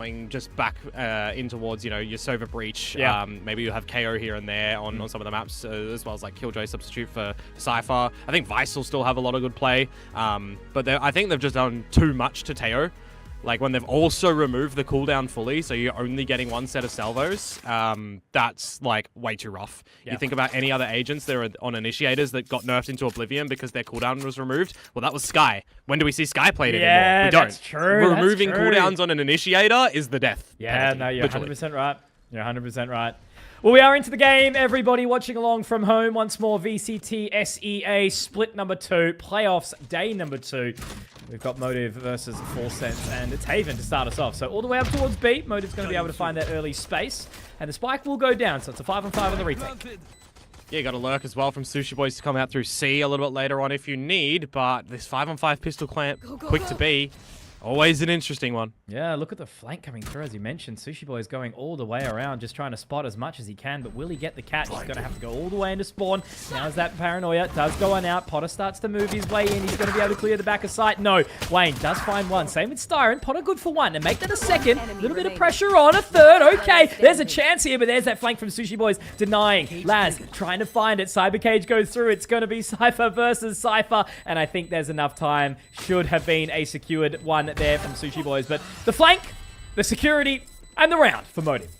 coming just back in towards, you know, your Sova Breach. Yeah. Maybe you have KO here and there on some of the maps, as well as like Killjoy substitute for Cypher. I think Vice will still have a lot of good play, but I think they've just done too much to Teo. Like, when they've also removed the cooldown fully, so you're only getting one set of salvos, that's, like, way too rough. Yeah. You think about any other agents that are on initiators that got nerfed into Oblivion because their cooldown was removed. Well, that was Sky. When do we see Sky played anymore? We don't. That's true. Removing that's true. cooldowns on an initiator is the death Yeah, penalty, no, you're literally. 100% right. You're 100% right. Well, we are into the game. Everybody watching along from home. Once more, VCT SEA split number 2. Playoffs day number 2. We've got Motive versus Full Sense, and it's Haven to start us off. So all the way up towards B. Motive's going to be able to find that early space, and the spike will go down. So it's a 5-on-5 on the retake. Yeah, you got a lurk as well from Sushi Boys to come out through C a little bit later on if you need, but this 5-on-5 pistol clamp, quick to B, always an interesting one. Yeah, look at the flank coming through, as you mentioned. Sushi Boy is going all the way around, just trying to spot as much as he can, but will he get the catch? He's going to have to go all the way into spawn. Now as that paranoia does go on out, Potter starts to move his way in. He's going to be able to clear the back of sight. No, Wayne does find one. Same with Styron. Potter good for one, and make that a second. A little bit of pressure on a third. Okay, there's a chance here, but there's that flank from Sushi Boys denying. Laz trying to find it. Cyber Cage goes through. It's going to be Cypher versus Cypher, and I think there's enough time. Should have been a secured one there from Sushi Boys, but the flank, the security, and the round for Motive.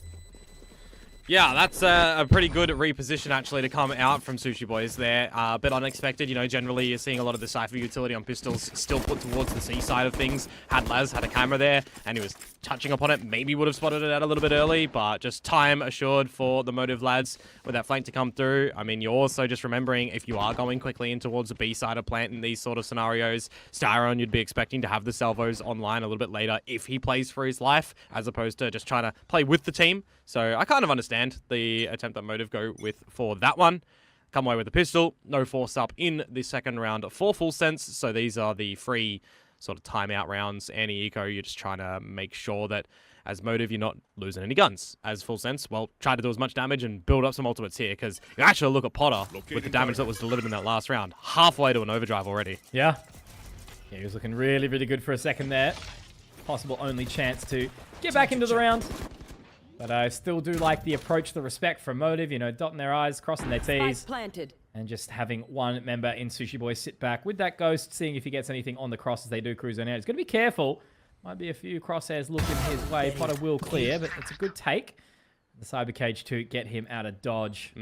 Yeah, that's a pretty good reposition, actually, to come out from Sushi Boys there. A bit unexpected. You know, generally you're seeing a lot of the Cypher utility on pistols still put towards the C side of things. Had Laz had a camera there, and he was touching upon it. Maybe would have spotted it out a little bit early, but just time assured for the Motive lads with that flank to come through. I mean, you're also just remembering, if you are going quickly in towards the B side of plant in these sort of scenarios, Styron, you'd be expecting to have the salvos online a little bit later if he plays for his life, as opposed to just trying to play with the team. So I kind of understand the attempt that Motive go with for that one. Come away with the pistol. No force up in the second round for Full Sense. So these are the free sort of timeout rounds. Anti-eco, you're just trying to make sure that as Motive, you're not losing any guns. As Full Sense, well, try to do as much damage and build up some ultimates here, because you actually look at Potter with the damage that was delivered in that last round. Halfway to an overdrive already. Yeah. Yeah, he was looking really, really good for a second there. Possible only chance to get back into the round. But I still do like the approach, the respect from Motive, you know, dotting their I's, crossing their T's. Planted. And just having one member in Sushi Boy sit back with that ghost, seeing if he gets anything on the cross as they do cruise on out. He's going to be careful. Might be a few crosshairs looking his way. Potter will clear, but it's a good take. The Cyber Cage to get him out of dodge.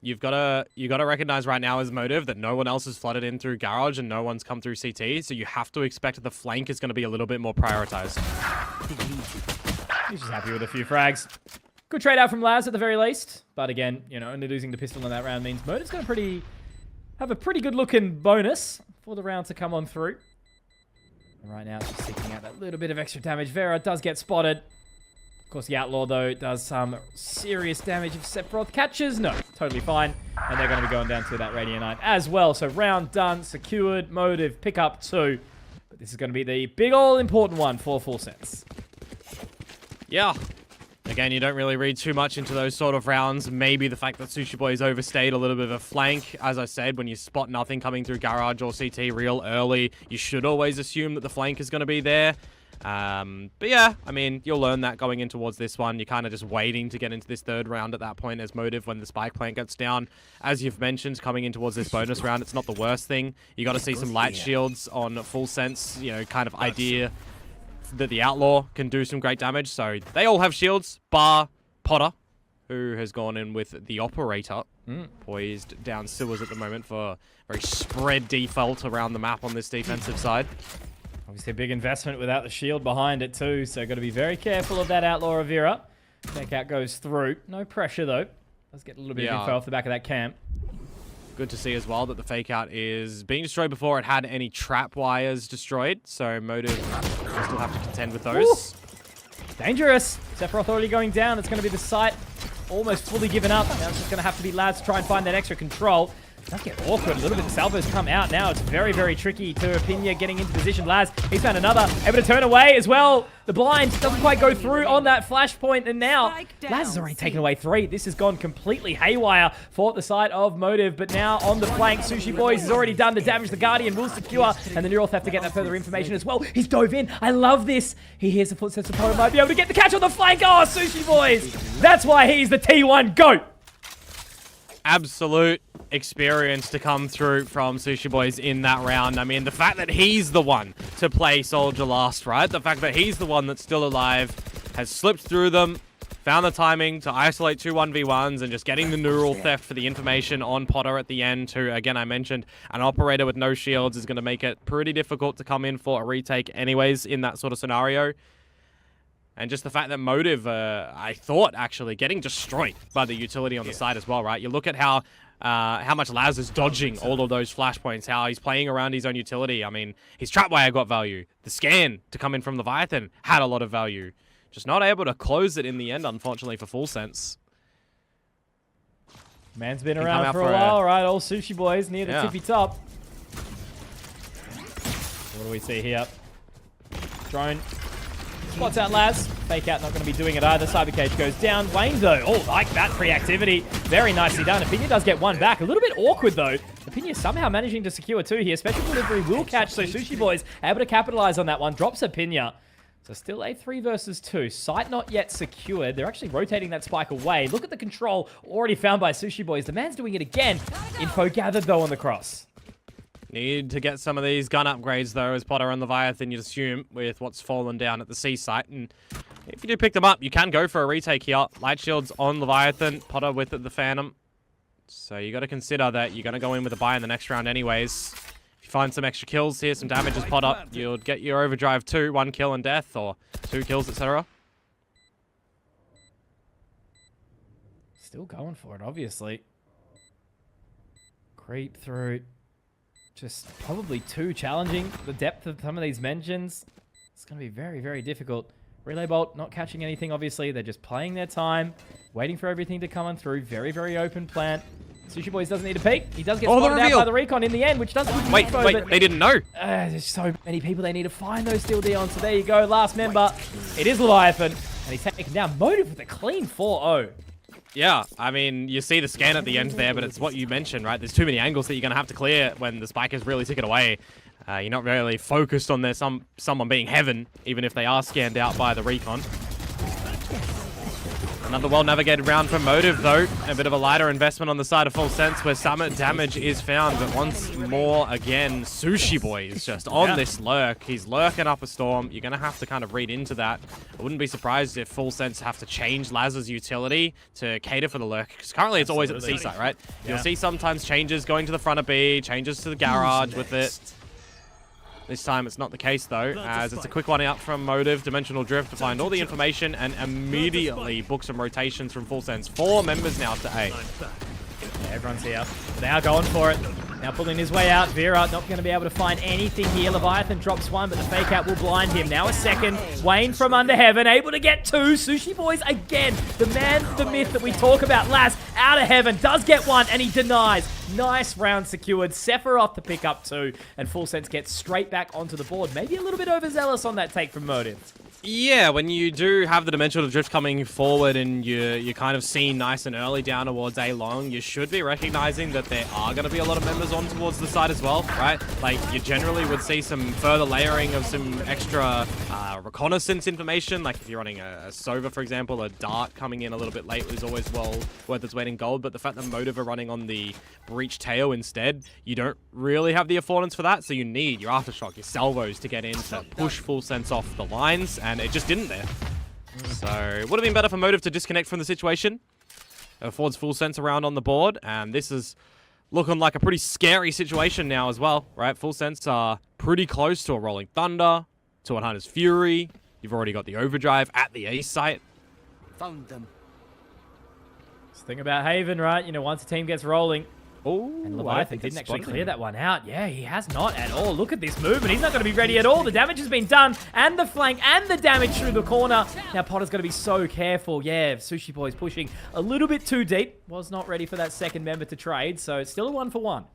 You gotta recognize right now as Motive that no one else has flooded in through Garage and no one's come through CT, so you have to expect the flank is going to be a little bit more prioritized. He's just happy with a few frags. Good trade out from Laz at the very least. But again, you know, only losing the pistol in that round means Motive's going to have a pretty good looking bonus for the round to come on through. And right now, it's just seeking out that little bit of extra damage. Vera does get spotted. Of course, the Outlaw, though, does some serious damage if Sephiroth catches. No, totally fine. And they're going to be going down to that Radiant Knight as well. So round done, secured, Motive, pick up 2. But this is going to be the big all-important one for Full Sense. Yeah. Again, you don't really read too much into those sort of rounds. Maybe the fact that Sushi Boys overstayed a little bit of a flank. As I said, when you spot nothing coming through Garage or CT real early, you should always assume that the flank is going to be there. But yeah, I mean, you'll learn that going in towards this one. You're kind of just waiting to get into this third round at that point as Motive when the spike plant gets down. As you've mentioned, coming in towards this bonus round, it's not the worst thing. You got to see some light shields on Full Sense, you know, kind of idea that the Outlaw can do some great damage. So they all have shields, bar Potter, who has gone in with the Operator, poised down sewers at the moment for very spread default around the map on this defensive side. Obviously a big investment without the shield behind it too, so got to be very careful of that Outlaw Rivera. Check out goes through. No pressure though. Does get a little bit of info off the back of that camp. Good to see as well that the fake out is being destroyed before it had any trap wires destroyed. So Motive will still have to contend with those. Ooh. Dangerous. Sephiroth already going down. It's going to be the site almost fully given up. Now it's just going to have to be Laz to try and find that extra control. Does get awkward a little bit. The salvos come out now. It's very, very tricky to Opinia getting into position. Laz, he's found another. Able to turn away as well. The blind doesn't quite go through on that flashpoint. And now Laz has already taken away 3. This has gone completely haywire for the side of Motive. But now on the flank, Sushi Boys has already done the damage. The Guardian will secure. And the Neural have to get that further information as well. He's dove in. I love this. He hears the footsteps of opponent. Might be able to get the catch on the flank. Oh, Sushi Boys. That's why he's the T1 GOAT. Absolute experience to come through from Sushi Boys in that round. I mean, the fact that he's the one to play Soldier last, right? The fact that he's the one that's still alive, has slipped through them, found the timing to isolate 2 1v1s, and just getting the neural theft for the information on Potter at the end, who, again, I mentioned, an operator with no shields is going to make it pretty difficult to come in for a retake anyways in that sort of scenario. And just the fact that Motive, I thought, actually, getting destroyed by the utility on the side as well, right? You look at how much Laz is dodging all of those flashpoints, how he's playing around his own utility. I mean, his trapwire got value. The scan to come in from Leviathan had a lot of value. Just not able to close it in the end, unfortunately, for Full Sense. Man's been around for a while, right? All Sushi Boys near the tippy top. What do we see here? Drone. Spots out Laz. Fake out, not going to be doing it either. Cyber Cage goes down. Wayne, though, oh, like that pre-activity. Very nicely done. Opinia does get 1 back. A little bit awkward, though. Opinia somehow managing to secure 2 here. Special delivery will catch, so Sushi Boys able to capitalize on that one. Drops Opinia. So still a 3 versus 2. Sight not yet secured. They're actually rotating that spike away. Look at the control already found by Sushi Boys. The man's doing it again. Info gathered, though, on the cross. Need to get some of these gun upgrades, though, as Potter and Leviathan, you'd assume, with what's fallen down at the C site. And if you do pick them up, you can go for a retake here. Light shields on Leviathan, Potter with the Phantom. So you got to consider that you're going to go in with a buy in the next round anyways. If you find some extra kills here, some damage as Potter, you'll get your overdrive 2, 1 kill and death, or 2 kills, etc. Still going for it, obviously. Creep through. Just probably too challenging. The depth of some of these mentions. It's going to be very, very difficult. Relay Bolt not catching anything, obviously. They're just playing their time, waiting for everything to come on through. Very, very open plant. Sushi Boys doesn't need a peek. He does get spotted out by the recon in the end, which does give you info, wait, they didn't know. There's so many people they need to find those Steel Dion. So there you go. Last member. It is Leviathan. And he's taken down. Motive with a clean 4-0. Yeah, I mean, you see the scan at the end there, but it's what you mentioned, right? There's too many angles that you're going to have to clear when the spike is really ticking away. You're not really focused on someone being heaven, even if they are scanned out by the recon. Another well-navigated round from Motive, though. A bit of a lighter investment on the side of Full Sense, where some damage is found. But once more, again, Sushi Boy is just on this lurk. He's lurking up a storm. You're going to have to kind of read into that. I wouldn't be surprised if Full Sense have to change Laz's utility to cater for the lurk. Because currently it's always at the C site, right? You'll see sometimes changes going to the front of B, changes to the garage with it. This time it's not the case, though, as it's a quick one out from Motive, Dimensional Drift to find all the information and immediately book some rotations from Full Sense. 4 members now to A. Yeah, everyone's here. Now going for it. Now pulling his way out. Vera not going to be able to find anything here. Leviathan drops 1, but the fake out will blind him. Now a second. Wayne from under heaven, able to get 2. Sushi Boys again. The man, the myth that we talk about. Laz out of heaven, does get 1, and he denies. Nice round secured. Sephiroth to pick up 2, and Full Sense gets straight back onto the board. Maybe a little bit overzealous on that take from Motive. Yeah, when you do have the Dimensional Drift coming forward and you're kind of seen nice and early down towards A long, you should be recognizing that there are going to be a lot of members on towards the side as well, right? Like, you generally would see some further layering of some extra reconnaissance information. Like, if you're running a Sova, for example, a Dart coming in a little bit late is always well worth its weight in gold. But the fact that Motive are running on the Breach Tail instead, you don't really have the affordance for that. So you need your Aftershock, your salvos to get in to push Full Sense off the lines. And it just didn't there. So it would have been better for Motive to disconnect from the situation. It affords Full Sense around on the board. And this is looking like a pretty scary situation now as well, right? Full Sense are pretty close to a Rolling Thunder, to a Hunter's Fury. You've already got the Overdrive at the A site. Found them. This thing about Haven, right? You know, once a team gets rolling, Oh, And Leviathan didn't actually clear that one out. Yeah, he has not at all. Look at this movement. He's not going to be ready at all. The damage has been done, and the flank, and the damage through the corner. Now Potter's going to be so careful. Yeah, Sushi Boy's pushing a little bit too deep. Was not ready for that second member to trade, so it's still a 1-for-1.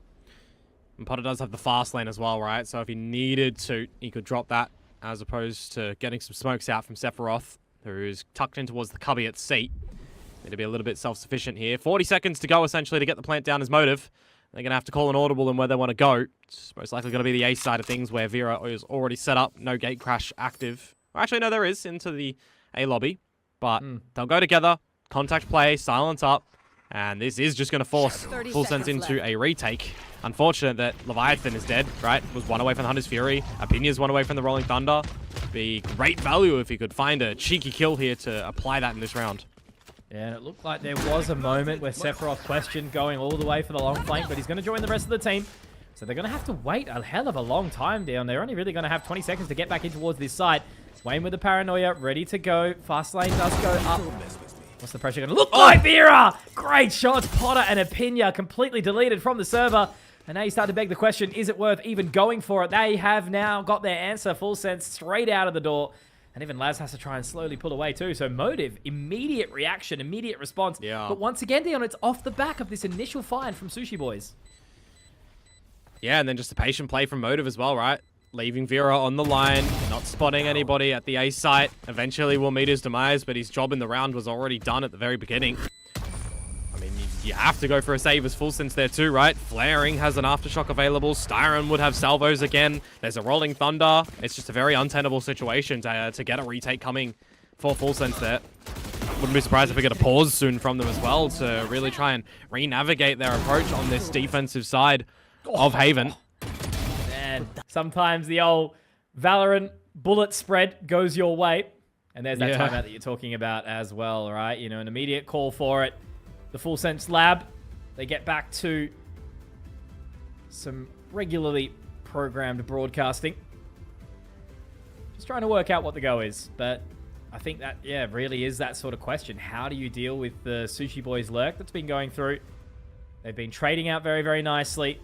And Potter does have the fast lane as well, right? So if he needed to, he could drop that as opposed to getting some smokes out from Sephiroth, who's tucked in towards the cubby at C. Need to be a little bit self-sufficient here. 40 seconds to go, essentially, to get the plant down as motive. They're going to have to call an audible in where they want to go. It's most likely going to be the A side of things, where Vera is already set up. No gate crash active. Well, actually, no, there is, into the A lobby. But they'll go together, contact play, silence up. And this is just going to force Full Sense into a retake. Unfortunate that Leviathan is dead, right? Was one away from the Hunter's Fury. Apinia's one away from the Rolling Thunder. Be great value if he could find a cheeky kill here to apply that in this round. Yeah, and it looked like there was a moment where Sephiroth questioned going all the way for the long flank, but he's going to join the rest of the team. So they're going to have to wait a hell of a long time down. They're only really going to have 20 seconds to get back in towards this site. Wayne with the paranoia, ready to go. Fast lane does go up. What's the pressure going to look like, Vera? Great shots. Potter and Apinia completely deleted from the server. And now you start to beg the question, is it worth even going for it? They have now got their answer. Full Sense straight out of the door. And even Laz has to try and slowly pull away too. So Motive, immediate reaction, immediate response. Yeah. But once again, Dion, it's off the back of this initial find from Sushi Boys. Yeah, and then just a patient play from Motive as well, right? Leaving Vera on the line, not spotting anybody at the A site. Eventually will meet his demise, but his job in the round was already done at the very beginning. I mean, you have to go for a save as Full Sense there too, right? Flaring has an Aftershock available. Styron would have salvos again. There's a Rolling Thunder. It's just a very untenable situation to get a retake coming for Full Sense there. Wouldn't be surprised if we get a pause soon from them as well to really try and re-navigate their approach on this defensive side of Haven. And sometimes the old Valorant bullet spread goes your way. And there's that timeout that you're talking about as well, right? You know, an immediate call for it. The Full Sense lab, they get back to some regularly programmed broadcasting. Just trying to work out what the go is. But I think that, yeah, really is that sort of question. How do you deal with the Sushi Boys lurk that's been going through? They've been trading out very, very nicely.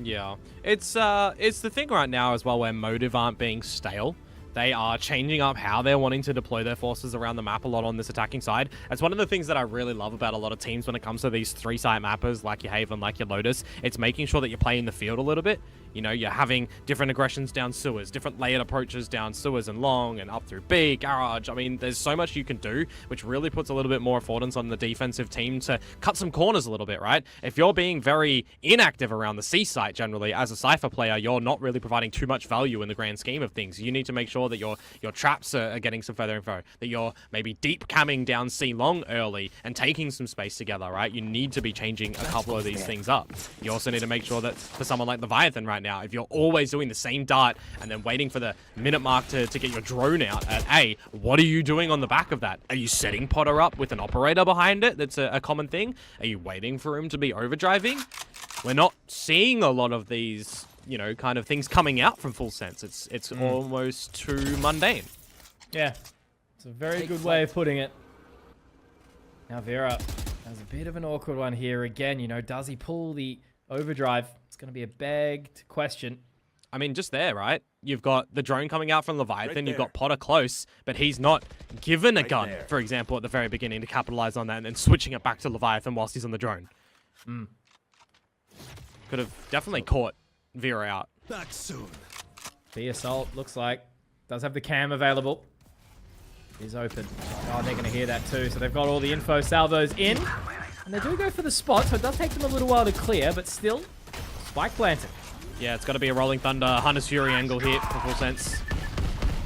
Yeah, it's the thing right now as well where Motive aren't being stale. They are changing up how they're wanting to deploy their forces around the map a lot on this attacking side. It's one of the things that I really love about a lot of teams when it comes to these three-site mappers like your Haven, like your Lotus. It's making sure that you're playing the field a little bit. You know, you're having different aggressions down sewers, different layered approaches down sewers and long and up through B, garage. I mean, there's so much you can do, which really puts a little bit more affordance on the defensive team to cut some corners a little bit, right? If you're being very inactive around the C site generally, as a Cypher player, you're not really providing too much value in the grand scheme of things. You need to make sure that your traps are getting some further info, that you're maybe deep camming down C long early and taking some space together, right? You need to be changing a couple of these things up. You also need to make sure that for someone like Leviathan right now, if you're always doing the same dart and then waiting for the minute mark to get your drone out at A, what are you doing on the back of that? Are you setting Potter up with an operator behind it? That's a common thing. Are you waiting for him to be overdriving? We're not seeing a lot of these, you know, kind of things coming out from Full Sense. It's almost too mundane. Yeah, it's a very good way of putting it. Now Vera has a bit of an awkward one here again. You know, does he pull the overdrive? It's going to be a begged question. I mean, just there, right? You've got the drone coming out from Leviathan. You've got Potter close, but he's not given a gun, for example, at the very beginning to capitalize on that and then switching it back to Leviathan whilst he's on the drone. Could have definitely caught Vera out. Back soon. B Assault looks like does have the cam available. Is open. Oh, they're going to hear that too. So they've got all the info salvos in. And they do go for the spot, so it does take them a little while to clear, but still, spike planted. Yeah, it's got to be a Rolling Thunder, Hunter's Fury angle here for Full Sense.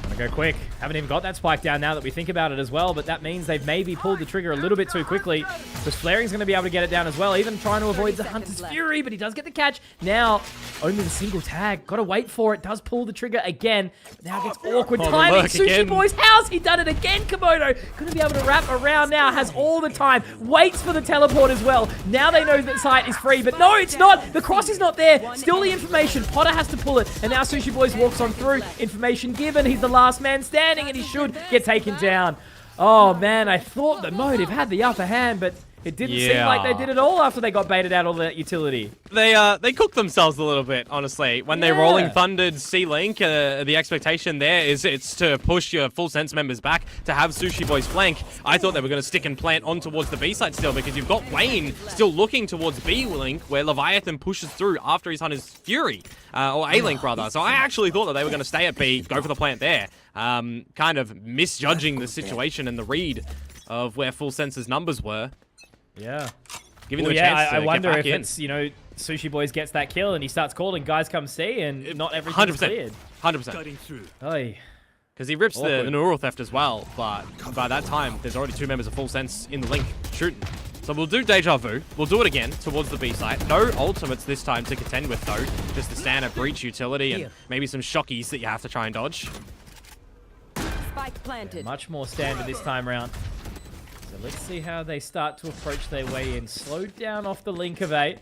Gonna go quick. Haven't even got that spike down now that we think about it as well, but that means they've maybe pulled the trigger a little bit too quickly, because Flaring's going to be able to get it down as well, even trying to avoid the Hunter's Fury, but he does get the catch. Now, only the single tag. Got to wait for it. Does pull the trigger again. But now it gets awkward timing. Sushi Boy's house. He done it again, Komodo. Going to be able to wrap around now. Has all the time. Waits for the teleport as well. Now they know that site is free, but no, it's not. The cross is not there. Still the information. Potter has to pull it, and now Sushi Boys walks on through. Information given. He's the last man standing, and he should get taken down. Oh, man, I thought the Motive had the upper hand, but It didn't seem like they did at all after they got baited out all that utility. They cooked themselves a little bit, honestly. When they rolling thundered C-Link, the expectation there is it's to push your full sense members back to have Sushi Boy's flank. I thought they were going to stick and plant on towards the B side still, because you've got Wayne still looking towards B-Link, where Leviathan pushes through after he's on his Fury, or A-Link rather. So I actually thought that they were going to stay at B, go for the plant there. Kind of misjudging the situation and the read of where Full Sense's numbers were. Yeah. Giving them a chance to I wonder get if back in. it's, you know, Sushi Boys gets that kill and he starts calling, guys come see, and not everything's cleared. 100%. Oy. Because he rips the neural theft as well, but by that time, there's already 2 members of Full Sense in the link shooting. So we'll do Deja Vu. We'll do it again towards the B site. No ultimates this time to contend with, though. Just the standard breach utility and maybe some shockies that you have to try and dodge. Spike planted. Much more standard this time round. So let's see how they start to approach their way in. Slowed down off the link of 8.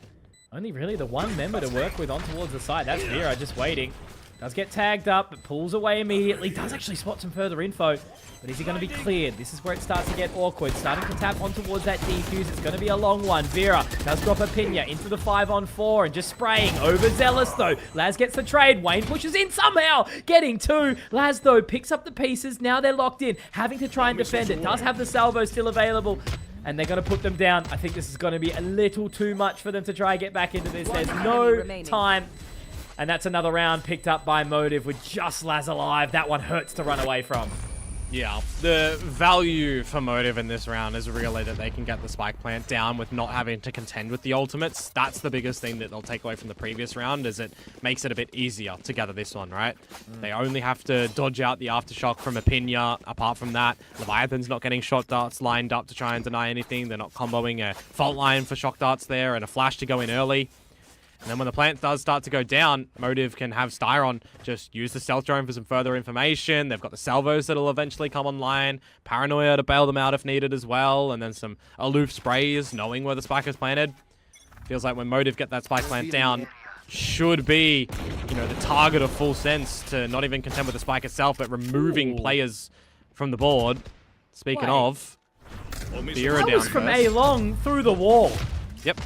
Only really the one member to work with on towards the side. That's Vera just waiting. Does get tagged up, but pulls away immediately. Does actually spot some further info. But is he going to be cleared? This is where it starts to get awkward. Starting to tap on towards that defuse. It's going to be a long one. Vera does drop a Pinya into the 5-on-4 and just spraying. Overzealous, though. Laz gets the trade. Wayne pushes in somehow. Getting 2. Laz, though, picks up the pieces. Now they're locked in. Having to try and defend it. Does have the salvo still available. And they're going to put them down. I think this is going to be a little too much for them to try and get back into this. There's no time. And that's another round picked up by Motive with just Laz alive. That one hurts to run away from. Yeah, the value for Motive in this round is really that they can get the spike plant down with not having to contend with the ultimates. That's the biggest thing that they'll take away from the previous round, is it makes it a bit easier to gather this one, right? They only have to dodge out the aftershock from a Pinya. Apart from that, Leviathan's not getting shot darts lined up to try and deny anything. They're not comboing a fault line for shock darts there and a flash to go in early. And then when the plant does start to go down, Motive can have Styron just use the stealth drone for some further information. They've got the salvos that'll eventually come online. Paranoia to bail them out if needed as well. And then some aloof sprays, knowing where the spike is planted. Feels like when Motive get that spike plant down, should be, you know, the target of Full Sense to not even contend with the spike itself, but removing players from the board. Speaking of, Vera down From first. A long through the wall. Yep.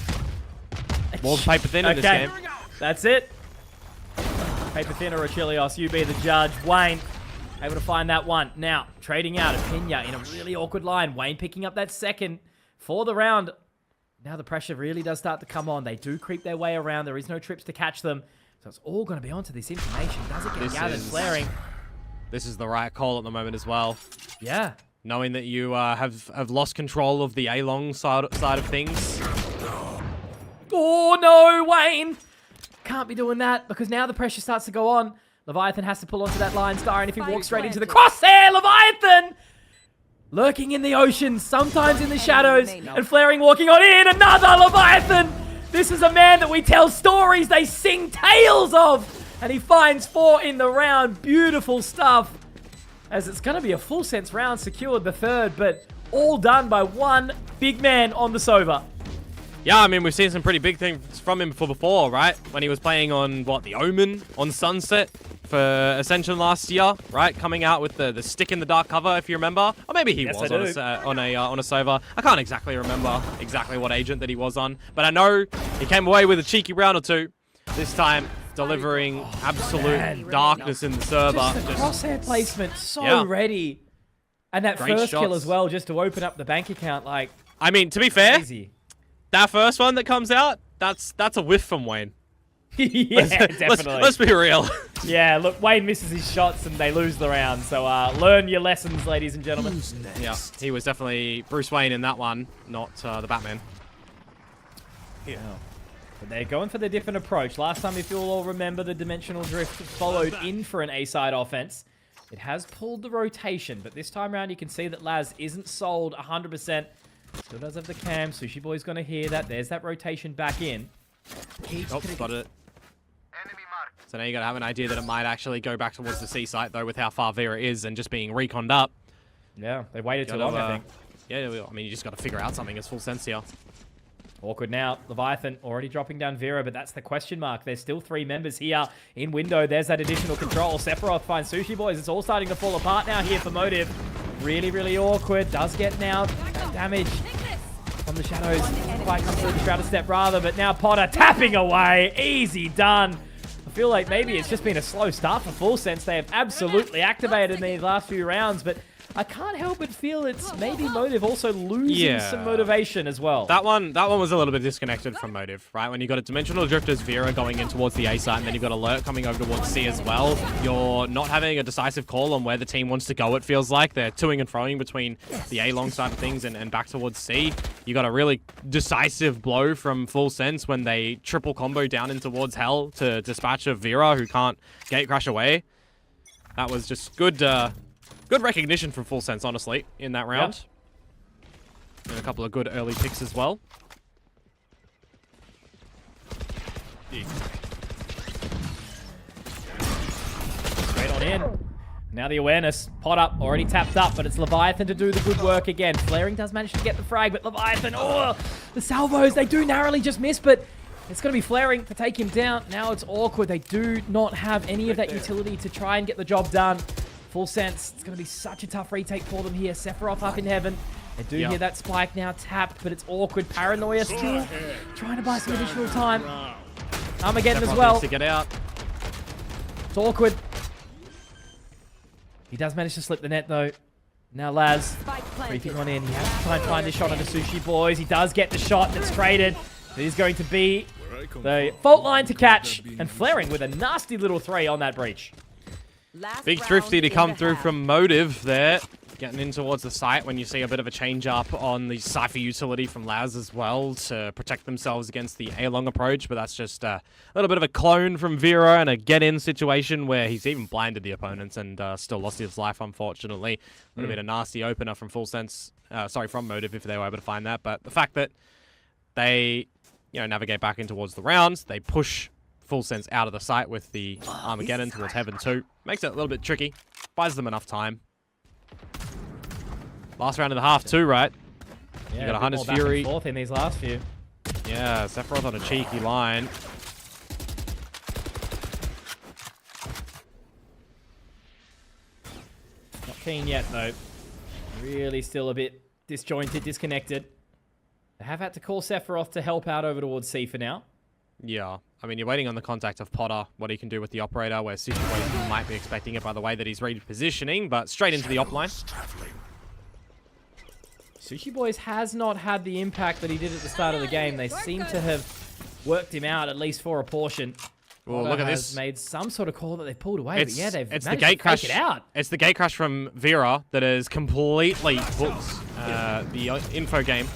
Walls paper thin in this game. That's it. Paper thin or Achilles, you be the judge. Wayne able to find that one. Now, trading out a Pinya in a really awkward line. Wayne picking up that second for the round. Now the pressure really does start to come on. They do creep their way around. There is no trips to catch them. So it's all going to be onto this information. Does it get gathered? Flaring. This is the right call at the moment as well. Yeah. Knowing that you have lost control of the A-long side of things. Oh, no, Wayne. Can't be doing that because now the pressure starts to go on. Leviathan has to pull onto that line star, and if he walks straight into the crosshair, Leviathan! Lurking in the ocean, sometimes in the shadows, and Flaring walking on in. Another Leviathan! This is a man that we tell stories, they sing tales of! And he finds 4 in the round. Beautiful stuff. As it's going to be a Full Sense round, secured the third, but all done by one big man on the Sova. Yeah, I mean, we've seen some pretty big things from him before, right? When he was playing on, what, the Omen on Sunset for Ascension last year, right? Coming out with the stick in the dark cover, if you remember. Or maybe he was on a Sova. I can't exactly remember exactly what agent that he was on. But I know he came away with a cheeky round or 2. This time, delivering absolute darkness in the server. Just the crosshair placement, so ready. And that Great first kill shots as well, just to open up the bank account, like... I mean, to be fair... Easy. That first one that comes out, that's a whiff from Wayne. Yeah, definitely. Let's be real. Yeah, look, Wayne misses his shots and they lose the round. So learn your lessons, ladies and gentlemen. Yeah, he was definitely Bruce Wayne in that one, not the Batman. Yeah. But they're going for the different approach. Last time, if you'll all remember, the Dimensional Drift followed in for an A-side offense. It has pulled the rotation, but this time around you can see that Laz isn't sold 100%. Still does have the cam. Sushi Boy's going to hear that. There's that rotation back in. Oh, spotted it. So now you got to have an idea that it might actually go back towards the C site, though, with how far Vera is and just being reconned up. Yeah, they waited too long, I think. Yeah, I mean, you just got to figure out something as Full Sense here. Awkward now. Leviathan already dropping down Vera, but that's the question mark. There's still 3 members here in window. There's that additional control. Sephiroth finds Sushi Boys. It's all starting to fall apart now here for Motive. Really, really awkward. Does get now damage from the shadows. Quite comes through the Shrouded Step rather, but now Potter tapping away. Easy done. I feel like maybe it's just been a slow start for Full Sense. They have absolutely activated in these last few rounds, but I can't help but feel it's maybe Motive also losing some motivation as well. That one was a little bit disconnected from Motive, right? When you got a Dimensional Drifters Vera going in towards the A site, and then you've got Alert coming over towards C as well. You're not having a decisive call on where the team wants to go, it feels like. They're toing and froing between the A long side of things and back towards C. You got a really decisive blow from Full Sense when they triple combo down in towards Hell to dispatch a Vera who can't gate crash away. That was just good good recognition from Full Sense, honestly, in that round. Yep. And a couple of good early picks as well. Straight on in. Now the awareness. Potter already tapped up, but it's Leviathan to do the good work again. Flaring does manage to get the frag, but Leviathan, oh, the salvos, they do narrowly just miss, but it's going to be Flaring to take him down. Now it's awkward. They do not have any of that utility to try and get the job done. Full Sense, it's going to be such a tough retake for them here. Sephiroth up in heaven. They do hear that spike now tapped, but it's awkward. Paranoia still trying to buy some additional time. Armageddon as well. To get out. It's awkward. He does manage to slip the net though. Now Laz, creeping on in. He has to try and find a shot on the Sushi Boys. He does get the shot that's traded. It is going to be the fault line to catch. And Flaring with a nasty little 3 on that breach. Big thrifty to come through from Motive there. Getting in towards the site when you see a bit of a change up on the Cypher utility from Laz as well to protect themselves against the A-long approach, but that's just a little bit of a clone from Vera and a get-in situation where he's even blinded the opponents and still lost his life, unfortunately. Would have been a nasty opener from Full Sense, from Motive if they were able to find that, but the fact that they, navigate back in towards the rounds, they push Full Sense out of the site with the Armageddon towards Heaven 2. Makes it a little bit tricky. Buys them enough time. Last round and a half too, right? Yeah, you got a Hunter's Fury. Forth in these last few. Yeah, Sephiroth on a cheeky line. Not keen yet though. Really still a bit disjointed, disconnected. They have had to call Sephiroth to help out over towards C for now. Yeah. I mean, you're waiting on the contact of Potter, what he can do with the operator, where Sushi Boy might be expecting it by the way that he's repositioning, but straight into the op line. Sushi Boys has not had the impact that he did at the start of the game. They seem to have worked him out, at least for a portion. Well, look at this. Made some sort of call that they pulled away, but yeah, they've managed the gate crash. It out. It's the gate crash from Vera that has completely booked the info game.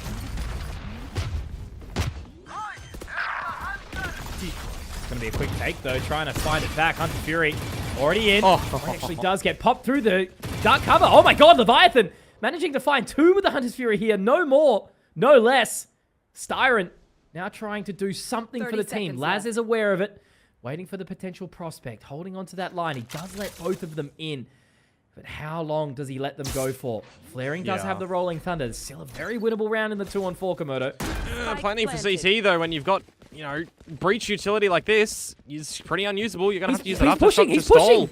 It's going to be a quick take, though, trying to find it back. Hunter Fury already in. Actually does get popped through the dark cover. Oh my god, Leviathan managing to find 2 with the Hunter's Fury here. No more, no less. Styron now trying to do something for the team. Laz is aware of it, waiting for the potential prospect, holding onto that line. He does let both of them in, but how long does he let them go for? Flaring does have the Rolling Thunder. Still a very winnable round in the 2-on-4, Komodo. Planning for CT, though, when you've got, breach utility like this, is pretty unusable. You're going to have to use that aftershock to stall.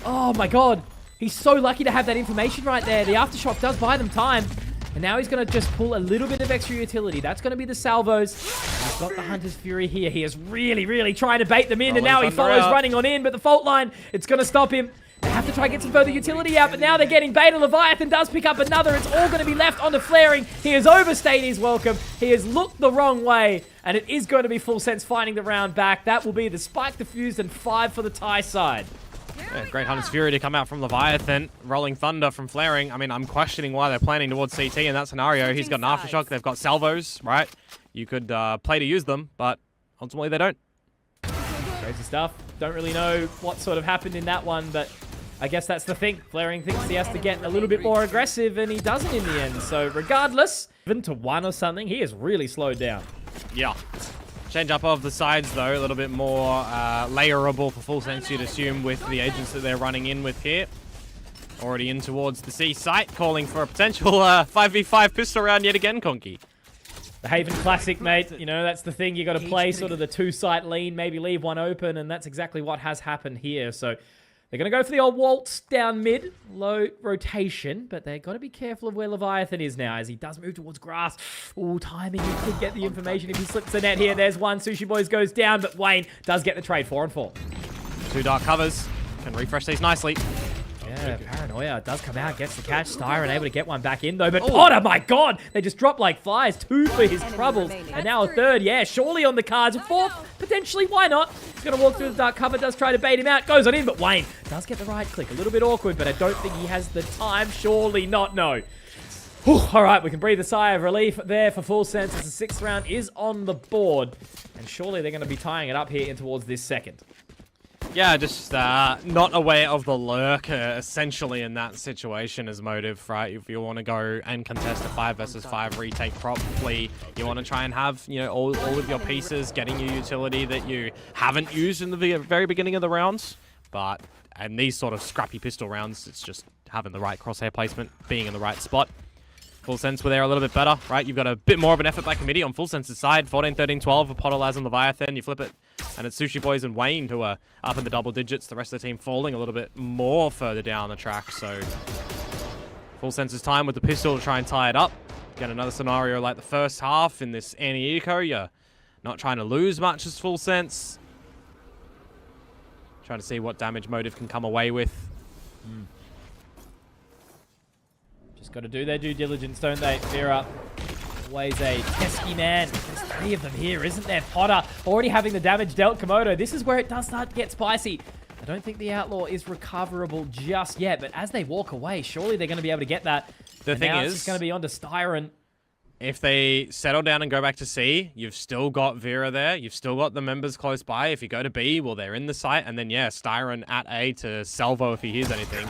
Oh my god. He's so lucky to have that information right there. The aftershock does buy them time. And now he's going to just pull a little bit of extra utility. That's going to be the salvos. He's got the Hunter's Fury here. He is really, really trying to bait them in. And now he follows running on in. But the fault line, it's going to stop him. They have to try and get some further utility out. But now they're getting baited. Leviathan does pick up another. It's all going to be left onto Flaring. He has overstayed his welcome. He has looked the wrong way. And it is going to be Full Sense finding the round back. That will be the spike defused and 5 for the tie side. Yeah, great Hunter's Fury to come out from Leviathan. Rolling Thunder from Flaring. I mean, I'm questioning why they're planning towards CT in that scenario. He's got an aftershock. They've got salvos, right? You could play to use them, but ultimately they don't. Crazy stuff. Don't really know what sort of happened in that one, but I guess that's the thing. Flaring thinks he has to get a little bit more aggressive, and he doesn't in the end. So regardless, even to 1 or something, he is really slowed down. Yeah. Change up of the sides, though, a little bit more layerable for Full Sense, you'd assume, with the agents that they're running in with here. Already in towards the C site, calling for a potential 5v5 pistol round yet again, Conky. The Haven Classic, mate. That's the thing. You got to play sort of the 2-site lean, maybe leave one open, and that's exactly what has happened here. So They're going to go for the old waltz down mid, low rotation, but they've got to be careful of where Leviathan is now as he does move towards grass. Ooh, timing, he could get the information if he slips the net here. There's one, Sushi Boys goes down, but Wayne does get the trade, 4 and 4. 2 dark covers. Can refresh these nicely. Yeah, Paranoia does come out, gets the catch. Styron able to get one back in, though. But Potter, my God, they just drop like flies. 2 for his troubles. And now a 3rd. Yeah, surely on the cards. A 4th, potentially. Why not? He's going to walk through the dark cover, does try to bait him out. Goes on in, but Wayne does get the right click. A little bit awkward, but I don't think he has the time. Surely not, no. Whew, all right, we can breathe a sigh of relief there for Full Sense as the 6th round is on the board. And surely they're going to be tying it up here in towards this 2nd. Yeah, just not aware of the lurker, essentially, in that situation as motive, right? If you want to go and contest a 5 versus 5 retake properly, you want to try and have, you know, all of your pieces getting your utility that you haven't used in the very beginning of the rounds. But in these sort of scrappy pistol rounds, it's just having the right crosshair placement, being in the right spot. Full Sense were there a little bit better, right? You've got a bit more of an effort by committee on Full Sense's side. 14, 13, 12 for Potter, Laz, and Leviathan. You flip it, and it's Sushi Boys and Wayne who are up in the double digits. The rest of the team falling a little bit more further down the track. So Full Sense's time with the pistol to try and tie it up. Get another scenario like the first half in this anti-eco. You're not trying to lose much as Full Sense. Trying to see what damage motive can come away with. Just got to do their due diligence, don't they? Vera, always a pesky man. There's 3 of them here, isn't there? Potter already having the damage dealt. Komodo, this is where it does start to get spicy. I don't think the Outlaw is recoverable just yet, but as they walk away, surely they're going to be able to get that. The thing is, it's going to be onto Styron. If they settle down and go back to C, you've still got Vera there. You've still got the members close by. If you go to B, well, they're in the site. And then, yeah, Styron at A to salvo if he hears anything.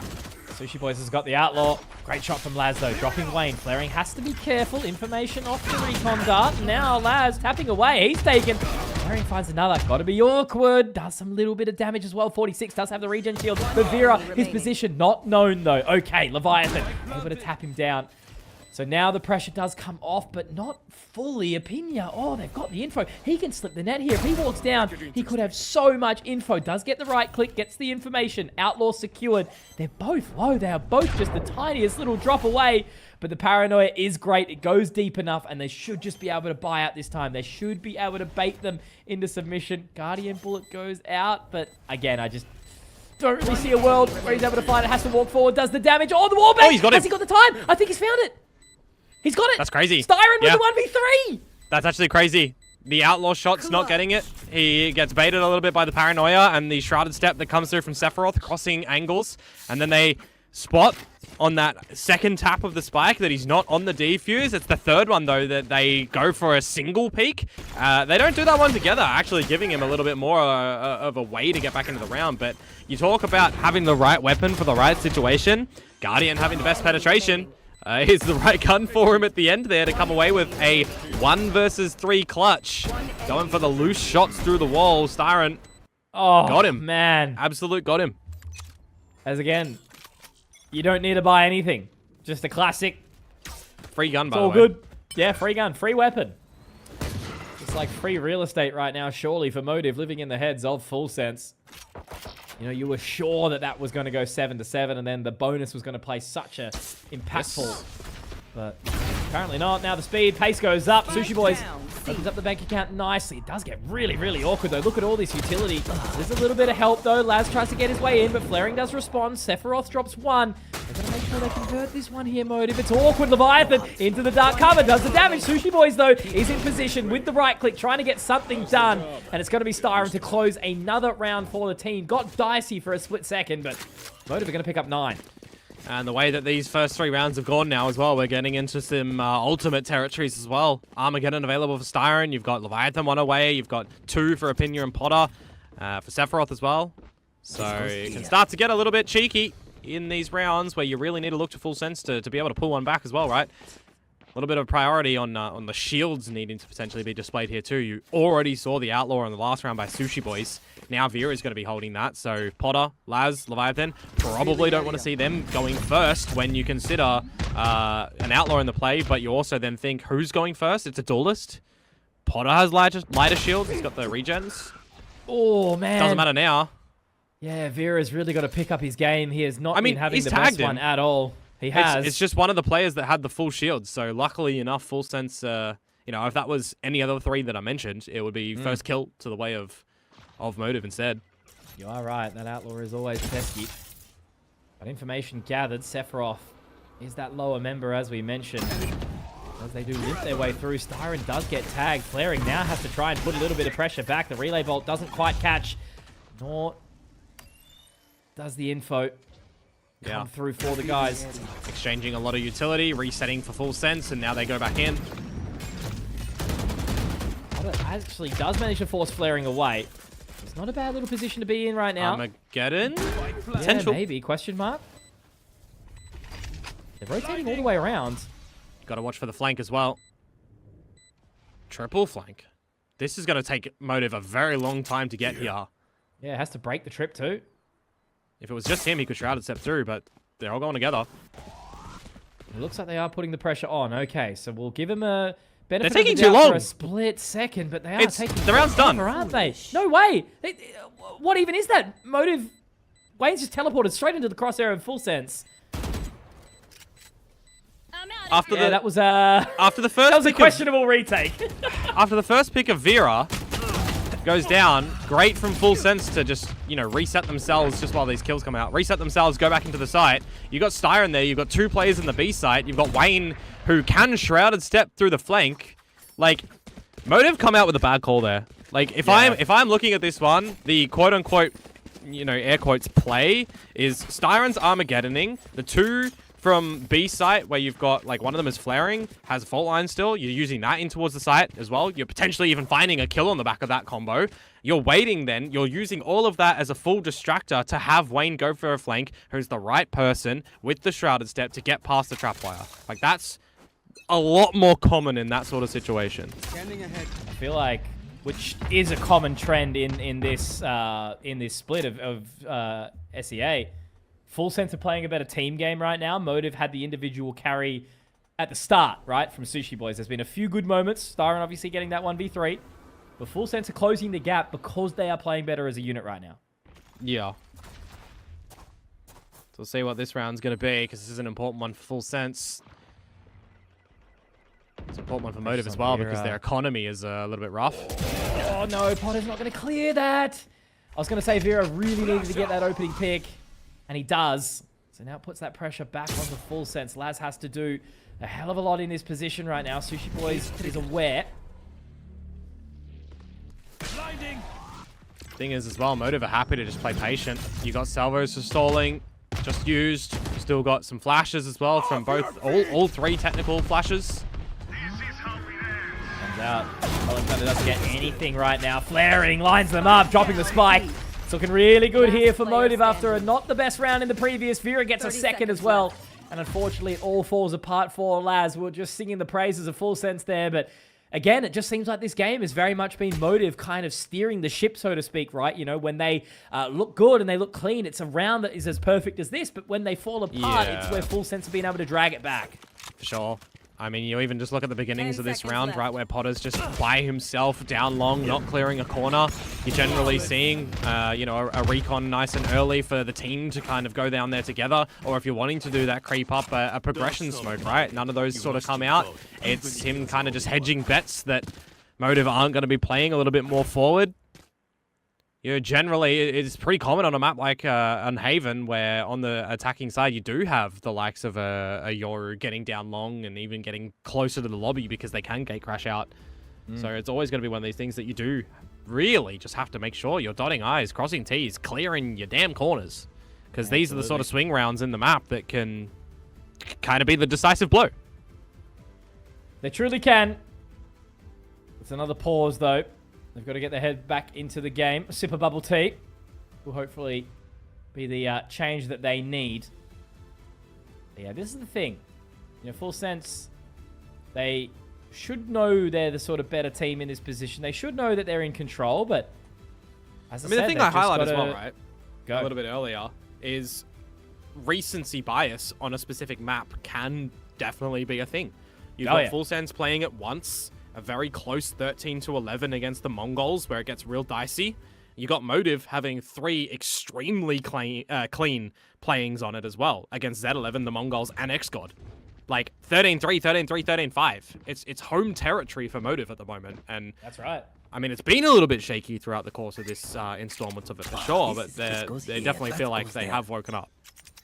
Sushi Boys has got the Outlaw. Great shot from Laz, though. Dropping Wayne. Flaring has to be careful. Information off the recon dart. Now Laz tapping away. He's taken. Flaring finds another. Got to be awkward. Does some little bit of damage as well. 46 does have the regen shield. But Vera, his position not known, though. Okay, Leviathan able to tap him down. So now the pressure does come off, but not fully. Apinia, oh, they've got the info. He can slip the net here. If he walks down, he could have so much info. Does get the right click, gets the information. Outlaw secured. They're both low. They are both just the tiniest little drop away. But the Paranoia is great. It goes deep enough, and they should just be able to buy out this time. They should be able to bait them into submission. Guardian Bullet goes out, but again, I just don't really see a world where he's able to find it. Has to walk forward, does the damage. Oh, the wall back. Oh, he's got it. Has he got the time? I think he's found it. He's got it. That's crazy. Styron with the 1v3. That's actually crazy. The Outlaw shot's not getting it. He gets baited a little bit by the Paranoia and the Shrouded Step that comes through from Sephiroth, crossing angles. And then they spot on that second tap of the spike that he's not on the defuse. It's the 3rd one, though, that they go for a single peek. They don't do that one together, actually giving him a little bit more of a way to get back into the round. But you talk about having the right weapon for the right situation. Guardian having the best penetration. Is the right gun for him at the end there to come away with a 1 versus 3 clutch. Going for the loose shots through the wall. Styron got him. Man. Absolute got him. As again, you don't need to buy anything. Just a classic. Free gun, by It's the all way. good. Yeah, free gun, free weapon. It's like free real estate right now, surely, for Motive living in the heads of Full Sense. You know, you were sure that that was going to go 7-7, and then the bonus was going to play such a impactful. But apparently not. Now the speed, pace goes up. Sushi Boys opens up the bank account nicely. It does get really, really awkward, though. Look at all this utility. There's a little bit of help, though. Laz tries to get his way in, but Flaring does respond. Sephiroth drops 1. They're going to make sure they convert this one here, Motive. It's awkward. Leviathan into the dark cover. Does the damage. Sushi Boys, though, is in position with the right click, trying to get something done. And it's going to be Styron to close another round for the team. Got dicey for a split second, but Motive are going to pick up 9. And the way that these first 3 rounds have gone now as well, we're getting into some ultimate territories as well. Armageddon available for Styron. You've got Leviathan 1 away. You've got 2 for Apinia and Potter. For Sephiroth as well. So you can start to get a little bit cheeky in these rounds where you really need to look to Full Sense to be able to pull one back as well, right? A little bit of priority on the shields needing to potentially be displayed here too. You already saw the Outlaw in the last round by Sushi Boys. Now Vera is going to be holding that. So Potter, Laz, Leviathan, probably don't want to see them going first when you consider an Outlaw in the play. But you also then think, who's going first? It's a duelist. Potter has lighter shields. He's got the regens. Oh, man. Doesn't matter now. Yeah, Vera's really got to pick up his game. He has not been having he's the tagged best one him. at all. He has. It's just one of the players that had the full shield. So luckily enough, Full Sense, you know, if that was any other three that I mentioned, it would be first kill to the way of Motive instead. You are right. That Outlaw is always pesky. But information gathered, Sephiroth is that lower member, as we mentioned. As they do limp their way through, Styron does get tagged. Flaring now has to try and put a little bit of pressure back. The relay bolt doesn't quite catch, nor does the info come through for the guys. Exchanging a lot of utility, resetting for Full Sense, and now they go back in. It actually does manage to force Flaring away. It's not a bad little position to be in right now. Armageddon? Yeah, Potential. maybe. Question mark? They're rotating all the way around. Got to watch for the flank as well. Triple flank. This is going to take Motive a very long time to get here. Yeah, it has to break the trip too. If it was just him, he could Shrouded Step through, but they're all going together. It looks like they are putting the pressure on. Okay, so we'll give him a benefit They're taking of the too doubt long. for a split second, but they are taking the round's done, aren't they? No way! What even is that? Motive... Wayne's just teleported straight into the crosshair of Full Sense. After Yeah, that was a first questionable retake. After the first pick of Vera goes down, great from Full Sense to just, you know, reset themselves just while these kills come out. Reset themselves, go back into the site. You've got Styron there, you've got two players in the B site, you've got Wayne who can Shrouded Step through the flank. Like, Motive come out with a bad call there. Like, if I'm looking at this one, the quote-unquote, you know, air quotes play is Styron's Armageddoning, the two from B site where you've got, like, one of them is flaring, has a fault line still. You're using that in towards the site as well. You're potentially even finding a kill on the back of that combo. You're waiting then. You're using all of that as a full distractor to have Wayne go for a flank who's the right person with the Shrouded Step to get past the trapwire. Like, that's a lot more common in that sort of situation. Standing ahead. I feel like, which is a common trend in this split of SEA. Full Sense of playing a better team game right now. Motive had the individual carry at the start, right, from Sushi Boys. There's been a few good moments. Styron obviously getting that 1v3. But Full Sense are closing the gap because they are playing better as a unit right now. Yeah. So we'll see what this round's going to be, because this is an important one for Full Sense. It's an important one for Motive as well, because their economy is a little bit rough. Oh no, Potter's not going to clear that. I was going to say Vera really needed to get that opening pick. And he does. So now it puts that pressure back onto Full Sense. Laz has to do a hell of a lot in this position right now. Sushi Boys is aware. Blinding. Thing is as well, Motive are happy to just play patient. You got Salvos for stalling, just used. Still got some flashes as well from both, all three technical flashes. Comes out. Alexander doesn't get anything right now. Flaring, lines them up, dropping the spike. It's looking really good here for Motive after not the best round in the previous. Vera gets a second as well. And unfortunately, it all falls apart for Laz. We're just singing the praises of Full Sense there. But again, it just seems like this game has very much been Motive kind of steering the ship, so to speak, right? You know, when they look good and they look clean, it's a round that is as perfect as this. But when they fall apart, it's where Full Sense have been able to drag it back. For sure. I mean, you even just look at the beginnings of this round, left. right, where Potter's just by himself down long, not clearing a corner. You're generally seeing, you know, a recon nice and early for the team to kind of go down there together. Or if you're wanting to do that creep up, a progression smoke, right? None of those sort of come out. It's him kind of just hedging bets that Motive aren't going to be playing a little bit more forward. You know, generally, it's pretty common on a map like on Haven, where on the attacking side, you do have the likes of a Yoru getting down long and even getting closer to the lobby because they can gate crash out. So it's always going to be one of these things that you do really just have to make sure you're dotting I's, crossing T's, clearing your damn corners. Because these are the sort of swing rounds in the map that can kind of be the decisive blow. They truly can. It's another pause, though. They've got to get their head back into the game. A sip of bubble tea will hopefully be the change that they need. But yeah, this is the thing. You know, Full Sense, they should know they're the sort of better team in this position. They should know that they're in control, but as I mean, said, the thing they've I just highlighted as gotta well, right, go. a little bit earlier, is recency bias on a specific map can definitely be a thing. You've got Full Sense playing it once, a very close 13-11 against the Mongols, where it gets real dicey. You got Motive having 3 extremely clean playings on it as well against Z11, the Mongols, and XGod. Like 13-3, 13-3, 13-5. It's home territory for Motive at the moment, and That's right. I mean, it's been a little bit shaky throughout the course of this installment of it for sure, but they definitely feel like they have woken up.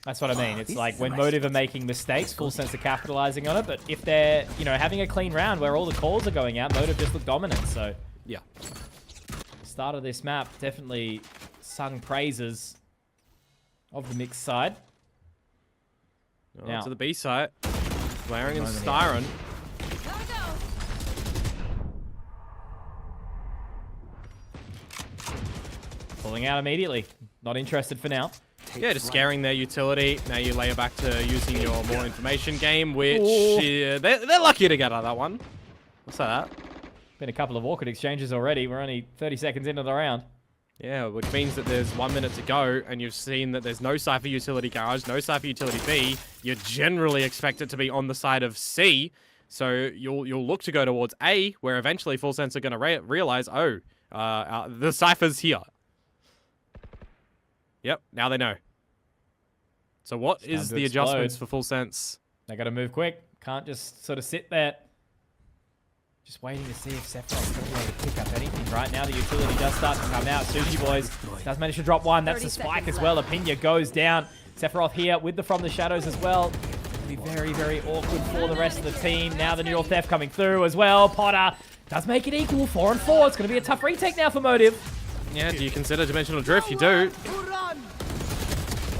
That's what I mean. It's like when Motive are making mistakes, Full Sense are capitalizing on it. But if they're, having a clean round where all the calls are going out, Motive just look dominant. So Yeah. start of this map definitely sung praises of the mixed side. On to the B site. Flaring and Moment Styron. Pulling out immediately. Not interested for now. Yeah, just scaring their utility. Now you layer back to using your more information game, which they're lucky to get out of that one. What's that? Been a couple of awkward exchanges already. We're only 30 seconds into the round. Yeah, which means that there's 1 minute to go, and you've seen that there's no Cypher utility garage, no Cypher utility B. You generally expect it to be on the side of C, so you'll look to go towards A, where eventually Full Sense are going to realize, the Cypher's here. Yep, now they know. So what is the adjustments for Full Sense? They got to move quick. Can't just sort of sit there. Just waiting to see if Sephiroth's going to be able to pick up anything. Right now, the utility does start to come out. Sushi Boys does manage to drop one. That's the spike as well. Opinia goes down. Sephiroth here with the From the Shadows as well. It'll be very, very awkward for the rest of the team. Now the Neural Theft coming through as well. Potter does make it equal. 4 and 4. It's going to be a tough retake now for Motive. Yeah, do you consider Dimensional Drift? You do.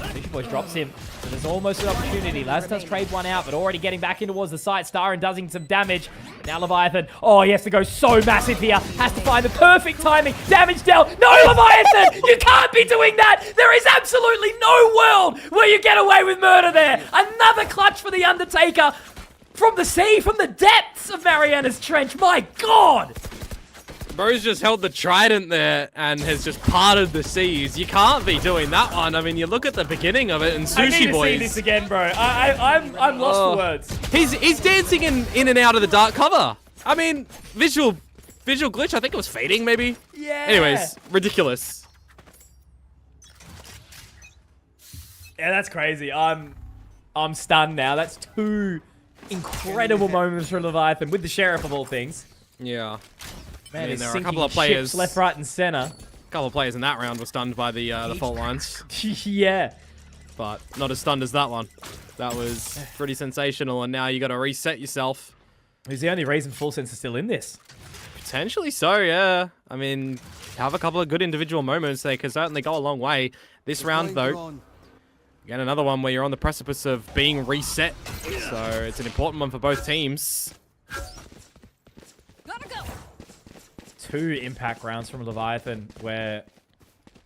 Sushi Boys drops him. So there's almost an opportunity. Laz does trade one out, but already getting back in towards the site. Starin does some damage. Now Leviathan. Oh, he has to go so massive here. Has to find the perfect timing. Damage dealt. No, Leviathan! You can't be doing that! There is absolutely no world where you get away with murder there. Another clutch for the Undertaker. From the sea, from the depths of Mariana's Trench. My God! Bro's just held the trident there and has just parted the seas. You can't be doing that one. I mean, you look at the beginning of it and Sushi I need to Boys. see this again, bro. I'm lost for words. He's dancing in and out of the dark cover. I mean, visual glitch. I think it was fading, maybe. Yeah. Anyways, ridiculous. Yeah, that's crazy. I'm stunned now. That's 2 incredible moments for Leviathan with the Sheriff of all things. Yeah. Man, I mean, he's there are a sinking couple of players ships left, right, and center. A couple of players in that round were stunned by the fault lines, Yeah. but not as stunned as that one. That was pretty sensational, and now you got to reset yourself. Who's the only reason Full Sense is still in this? Potentially so, yeah. I mean, have a couple of good individual moments. They could certainly go a long way. This round, though, again, another one where you're on the precipice of being reset. So it's an important one for both teams. Gotta go. 2 impact rounds from Leviathan where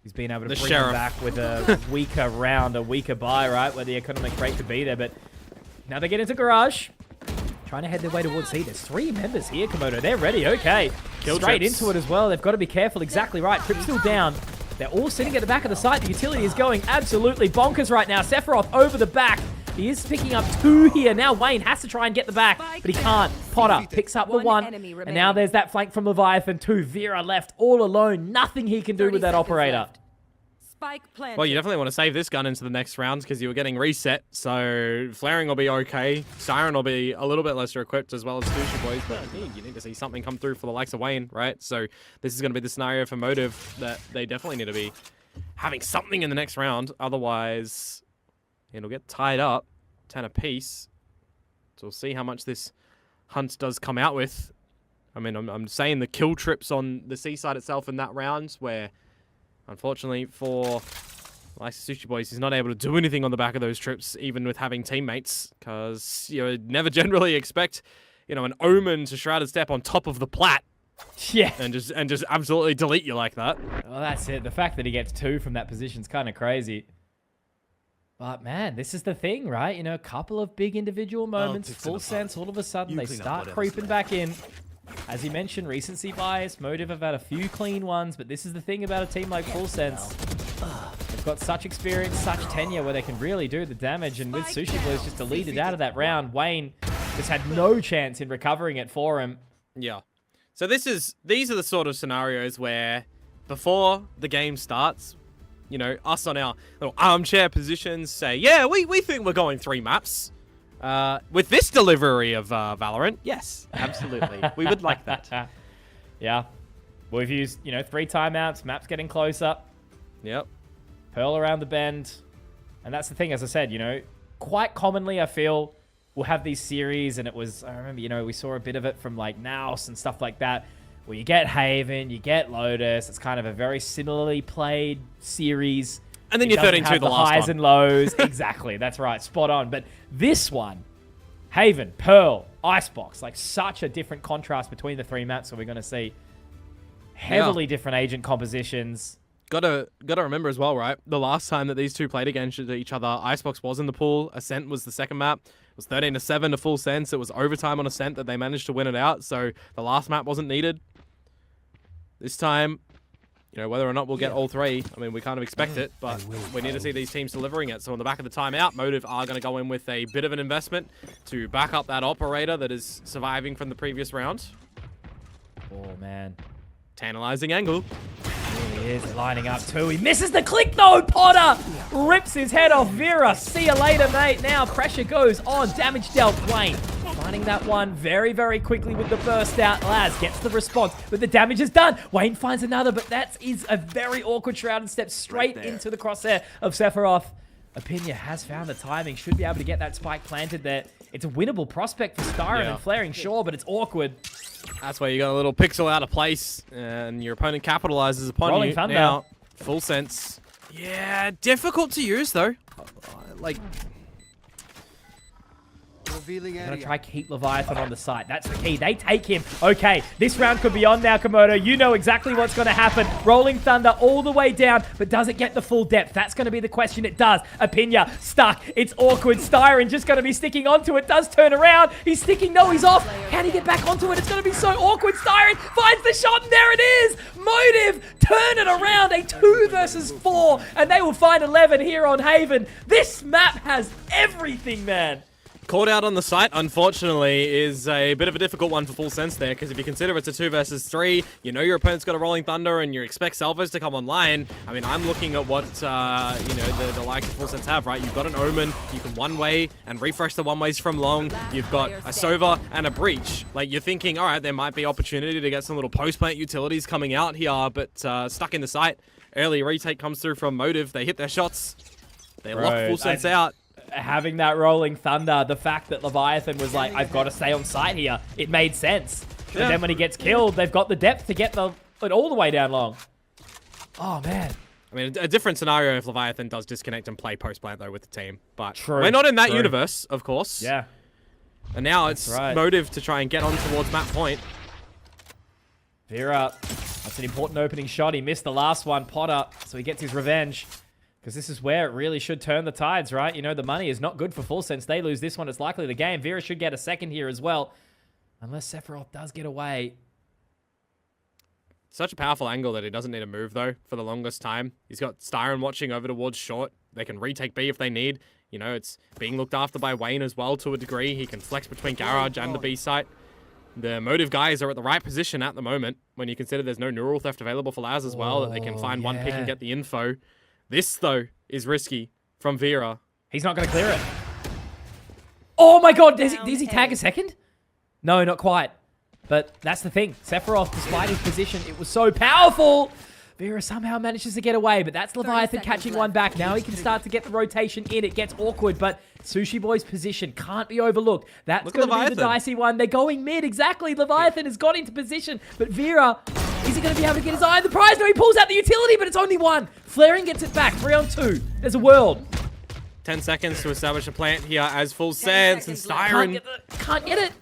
he's been able to The bring Sheriff. him back with a weaker round, a weaker buy, right? Where the economic rate could be there. But now they get into Garage. Trying to head their way towards C. There's 3 members here, Komodo. They're ready. Okay. Kill Straight trips. into it as well. They've got to be careful. Exactly right. Trip's still down. They're all sitting at the back of the site. The utility is going absolutely bonkers right now. Sephiroth over the back. He is picking up 2 here. Now Wayne has to try and get the back, but he can't. Potter picks up the 1. And now there's that flank from Leviathan. 2. Vera left all alone. Nothing he can do with that operator. Spike planted. Well, you definitely want to save this gun into the next round because you were getting reset. So flaring will be okay. Siren will be a little bit lesser equipped as well as Sushi Boys. But you need to see something come through for the likes of Wayne, right? So this is going to be the scenario for Motive that they definitely need to be having something in the next round. Otherwise, it'll get tied up 10 apiece. So we'll see how much this hunt does come out with. I mean, I'm saying the kill trips on the seaside itself in that round where, unfortunately for like Sushi Boys, he's not able to do anything on the back of those trips, even with having teammates, because you would never generally expect, an Omen to Shrouded Step on top of the plat. Yeah. And just absolutely delete you like that. Well, that's it. The fact that he gets 2 from that position is kind of crazy. But man, this is the thing, right? A couple of big individual moments, Full Sense, all of a sudden they start creeping back in. As he mentioned, recency bias, Motive have had a few clean ones, but this is the thing about a team like Full Sense. They've got such experience, such tenure where they can really do the damage, and with Sushi Boys just deleted out of that round, Wayne just had no chance in recovering it for him. Yeah. So these are the sort of scenarios where before the game starts, you know, us on our little armchair positions say, yeah, we think we're going 3 maps. With this delivery of Valorant, yes, absolutely. We would like that. Yeah. We've used, you know, 3 timeouts, maps getting closer. Yep. Pearl around the bend. And that's the thing, as I said, you know, quite commonly I feel we'll have these series, and I remember, you know, we saw a bit of it from like Naus and stuff like that, where you get Haven, you get Lotus. It's kind of a very similarly played series. And then you're 13-2 the last highs one. and lows. Exactly. That's right. Spot on. But this one, Haven, Pearl, Icebox, like such a different contrast between the 3 maps. So we're going to see heavily different agent compositions. Gotta remember as well, right? The last time that these two played against each other, Icebox was in the pool. Ascent was the second map. It was 13-7 to full sense. It was overtime on Ascent that they managed to win it out. So the last map wasn't needed. This time, you know, whether or not we'll get all 3, I mean, we kind of expect it, but we need to see these teams delivering it. So on the back of the timeout, Motive are going to go in with a bit of an investment to back up that operator that is surviving from the previous round. Oh, man. Tantalizing angle. He is lining up too. He misses the click though. Potter rips his head off. Vera, see you later, mate. Now pressure goes on. Damage dealt. Wayne finding that one very, very quickly with the burst out. Laz gets the response, but the damage is done. Wayne finds another, but that is a very awkward shroud and steps straight into the crosshair of Sephiroth. Opinia has found the timing. Should be able to get that spike planted there. It's a winnable prospect for Styron and Flaring, sure, but it's awkward. That's where you got a little pixel out of place, and your opponent capitalizes upon Rolling you. Thunder. Now, full sense. Yeah, difficult to use though. Like, Revealing I'm area. going to try keep Leviathan on the site. That's the key. They take him. Okay, this round could be on now, Komodo. You know exactly what's going to happen. Rolling Thunder all the way down, but does it get the full depth? That's going to be the question. It does. Opinia stuck. It's awkward. Styron just going to be sticking onto it. Does turn around. He's sticking. No, he's off. Can he get back onto it? It's going to be so awkward. Styron finds the shot, and there it is. Motive turn it around. A 2 versus 4, and they will find 11 here on Haven. This map has everything, man. caught out on the site, unfortunately, is a bit of a difficult one for full sense there, because if you consider it's a 2 versus 3, you know your opponent's got a Rolling Thunder, and you expect Salvos to come online. I mean, I'm looking at what, you know, the likes of full sense have, right? You've got an Omen, you can one-way and refresh the one-ways from long. You've got a Sova and a Breach. Like, you're thinking, all right, there might be opportunity to get some little post-plant utilities coming out here, but stuck in the site. Early retake comes through from Motive. They hit their shots. They lock full sense out. Having that Rolling Thunder, the fact that Leviathan was like, I've got to stay on site here, it made sense. But then when he gets killed, they've got the depth to get it all the way down long. Oh, man. I mean, a different scenario if Leviathan does disconnect and play post-plant, though, with the team. But we're not in that universe, of course. Yeah. And now it's Motive to try and get on towards map point. Vera, that's an important opening shot. He missed the last one, Potter, so he gets his revenge. Because this is where it really should turn the tides, right? You know, the money is not good for Full Sense. They lose this one, it's likely the game. Vera should get a second here as well. Unless Sephiroth does get away. Such a powerful angle that he doesn't need to move, though, for the longest time. He's got Styron watching over towards short. They can retake B if they need. You know, it's being looked after by Wayne as well to a degree. He can flex between Garage and the B site. The Motive guys are at the right position at the moment when you consider there's no neural theft available for Laz as well, that they can find one pick and get the info. This, though, is risky from Vera. He's not going to clear it. Oh my god, does he tag a second? No, not quite. But that's the thing. Sephiroth, despite his position, it was so powerful. Vera somehow manages to get away, but that's Leviathan catching one back. Now he can start to get the rotation in. It gets awkward, but Sushi Boy's position can't be overlooked. That's going to be the dicey one. They're going mid, exactly. Leviathan has got into position, but Vera, is he going to be able to get his eye on the prize? No, he pulls out the utility, but it's only one. Flaring gets it back, 3-on-2. There's a world. 10 seconds to establish a plant here as Full Sense, and Styron Can't get it.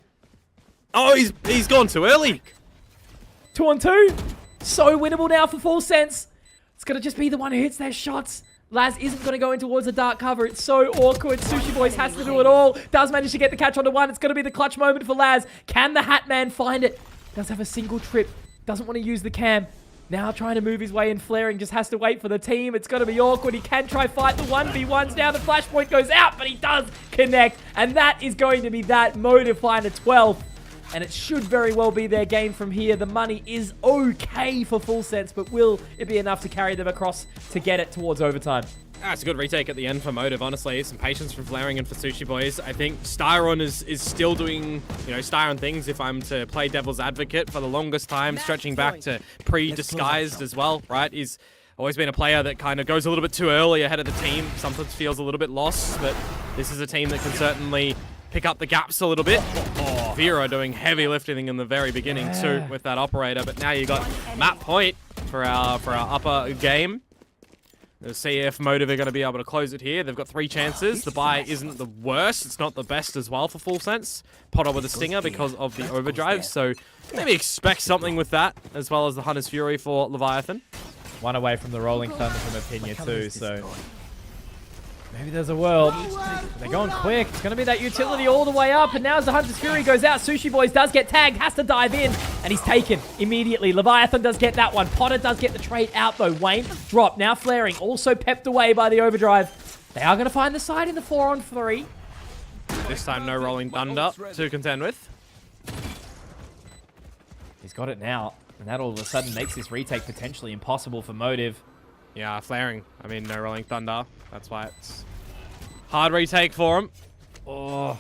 Oh, he's gone too early. 2-on-2. So winnable now for Full Sense. It's going to just be the one who hits their shots. Laz isn't going to go in towards the dark cover. It's so awkward. Sushi Boys has to do it all. Does manage to get the catch onto one. It's going to be the clutch moment for Laz. Can the Hat Man find it? Does have a single trip. Doesn't want to use the cam. Now trying to move his way in. Flaring just has to wait for the team. It's going to be awkward. He can try fight the 1v1s. Now the flashpoint goes out, but he does connect. And that is going to be that. Motive find a 12. and it should very well be their game from here. The money is okay for Full Sense, but will it be enough to carry them across to get it towards overtime? It's a good retake at the end for MYV, honestly. Some patience from Flaring and for Sushi Boys. I think Styron is still doing, Styron things, if I'm to play devil's advocate, for the longest time, stretching back to pre-disguised as well, right? He's always been a player that kind of goes a little bit too early ahead of the team, sometimes feels a little bit lost, but this is a team that can certainly pick up the gaps a little bit. Vera doing heavy lifting in the very beginning too with that operator, but now you got map point for our upper game. Let's see if MYV are going to be able to close it here. They've got 3 chances. The buy isn't the worst. It's not the best as well for Full Sense. Potter with a stinger because of the overdrive. So maybe expect something with that, as well as the Hunter's Fury for Leviathan. One away from the Rolling Thunder from Opinia too, so maybe there's a world. They're going quick. It's going to be that utility all the way up, and now as the Hunter's Fury goes out, Sushi Boys does get tagged, has to dive in, and he's taken immediately. Leviathan does get that one. Potter does get the trade out though. Wayne drop, now Flaring, also pepped away by the overdrive. They are going to find the side in the 4-on-3. This time no Rolling Thunder to contend with. He's got it now, and that all of a sudden makes this retake potentially impossible for MYV. Yeah, Flaring. I mean, no Rolling Thunder. That's why it's hard retake for him. Oh.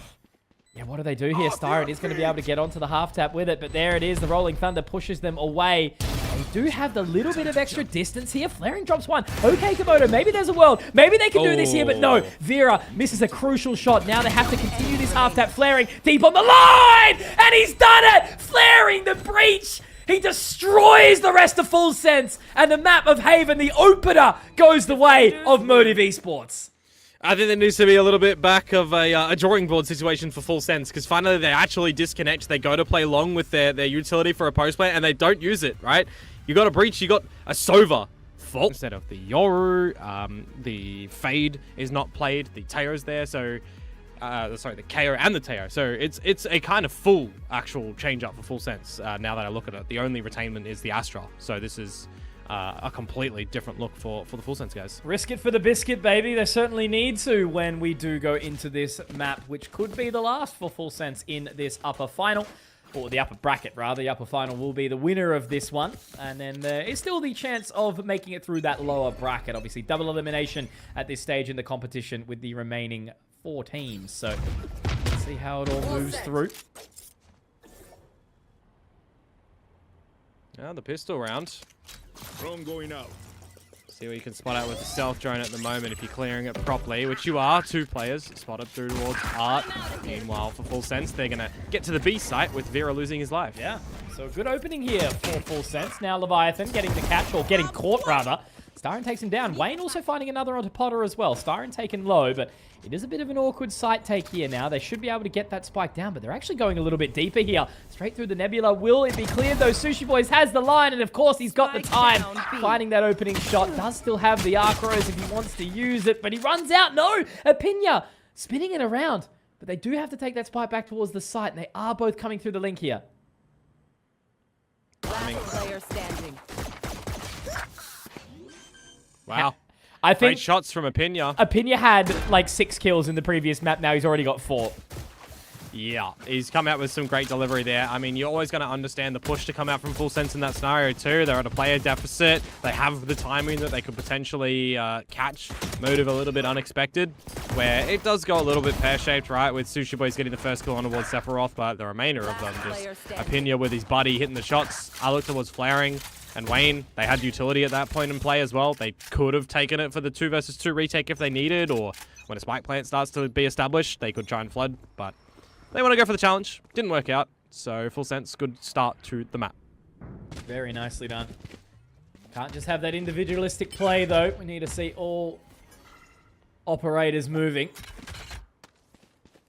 Yeah, what do they do here? Styron is going to be able to get onto the half tap with it, but there it is. The Rolling Thunder pushes them away. They do have the little bit of extra distance here. Flaring drops one. Okay, Komodo, maybe there's a world. Maybe they can do this here, but no. Vera misses a crucial shot. Now they have to continue this half tap. Flaring deep on the line, and he's done it! Flaring the breach! He destroys the rest of Full Sense, and the map of Haven, the opener, goes the way of MYV Esports. I think there needs to be a little bit back of a drawing board situation for Full Sense, because finally they actually disconnect. They go to play long with their utility for a post play, and they don't use it, right? You got a breach, you got a Sova. Fault instead of the Yoru. The Fade is not played. The Teo's there, so... sorry, the KO and the Teo. So it's a kind of full actual change up for Full Sense now that I look at it. The only retainment is the Astra. So this is a completely different look for the Full Sense guys. Risk it for the biscuit, baby. They certainly need to when we do go into this map, which could be the last for Full Sense in this upper final. Or the upper bracket, rather. The upper final will be the winner of this one. And then there is still the chance of making it through that lower bracket. Obviously, double elimination at this stage in the competition with the remaining 4 teams. So, let's see how it all moves through. The pistol round. Drone going out. See what you can spot out with the stealth drone at the moment if you're clearing it properly, which you are. 2 players spotted through towards Art. Meanwhile, for Full Sense, they're going to get to the B site with Vera losing his life. Yeah, so a good opening here for Full Sense. Now Leviathan getting the catch, or getting caught rather. Styron takes him down. Wayne also finding another onto Potter as well. Styron taken low, but it is a bit of an awkward site take here now. They should be able to get that spike down, but they're actually going a little bit deeper here. Straight through the Nebula. Will it be cleared though? Sushi Boys has the line, and of course he's got the time. Finding that opening shot. Does still have the arc rose if he wants to use it, but he runs out. No! Opinia spinning it around. But they do have to take that spike back towards the site, and they are both coming through the link here. Last player standing. Wow. I think great shots from Opinia. Opinia had like 6 kills in the previous map. Now he's already got 4. Yeah, he's come out with some great delivery there. I mean, you're always going to understand the push to come out from Full Sense in that scenario too. They're at a player deficit. They have the timing that they could potentially catch MYV a little bit unexpected, where it does go a little bit pear-shaped, right, with Sushi Boys getting the first kill on towards Sephiroth, but the remainder of them just Opinia with his buddy hitting the shots. I look towards Flaring and Wayne. They had utility at that point in play as well. They could have taken it for the 2 versus 2 retake if they needed, or when a spike plant starts to be established, they could try and flood, but they want to go for the challenge. Didn't work out, so Full Sense, good start to the map. Very nicely done. Can't just have that individualistic play, though. We need to see all operators moving.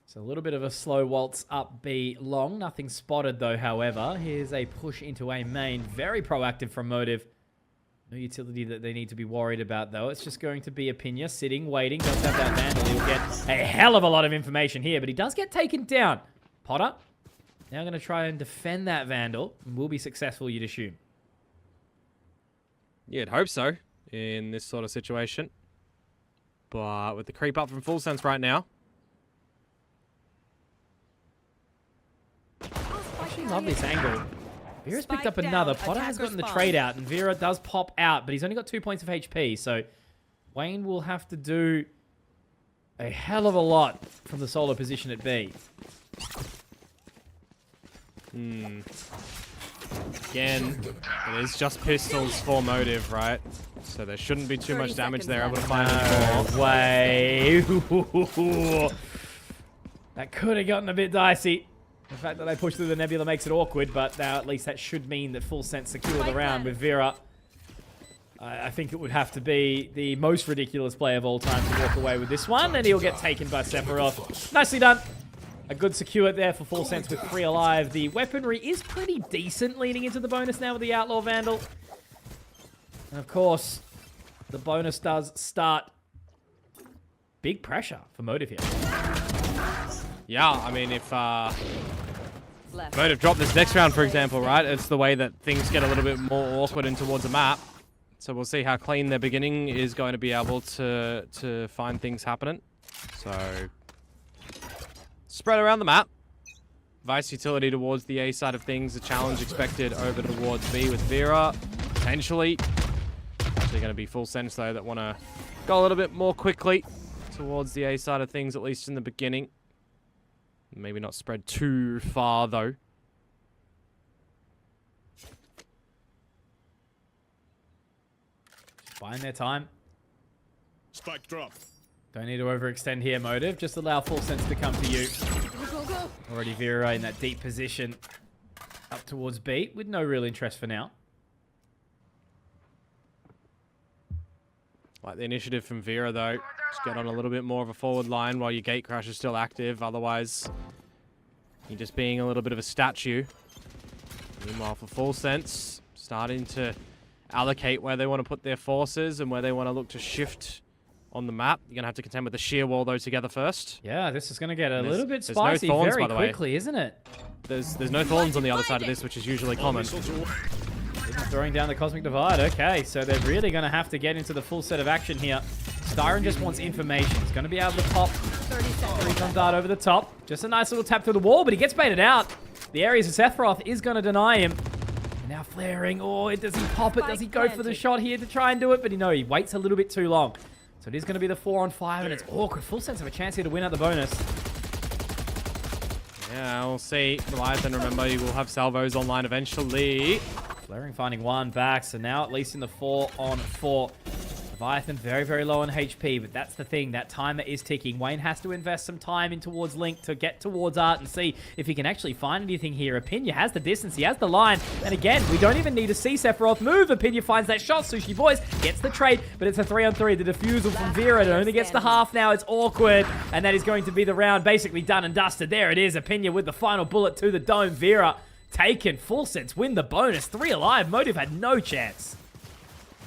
So a little bit of a slow waltz up B long. Nothing spotted, though, however. Here's a push into A main. Very proactive from MYV. No utility that they need to be worried about, though. It's just going to be Opinia sitting, waiting. Does have that Vandal. He'll get a hell of a lot of information here, but he does get taken down. Potter, now going to try and defend that Vandal. And will be successful, you'd assume. Yeah, I'd hope so in this sort of situation. But with the creep up from Full Sense right now. really love this angle. Vera's picked up Spike another. down, Potter has attacker gotten the spawn. trade out, and Vera does pop out, but he's only got 2 points of HP, so Wayne will have to do a hell of a lot from the solo position at B. Again, it is just pistols for motive, right? So there shouldn't be too 30 much damage seconds there. Able to left. find No way. That could have gotten a bit dicey. The fact that they pushed through the nebula makes it awkward, but now at least that should mean that Full Sense secure the round with Vera. I think it would have to be the most ridiculous play of all time to walk away with this one, and he'll get taken by Sephiroth. Nicely done. A good secure there for Full Sense with 3 alive. The weaponry is pretty decent leading into the bonus now with the Outlaw Vandal. And of course, the bonus does start. Big pressure for Motive here. Yeah, I mean, if Left. Motive dropped this next round, for example, right? It's the way that things get a little bit more awkward in towards the map. So we'll see how clean their beginning is going to be able to find things happening. So spread around the map. Vice utility towards the A side of things. A challenge expected over towards B with Vera. Potentially. Actually going to be Full Sense, though, that want to go a little bit more quickly towards the A side of things, at least in the beginning. Maybe not spread too far, though. Buying their time. Spike drop. Don't need to overextend here, Motive. Just allow Full Sense to come to you. Already Vera in that deep position up towards B with no real interest for now. Like the initiative from Vera, though. Just get on a little bit more of a forward line while your gate crash is still active. Otherwise, you're just being a little bit of a statue. Meanwhile, for Full Sense, starting to allocate where they want to put their forces and where they want to look to shift on the map. You're going to have to contend with the sheer wall, though, together first. Yeah, this is going to get a little bit there's no spicy thorns, very by the way. quickly, isn't it? There's no thorns on the other side of this, which is usually common. Missiles away. Throwing down the Cosmic Divide. Okay, so they're really going to have to get into the full set of action here. Styron just wants information. He's going to be able to pop 30 seconds. Recon Dart over the top. Just a nice little tap through the wall, but he gets baited out. The Ares of Sephiroth is going to deny him. And now flaring. Oh, does he pop it? Does he go for the shot here to try and do it? But he waits a little bit too long. So it is going to be the 4-on-5, and it's awkward. Full Sense of a chance here to win out the bonus. Yeah, we'll see. Leviathan, remember, you will have salvos online eventually. Flaring finding one back, so now at least in the 4-on-4. Leviathan very, very low on HP, but that's the thing. That timer is ticking. Wayne has to invest some time in towards Link to get towards Art and see if he can actually find anything here. Apinya has the distance. He has the line. And again, we don't even need to see Sephiroth move. Apinya finds that shot. Sushi Boys gets the trade, but it's a 3-on-3. The defusal from Vera. It only gets the half now. It's awkward. And that is going to be the round basically done and dusted. There it is. Apinya with the final bullet to the dome. Vera taken. Full Sense win the bonus. 3 alive. Motive had no chance.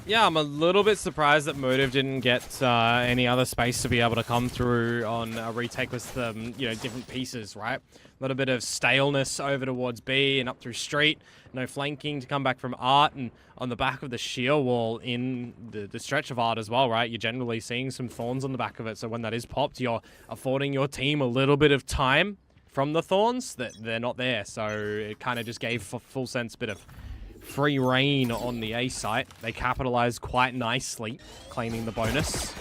Yeah, I'm a little bit surprised that Motive didn't get any other space to be able to come through on a retake with different pieces, right? A little bit of staleness over towards B and up through street. No flanking to come back from Art, and on the back of the sheer wall in the stretch of Art as well, right? You're generally seeing some thorns on the back of it, so when that is popped, you're affording your team a little bit of time from the thorns that they're not there. So it kind of just gave Full Sense a bit of free reign on the A site. They capitalized quite nicely, claiming the bonus.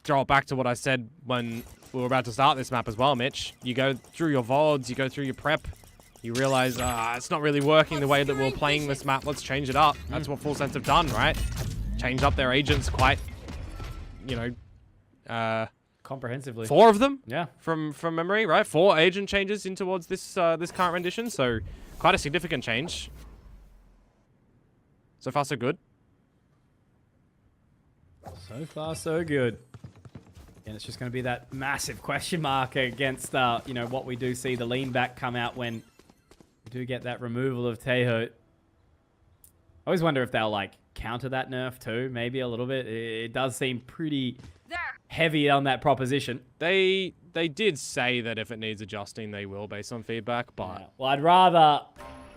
Throw it back to what I said when we were about to start this map as well, Mitch. You go through your VODs, you go through your prep, you realize it's not really working the way that we're playing this map. Let's change it up. That's what Full Sense have done, right? Changed up their agents quite, Comprehensively. 4 of them, Yeah. from memory, right? 4 agent changes in towards this this current rendition, so quite a significant change. So far, so good. So far, so good. And it's just going to be that massive question mark against, what we do see the lean back come out when we do get that removal of Teho. I always wonder if they'll, counter that nerf too, maybe a little bit. It does seem pretty heavy on that proposition. They did say that if it needs adjusting, they will, based on feedback, but... Yeah. Well, I'd rather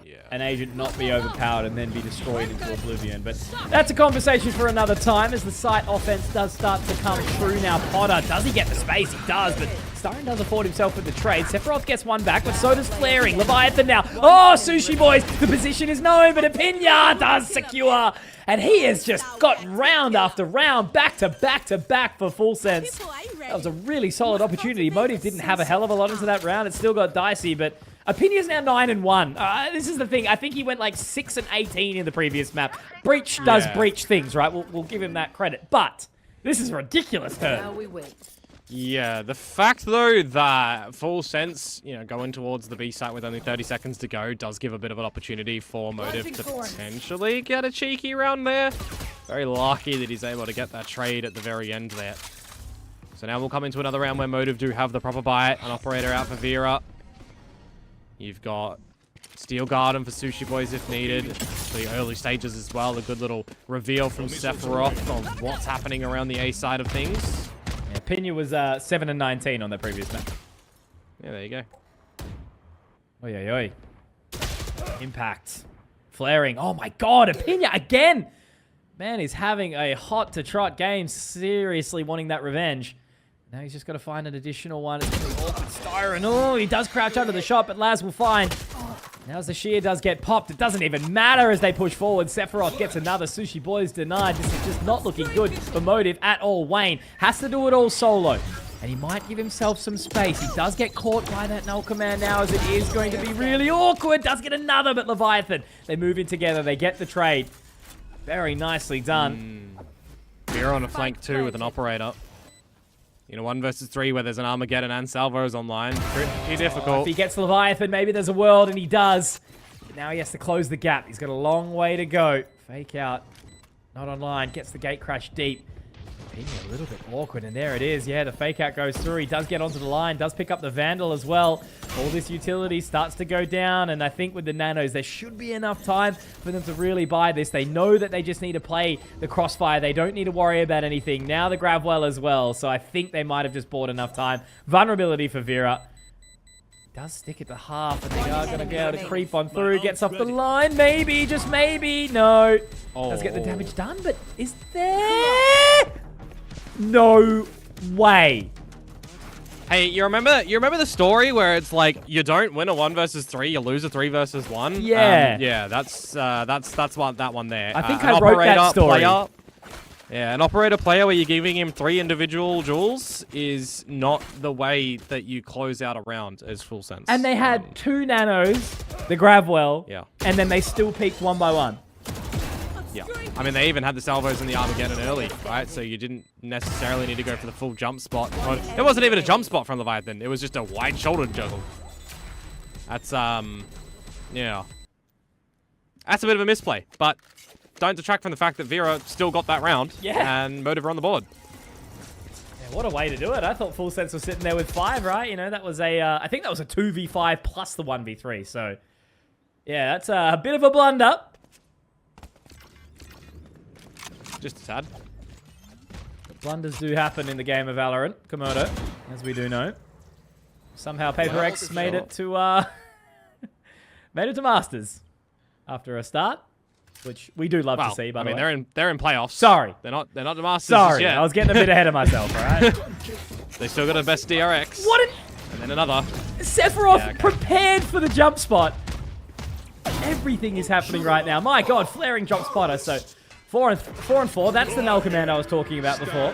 Yeah. an agent not be overpowered and then be destroyed into oblivion. But that's a conversation for another time as the site offense does start to come through now. Potter, does he get the space? He does, but Siren does afford himself with the trade. Sephiroth gets one back, but so does Flaring. Leviathan now. Oh, Sushi Boys. The position is known, but Epinia does secure. And he has just got round after round, back to back to back for Full Sense. That was a really solid opportunity. Motive didn't have a hell of a lot into that round. It still got dicey, but Opinia's now 9-1. This is the thing. I think he went like 6-18 in the previous map. Breach does breach things, right? We'll give him that credit. But this is ridiculous, Now we wait. Yeah, the fact though that Full Sense, going towards the B site with only 30 seconds to go does give a bit of an opportunity for Motive to potentially get a cheeky round there. Very lucky that he's able to get that trade at the very end there. So now we'll come into another round where Motive do have the proper buy. An operator out for Vera. You've got Steel Garden for Sushi Boys if needed. For the early stages as well. A good little reveal from Sephiroth on what's happening around the A side of things. Yeah, Pena was 7-19 on the previous map. Yeah, there you go. Oi, oi, oi. Impact. Flaring. Oh my god, Pena again! Man, he's having a hot-to-trot game. Seriously wanting that revenge. Now he's just got to find an additional one. It's going to be awkward. Styron. Oh, he does crouch under the shot, but Laz will find. Now as the shear does get popped, it doesn't even matter as they push forward. Sephiroth gets another. Sushi Boys denied. This is just not looking good for Motive at all. Wayne has to do it all solo. And he might give himself some space. He does get caught by that null command now as it is going to be really awkward. Does get another, but Leviathan. They move in together. They get the trade. Very nicely done. Vera on a flank too with an operator. 1 versus 3 where there's an Armageddon and Salvos online. Pretty difficult. If he gets Leviathan, maybe there's a world, and he does. But now he has to close the gap. He's got a long way to go. Fake out. Not online. Gets the gate crash deep. Being a little bit awkward, and there it is. Yeah, the fake out goes through. He does get onto the line. Does pick up the Vandal as well. All this utility starts to go down, and I think with the nanos, there should be enough time for them to really buy this. They know that they just need to play the crossfire. They don't need to worry about anything. Now the grab well as well, so I think they might have just bought enough time. Vulnerability for Vera. Does stick at the half, and they are going to be able to creep on through. Gets off the line, maybe, just maybe. No. Does get the damage done, but is there... No way. Hey, you remember the story where it's like you don't win a 1 versus 3, you lose a 3 versus 1? Yeah. Yeah, that's one, that one there. I think I wrote that story. Player, yeah, an operator player where you're giving him 3 individual jewels is not the way that you close out a round as Full Sense. And they had 2 nanos, the Gravwell, and then they still peaked 1 by 1. Yeah. I mean, they even had the salvos and the Armageddon early, right? So you didn't necessarily need to go for the full jump spot. It wasn't even a jump spot from Leviathan. It was just a wide-shouldered juggle. That's, yeah. That's a bit of a misplay, but don't detract from the fact that Vera still got that round. Yeah. And Motive are on the board. Yeah, what a way to do it. I thought Full Sense was sitting there with 5, right? That was a, I think that was a 2v5 plus the 1v3. So, yeah, that's a bit of a blunder. Just a tad. Blunders do happen in the game of Valorant, Komodo, as we do know. Somehow Paper X made it to Masters after a start, which we do love to see. By the way, they're in playoffs. Sorry, they're not the Masters. Sorry, yet. I was getting a bit ahead of myself. All right. They still got a best DRX. What? And then another. Sephiroth prepared for the jump spot. Everything is happening right now. My God, flaring jump spotter. So. 4 and 4. That's the null command I was talking about before.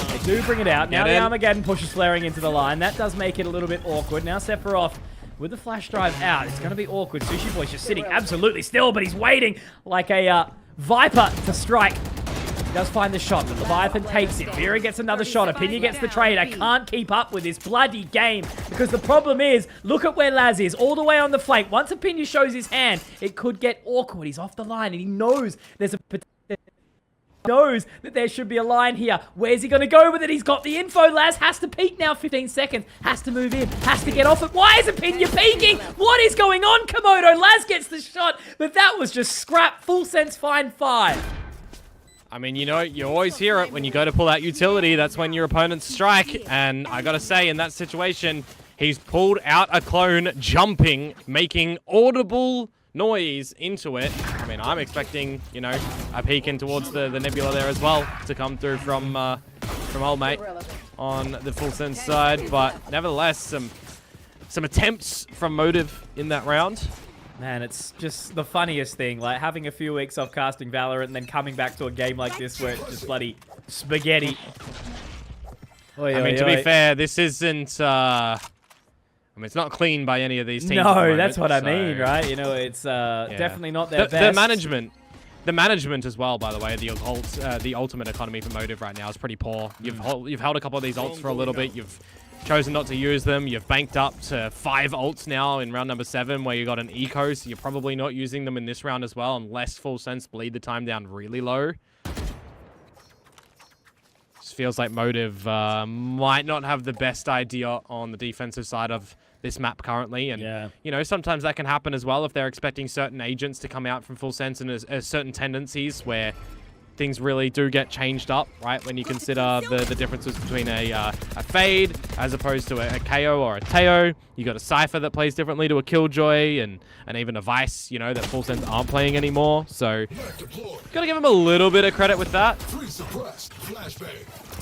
They do bring it out. Now the Armageddon pushes flaring into the line. That does make it a little bit awkward. Now Sephiroth with the flash drive out. It's going to be awkward. Sushi Boy's just sitting absolutely still, but he's waiting like a Viper to strike. He does find the shot, but Leviathan takes it. Vera gets another shot. Opinia gets the trade. I can't keep up with this bloody game because the problem is, look at where Laz is, all the way on the flank. Once Opinia shows his hand, it could get awkward. He's off the line, and he knows there's a knows that there should be a line here. Where's he going to go with it? He's got the info. Laz has to peek now. 15 seconds. Has to move in. Has to get off it. Why is Opinia peeking? What is going on, Komodo? Laz gets the shot, but that was just scrap. Full Sense fine 5. I mean, you always hear it when you go to pull out utility. That's when your opponents strike. And I got to say, in that situation, he's pulled out a clone, jumping, making audible noise into it. I mean, I'm expecting, a peek in towards the nebula there as well to come through from old mate. on the Full Sense side, but nevertheless, some attempts from Motive in that round. Man, it's just the funniest thing, like having a few weeks off casting Valorant and then coming back to a game like this where it's just bloody spaghetti. Oi, I mean, oi, to oi. be fair, this isn't, I mean, it's not clean by any of these teams. No, that's what I mean, right? You know, it's definitely not their best. The management as well, by the way, the ultimate economy for Motive right now is pretty poor. You've held a couple of these ults for a little bit. You've chosen not to use them. You've banked up to 5 ults now in round number 7 where you got an eco, so you're probably not using them in this round as well unless Full Sense bleed the time down really low. Just feels like Motive might not have the best idea on the defensive side of this map currently, and you know, sometimes that can happen as well if they're expecting certain agents to come out from Full Sense and certain tendencies where things really do get changed up, right? When you consider the differences between a Fade as opposed to a KO or a Teo. You got a Cypher that plays differently to a Killjoy and even a Vice, you know, that Full Sense aren't playing anymore. So, gotta give him a little bit of credit with that.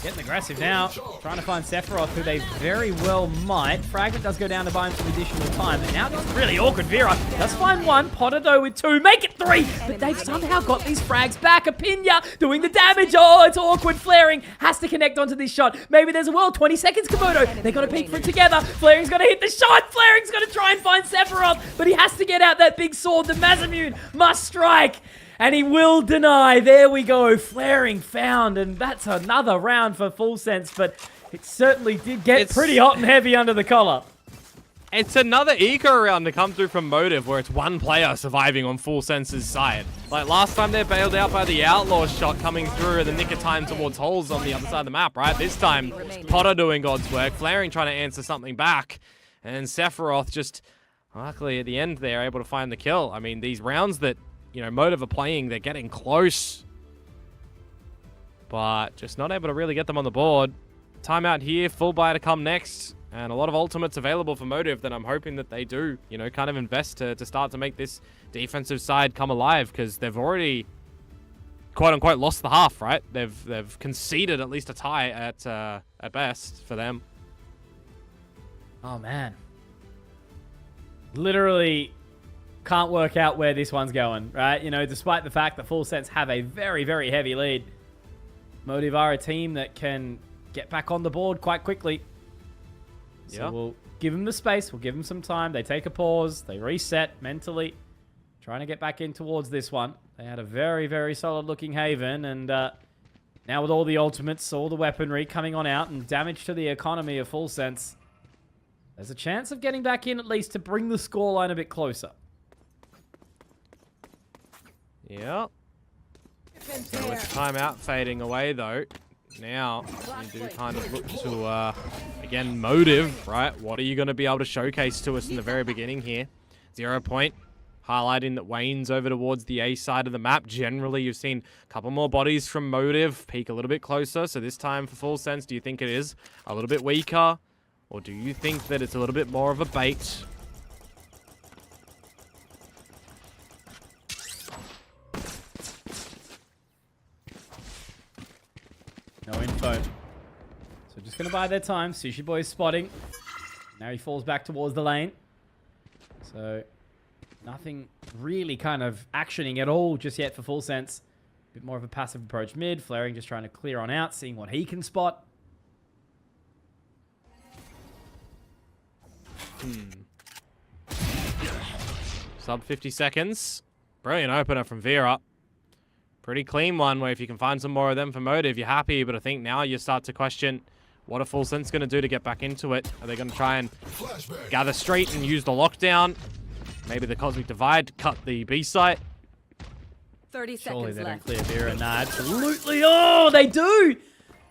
Getting aggressive now, trying to find Sephiroth, who they very well might. Fragment does go down to buy him some additional time, and now it's really awkward. Vera does find 1, Potter though with 2, make it 3, but they've somehow got these frags back. Apinya doing the damage. Oh, it's awkward. Flaring has to connect onto this shot. Maybe there's a world. 20 seconds, Komodo. They got to peek for it together. Flaring's going to hit the shot. Flaring's going to try and find Sephiroth, but he has to get out that big sword. The Masamune must strike. And he will deny. There we go. Flaring found. And that's another round for Full Sense. But it certainly did get pretty hot and heavy under the collar. It's another eco round to come through from Motive where it's one player surviving on Full Sense's side. Like last time they're bailed out by the Outlaw shot coming through at the nick of time towards holes on the other side of the map, right? This time, Potter doing God's work. Flaring trying to answer something back. And Sephiroth just, luckily at the end, they're able to find the kill. I mean, these rounds that, you know, Motive are playing, they're getting close. But just not able to really get them on the board. Timeout here, full buy to come next. And a lot of ultimates available for Motive that I'm hoping that they do, you know, kind of invest to start to make this defensive side come alive. Because they've already, quote-unquote, lost the half, right? They've conceded at least a tie at best for them. Oh, man. Literally can't work out where this one's going, right? You know, despite the fact that Full Sense have a very, very heavy lead, Motive are a team that can get back on the board quite quickly. So we'll give them the space. We'll give them some time. They take a pause. They reset mentally. Trying to get back in towards this one. They had a very, very solid-looking Haven. And now with all the ultimates, all the weaponry coming on out and damage to the economy of Full Sense, there's a chance of getting back in at least to bring the scoreline a bit closer. Yeah. So with the timeout fading away, though, now you do kind of look to, again, Motive, right? What are you going to be able to showcase to us in the very beginning here? 0 point, highlighting that Wayne's over towards the A side of the map. Generally, you've seen a couple more bodies from Motive peek a little bit closer. So this time for Full Sense, do you think it is a little bit weaker? Or do you think that it's a little bit more of a bait? No info. So just going to buy their time. Sushi Boy's spotting. Now he falls back towards the lane. So nothing really kind of actioning at all just yet for Full Sense. A bit more of a passive approach mid. Flaring just trying to clear on out, seeing what he can spot. Sub 50 seconds. Brilliant opener from Vera. Pretty clean one where if you can find some more of them for Motive, you're happy. But I think now you start to question what a Full Sense going to do to get back into it. Are they going to try and gather straight and use the lockdown? Maybe the Cosmic Divide cut the B site. 30 Surely seconds they don't left. clear Vera. Nah, absolutely. Oh, they do!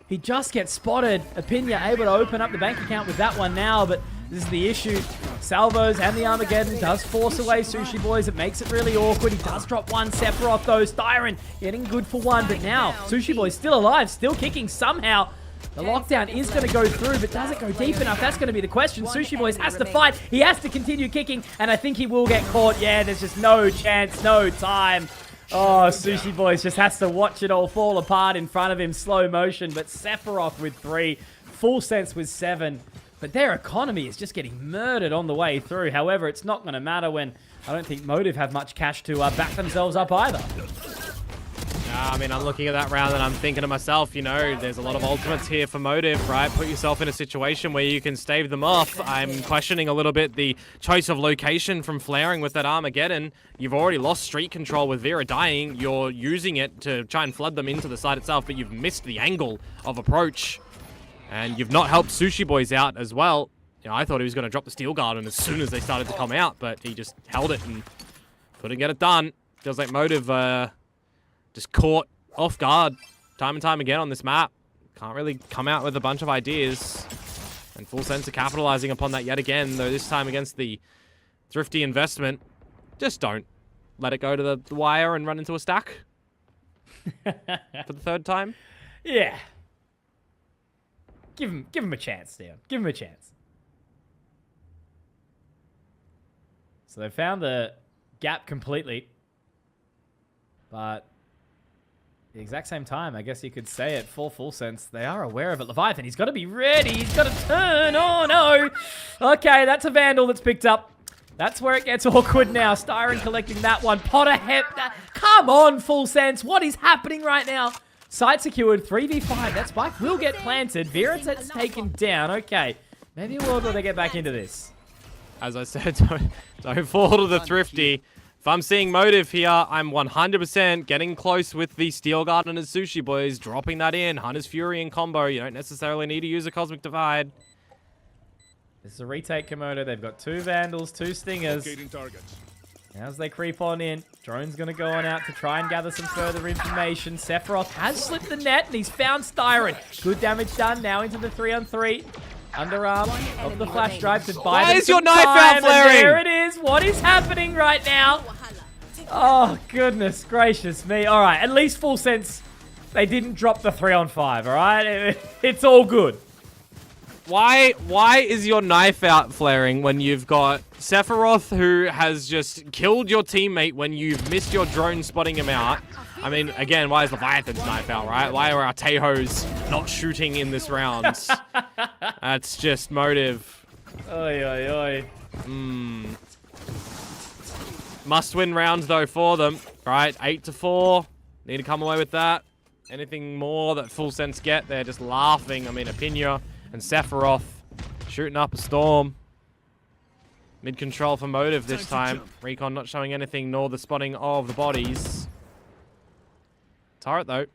He just gets spotted. Apinya able to open up the bank account with that one now, but this is the issue. Salvos and the Armageddon does force away Sushi Boys. It makes it really awkward. He does drop one Sephiroth though. Styron getting good for one, but now Sushi Boy's still alive, still kicking somehow. The lockdown is going to go through, but does it go deep enough? That's going to be the question. Sushi Boys has to fight. He has to continue kicking, and I think he will get caught. Yeah, there's just no chance, no time. Oh, Sushi Boys just has to watch it all fall apart in front of him, slow motion. But Sephiroth with 3. Full Sense with 7. But their economy is just getting murdered on the way through. However, it's not going to matter when I don't think MYV have much cash to back themselves up either. I mean, I'm looking at that round and I'm thinking to myself, you know, there's a lot of ultimates here for MYV, right? Put yourself in a situation where you can stave them off. I'm questioning a little bit the choice of location from Flaring with that Armageddon. You've already lost street control with Vera dying. You're using it to try and flood them into the side itself, but you've missed the angle of approach. And you've not helped Sushi Boys out as well. You know, I thought he was going to drop the Steel Garden as soon as they started to come out, but he just held it and couldn't get it done. Feels like MYV just caught off guard time and time again on this map. Can't really come out with a bunch of ideas. And Full Sense are capitalizing upon that yet again, though this time against the thrifty investment. Just don't let it go to the wire and run into a stack for the third time. Yeah. Give him a chance, Stan. Give him a chance. So they found the gap completely. But the exact same time, I guess you could say it, for Full Sense, they are aware of it. Leviathan, he's got to be ready. He's got to turn. Oh, no. Okay, that's a Vandal that's picked up. That's where it gets awkward now. Styron collecting that one. Potter, come on, Full Sense. What is happening right now? Site secured, 3v5. That spike will get planted. Virenset's taken down. Okay, maybe a world where they get back into this. As I said, don't fall to the thrifty. If I'm seeing MYV here, I'm 100% getting close with the Steel Garden and Sushi Boys, dropping that in. Hunter's Fury in combo. You don't necessarily need to use a Cosmic Divide. This is a retake Komodo. They've got 2 Vandals, 2 Stingers. As they creep on in, Drone's going to go on out to try and gather some further information. Sephiroth has slipped the net, and he's found Styron. Good damage done, now into the 3-on-3. Underarm of the flash drive to buy Why them is your some knife time, out flaring? and there it is. What is happening right now? Oh, goodness gracious me. All right, at least Full Sense, they didn't drop the 3-on-5, all right? It's all good. Why is your knife out flaring when you've got Sephiroth who has just killed your teammate when you've missed your drone spotting him out? I mean, again, why is Leviathan's knife out, right? Why are our Tejos not shooting in this round? That's just MYV. Oi, oi, oi. Must-win rounds, though, for them. Right, 8-4. Need to come away with that. Anything more that Full Sense get, they're just laughing. I mean, Apinia and Sephiroth shooting up a storm. Mid-control for MYV this time. Recon not showing anything, nor the spotting of the bodies. Turret, though.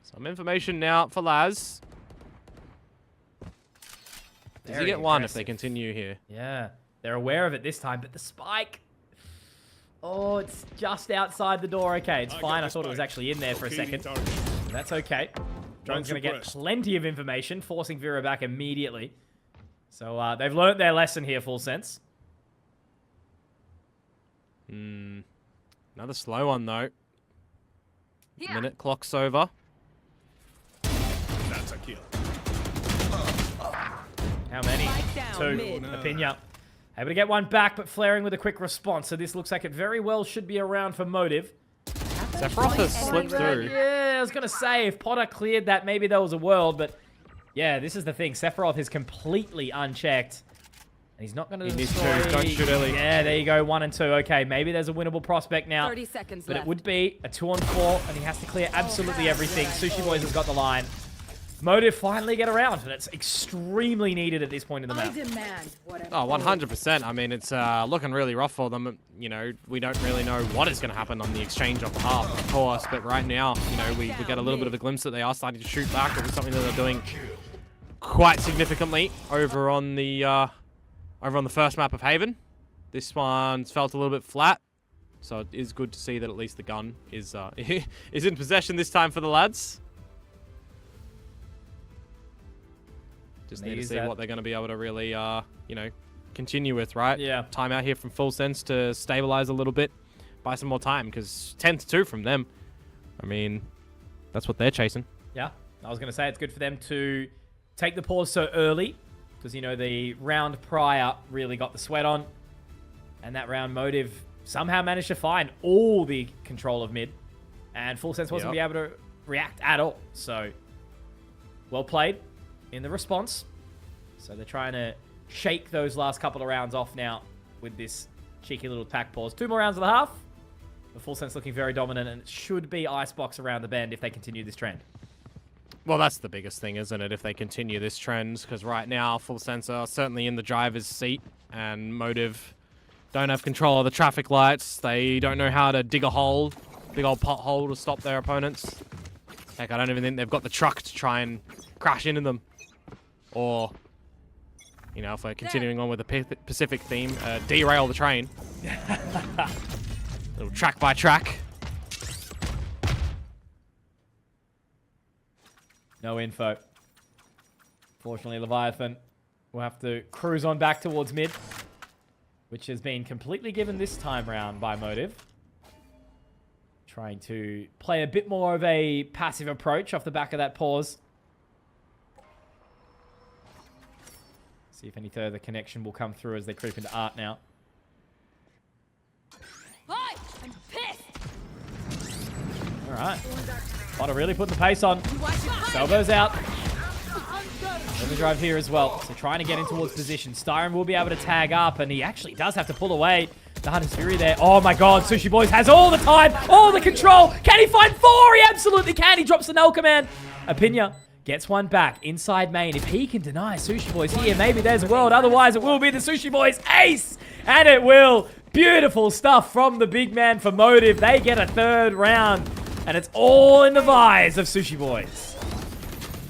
Some information now for Laz. Does he get one if they continue here? Yeah, they're aware of it this time, but the spike... Oh, it's just outside the door. Okay, it's fine. I thought it was actually in there for a second. That's okay. Drone's going to get plenty of information, forcing Vera back immediately. So they've learnt their lesson here, Full Sense. Another slow one, though. Minute clock's over. That's a kill. How many? 2. Apinia. Able to get one back, but Flaring with a quick response. So this looks like it very well should be around for MYV. Sephiroth has slipped through. Yeah, I was going to say, if Potter cleared that, maybe there was a world, but yeah, this is the thing. Sephiroth is completely unchecked. And he's not going to destroy... Don't shoot early. Yeah, there you go, 1 and 2. Okay, maybe there's a winnable prospect now. 30 seconds But left. it would be a 2-on-4, and he has to clear absolutely everything. Sushi Boys has got the line. MYV finally get around, and it's extremely needed at this point in the I map. demand whatever. Oh, 100%. I mean, it's looking really rough for them. You know, we don't really know what is going to happen on the exchange of half, of course. But right now, you know, we get a little bit of a glimpse that they are starting to shoot back. It was something that they're doing quite significantly over on the first map of Haven. This one's felt a little bit flat. So it is good to see that at least the gun is is in possession this time for the lads. Just need to see what they're going to be able to really, you know, continue with, right? Yeah. Time out here from Full Sense to stabilize a little bit, buy some more time, because 10-2 from them. I mean, that's what they're chasing. Yeah, I was going to say it's good for them to take the pause so early, because, you know, the round prior really got the sweat on, and that round MYV somehow managed to find all the control of mid, and Full Sense wasn't be able to react at all. So, well played. in the response. So they're trying to shake those last couple of rounds off now with this cheeky little pack pause. 2 more rounds and a half. The Full Sense looking very dominant, and it should be Icebox around the bend if they continue this trend. Well, that's the biggest thing, isn't it, if they continue this trend? Because right now, Full Sense are certainly in the driver's seat, and Motive don't have control of the traffic lights. They don't know how to dig a hole, big old pothole to stop their opponents. Heck, I don't even think they've got the truck to try and crash into them. Or, you know, if we're continuing on with the Pacific theme, derail the train. Little track by track. No info. Fortunately, Leviathan will have to cruise on back towards mid, which has been completely given this time round by Motive. Trying to play a bit more of a passive approach off the back of that pause. See if any further connection will come through as they creep into Art now. Hi, I'm pissed. All right. Potter really putting the pace on. Salvo's out. Overdrive here as well. So trying to get in towards position. Styron will be able to tag up, and he actually does have to pull away. Darkness Fury there. Oh my god, Sushi Boys has all the time, all the control. Can he find 4? He absolutely can. He drops the null command. Apinya gets one back inside main. If he can deny Sushi Boys here, maybe there's a world. Otherwise, it will be the Sushi Boys ace. And it will. Beautiful stuff from the big man for Motive. They get a 3rd round. And it's all in the vise of Sushi Boys.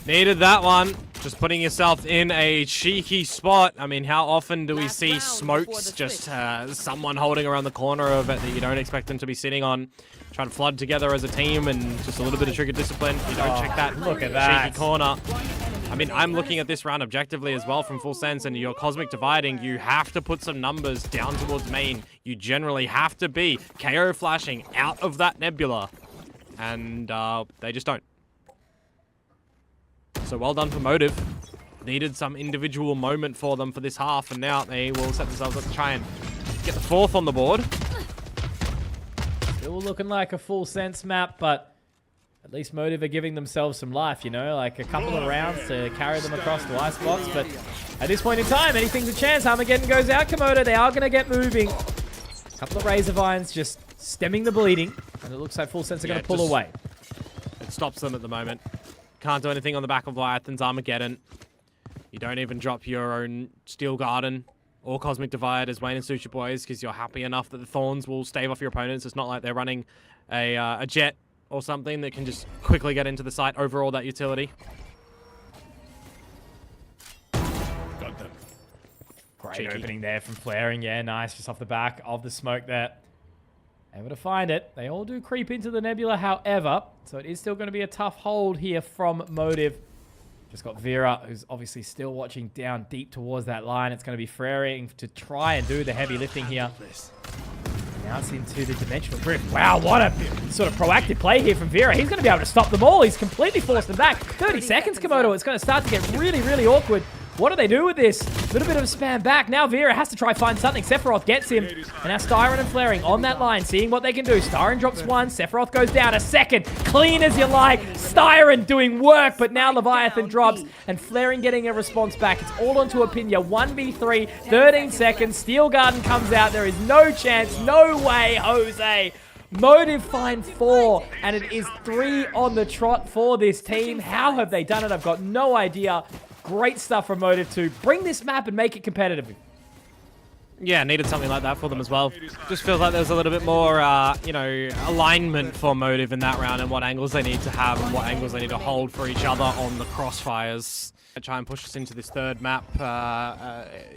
Needed that one. Just putting yourself in a cheeky spot. I mean, how often do we see smokes, just someone holding around the corner of it that you don't expect them to be sitting on, trying to flood together as a team, and just a little bit of trigger discipline. You don't check that. Look at that cheeky corner. I mean, I'm looking at this round objectively as well from Full Sense, and you're Cosmic Dividing. You have to put some numbers down towards main. You generally have to be KO flashing out of that nebula. And they just don't. So well done for Motive. Needed some individual moment for them for this half, and now they will set themselves up to try and get the 4th on the board. Still looking like a Full Sense map, but at least Motive are giving themselves some life, you know, like a couple of rounds to carry them across the Icebox. But at this point in time, anything's a chance. Armageddon goes out, Komodo. They are going to get moving. A couple of Razor Vines just stemming the bleeding, and it looks like Full Sense are going to pull away. It stops them at the moment. Can't do anything on the back of Leviathan's Armageddon. You don't even drop your own Steel Garden or Cosmic Divide as Wayne and Sushi Boys because you're happy enough that the Thorns will stave off your opponents. It's not like they're running a jet or something that can just quickly get into the site, overall that utility. Got them. Great Cheeky. opening there from Flaring. Yeah, nice. Just off the back of the smoke there. Able to find it. They all do creep into the nebula, however. So it is still going to be a tough hold here from Motive. Just got Vera, who's obviously still watching down deep towards that line. It's going to be Flaring to try and do the heavy lifting here. Now it's into the Dimensional Drift. Wow, what a sort of proactive play here from Vera. He's going to be able to stop them all. He's completely forced them back. 30 seconds, Komodo. It's going to start to get really, really awkward. What do they do with this? A little bit of a spam back. Now Vera has to try find something. Sephiroth gets him. And now Styron and Flaring on that line, seeing what they can do. Styron drops 1. Sephiroth goes down a 2nd. Clean as you like. Styron doing work, but now Leviathan drops. And Flaring getting a response back. It's all onto Apinya. 1v3, 13 seconds. Steel Garden comes out. There is no chance. No way, Jose. Motive find 4, and it is 3 on the trot for this team. How have they done it? I've got no idea. Great stuff from Motive to bring this map and make it competitive. Yeah, needed something like that for them as well. Just feels like there's a little bit more, you know, alignment for Motive in that round and what angles they need to have and what angles they need to hold for each other on the crossfires. Try and push us into this 3rd map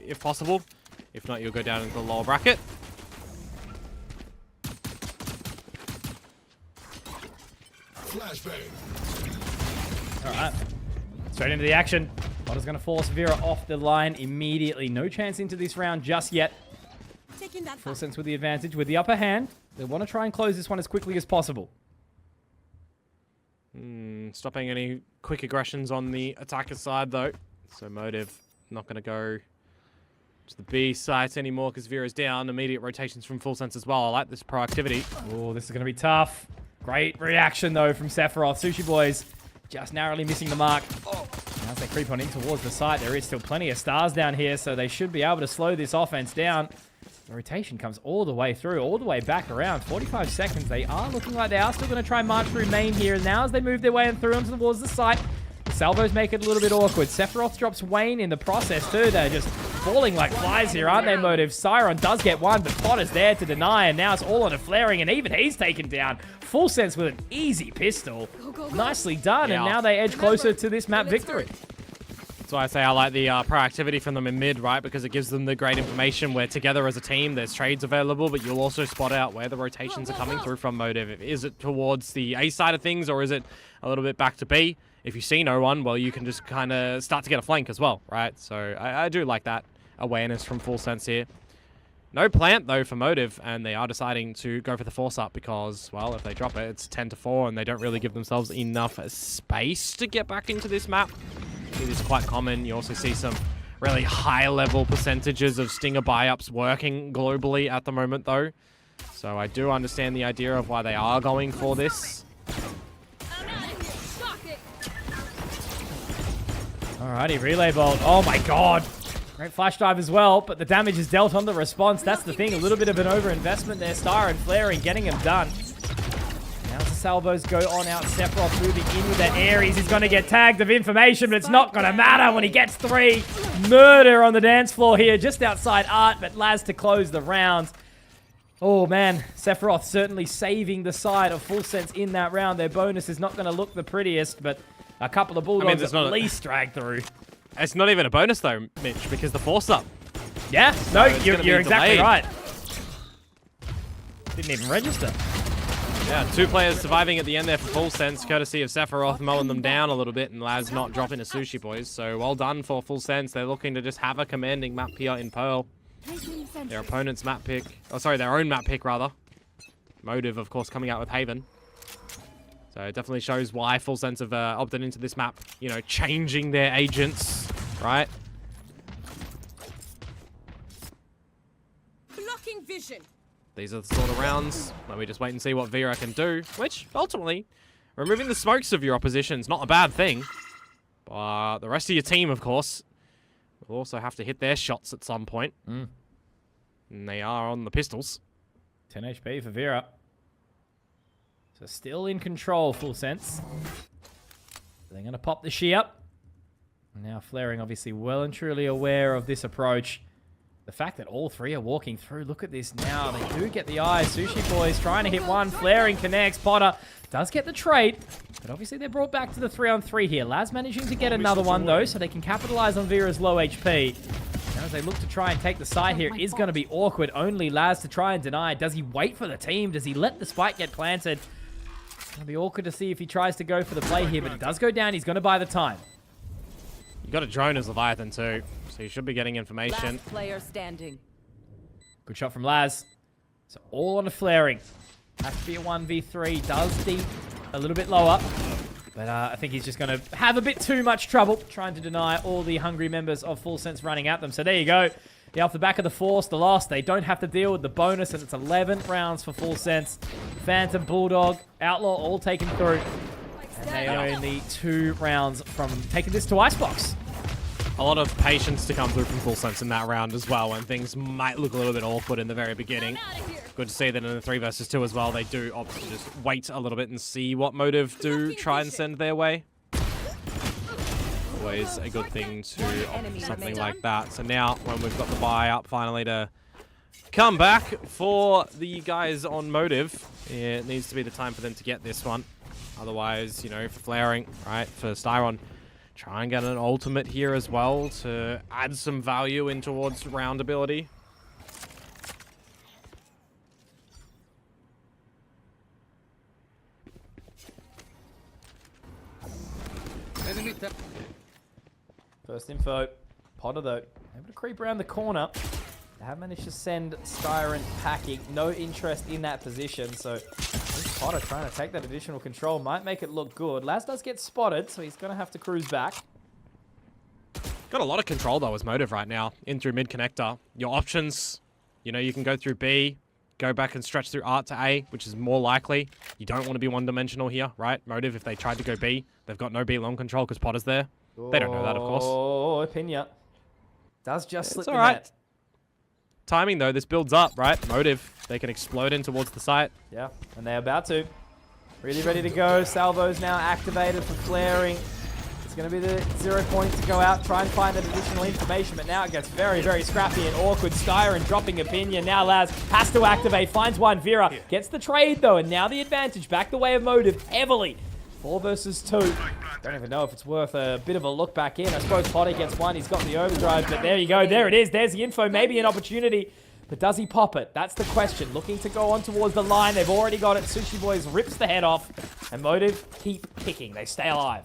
if possible. If not, you'll go down into the lower bracket. Flashbang. All right. Straight into the action. Potter's going to force Vera off the line immediately. No chance into this round just yet. Full Sense with the advantage, with the upper hand. They want to try and close this one as quickly as possible. Stopping any quick aggressions on the attacker side, though. So Motive not going to go to the B site anymore because Vera's down. Immediate rotations from Full Sense as well. I like this proactivity. Oh, this is going to be tough. Great reaction, though, from Sephiroth. Sushi Boys just narrowly missing the mark. As they creep on in towards the site, there is still plenty of stars down here, so they should be able to slow this offense down. The rotation comes all the way through, all the way back around. 45 seconds. They are looking like they are still going to try and march through main here. And now as they move their way in through them towards the site, the salvos make it a little bit awkward. Sephiroth drops Wayne in the process too. They're just falling like flies here, aren't they, Motive? Siren does get one, but Potter's there to deny, and now it's all on a flaring, and even he's taken down. Full Sense with an easy pistol. Nicely done, and now they edge closer to this map victory. That's why I say I like the proactivity from them in mid, right? Because it gives them the great information where together as a team, there's trades available, but you'll also spot out where the rotations are coming through from Motive. Is it towards the A side of things, or is it a little bit back to B? If you see no one, well, you can just kind of start to get a flank as well, right? So I do like that awareness from Full Sense here. No plant, though, for Motive, and they are deciding to go for the force up because, well, if they drop it, it's 10-4, and they don't really give themselves enough space to get back into this map. It is quite common. You also see some really high-level percentages of Stinger buy-ups working globally at the moment, though. So I do understand the idea of why they are going for this. Alrighty, relay bolt. Oh my god. Great flash dive as well, but the damage is dealt on the response. That's the thing. A little bit of an overinvestment there. Star and flaring, getting him done. Now as the salvos go on out, Sephiroth moving in with that Ares. He's going to get tagged of information, but it's not going to matter when he gets 3. Murder on the dance floor here, just outside Art, but Laz to close the round. Oh man, Sephiroth certainly saving the side of Full Sense in that round. Their bonus is not going to look the prettiest, but a couple of Bulldogs at least drag through. It's not even a bonus, though, Mitch, because the force up. Yeah, no, you're exactly delayed. right. Didn't even register. Yeah, 2 players surviving at the end there for Full Sense, courtesy of Sephiroth mowing them down a little bit and Laz not dropping to Sushi Boys. So well done for Full Sense. They're looking to just have a commanding map here in Pearl. Their opponent's map pick. Oh, sorry, their own map pick, rather. Motive, of course, coming out with Haven. So it definitely shows why Full Sense have opted into this map. You know, changing their agents, right? Blocking vision. These are the sort of rounds where we just wait and see what Vera can do, which, ultimately, removing the smokes of your opposition is not a bad thing. But the rest of your team, of course, will also have to hit their shots at some point. And they are on the pistols. 10 HP for Vera. So still in control, Full Sense. They're going to pop the shear. Now flaring, obviously well and truly aware of this approach. The fact that all 3 are walking through, look at this now. They do get the eye. Sushi Boys trying to hit one. Flaring connects. Potter does get the trade. But obviously they're brought back to the 3-on-3 here. Laz managing to get another one, though, so they can capitalize on Vera's low HP. Now as they look to try and take the side here, it is going to be awkward. Only Laz to try and deny. Does he wait for the team? Does he let the spike get planted? It'll be awkward to see if he tries to go for the play here, but it does go down. He's going to buy the time. You got a drone as Leviathan too, so you should be getting information. Last player standing. Good shot from Laz. So all on a flaring. Has to be a 1v3. Does deep a little bit lower. But I think he's just going to have a bit too much trouble trying to deny all the hungry members of Full Sense running at them. So there you go. Yeah, off the back of the force, the loss, they don't have to deal with the bonus, and it's 11 rounds for Full Sense. Phantom, Bulldog, Outlaw all taken through. And they are only 2 rounds from taking this to Icebox. A lot of patience to come through from Full Sense in that round as well, when things might look a little bit awkward in the very beginning. Good to see that in the 3 versus 2 as well, they do opt to just wait a little bit and see what Motive do try and send their way. Always a good thing to opt for something like that. So now, when we've got the buy up finally to come back for the guys on Motive, it needs to be the time for them to get this one. Otherwise, you know, for flaring, right, for Styron, try and get an ultimate here as well to add some value in towards round ability. First info. Potter, though, able to creep around the corner. They have managed to send Styron packing. No interest in that position, so Potter trying to take that additional control might make it look good. Laz does get spotted, so he's going to have to cruise back. Got a lot of control, though, as Motive right now. In through mid-connector. Your options, you know, you can go through B, go back and stretch through Art to A, which is more likely. You don't want to be one-dimensional here, right? Motive, if they tried to go B, they've got no B long control because Potter's there. They don't know that, of course. Oh, Pinya does just slip It's in all right. that. Timing, though, this builds up, right? Motive. They can explode in towards the site. Yeah, and they're about to. Really ready to go. Salvo's now activated for flaring. It's going to be the 0 point to go out, try and find that additional information, but now it gets very, very scrappy and awkward. Styron dropping Opinion. Now Laz has to activate, finds one. Vera gets the trade, though, and now the advantage back the way of Motive heavily. 4 versus 2. Don't even know if it's worth a bit of a look back in. I suppose Potter gets one. He's got the overdrive, but there you go. There it is. There's the info. Maybe an opportunity. But does he pop it? That's the question. Looking to go on towards the line. They've already got it. Sushi Boys rips the head off. And Motive keep kicking. They stay alive.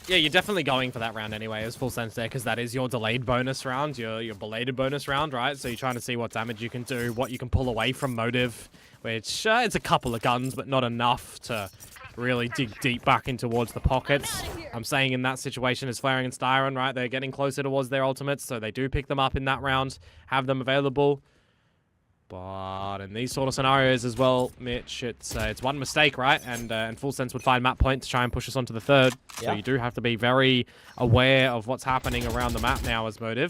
Yeah, you're definitely going for that round anyway, as full sense there, because that is your delayed bonus round, your belated bonus round, right? So you're trying to see what damage you can do, what you can pull away from Motive, which it's a couple of guns, but not enough to really dig deep back in towards the pockets. I'm saying in that situation is Flaring and Styron, right? They're getting closer towards their ultimates, so they do pick them up in that round, have them available. But in these sort of scenarios as well, Mitch, it's one mistake, right? And Full Sense would find map point to try and push us onto the third. So Yeah. you do have to be very aware of what's happening around the map now as Motive.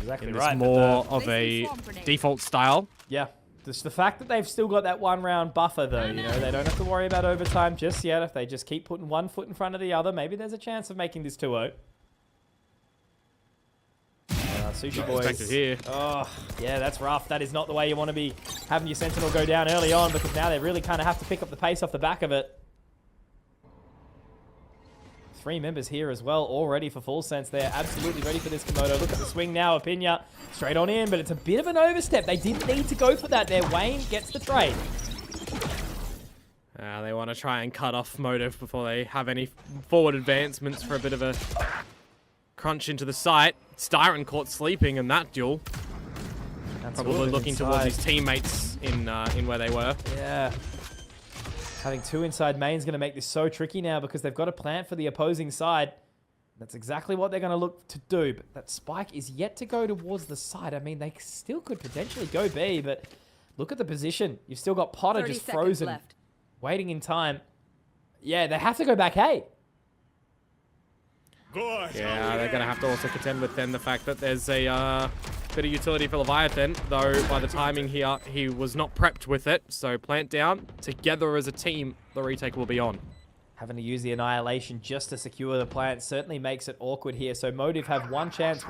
Exactly In this right. more of a default style. Yeah. Just the fact that they've still got that 1 round buffer, though, you know, they don't have to worry about overtime just yet. If they just keep putting one foot in front of the other, maybe there's a chance of making this 2-0. Sushi Boys. Expected here. Oh, yeah, that's rough. That is not the way you want to be having your Sentinel go down early on, because now they really kind of have to pick up the pace off the back of it. 3 members here as well, all ready for Full Sense. They're absolutely ready for this, Komodo. Look at the swing now. Opinya straight on in, but it's a bit of an overstep. They didn't need to go for that there. Wayne gets the trade. They want to try and cut off Motive before they have any forward advancements for a bit of a crunch into the site. Styron caught sleeping in that duel. Probably looking towards his teammates in where they were. Yeah. Having 2 inside main's going to make this so tricky now, because they've got a plant for the opposing side. That's exactly what they're going to look to do. But that spike is yet to go towards the side. I mean, they still could potentially go B, but look at the position. You've still got Potter just frozen, left. waiting in time. Yeah, they have to go back A. Yeah, they're going to have to also contend with then the fact that there's a bit of utility for Leviathan, though by the timing here, he was not prepped with it. So plant down, together as a team, the retake will be on. Having to use the Annihilation just to secure the plant certainly makes it awkward here. So Motive have one chance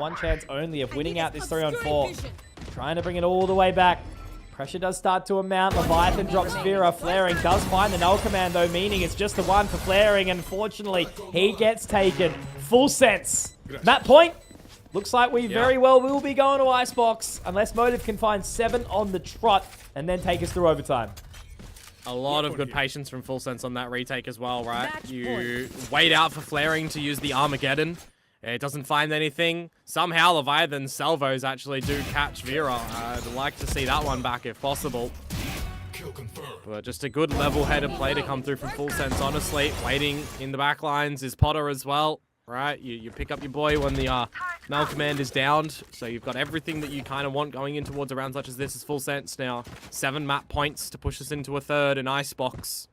only of winning out this 3-on-4. Trying to bring it all the way back. Pressure does start to amount. Leviathan drops Vera. Flaring does find the null commando, meaning it's just the one for Flaring. Unfortunately, he gets taken. Full Sense. Map point. Looks like we very well will be going to Icebox, unless Motive can find 7 on the trot and then take us through overtime. A lot of good patience from Full Sense on that retake as well, right? You wait out for Flaring to use the Armageddon. It doesn't find anything. Somehow Leviathan's salvos actually do catch Vera. I'd like to see that one back if possible. But just a good level-headed play to come through from Full Sense, honestly. Waiting in the back lines is Potter as well, right? You pick up your boy when the Mal command is downed. So you've got everything that you kind of want going in towards a round such as this is Full Sense now. 7 map points to push us into a third in Icebox.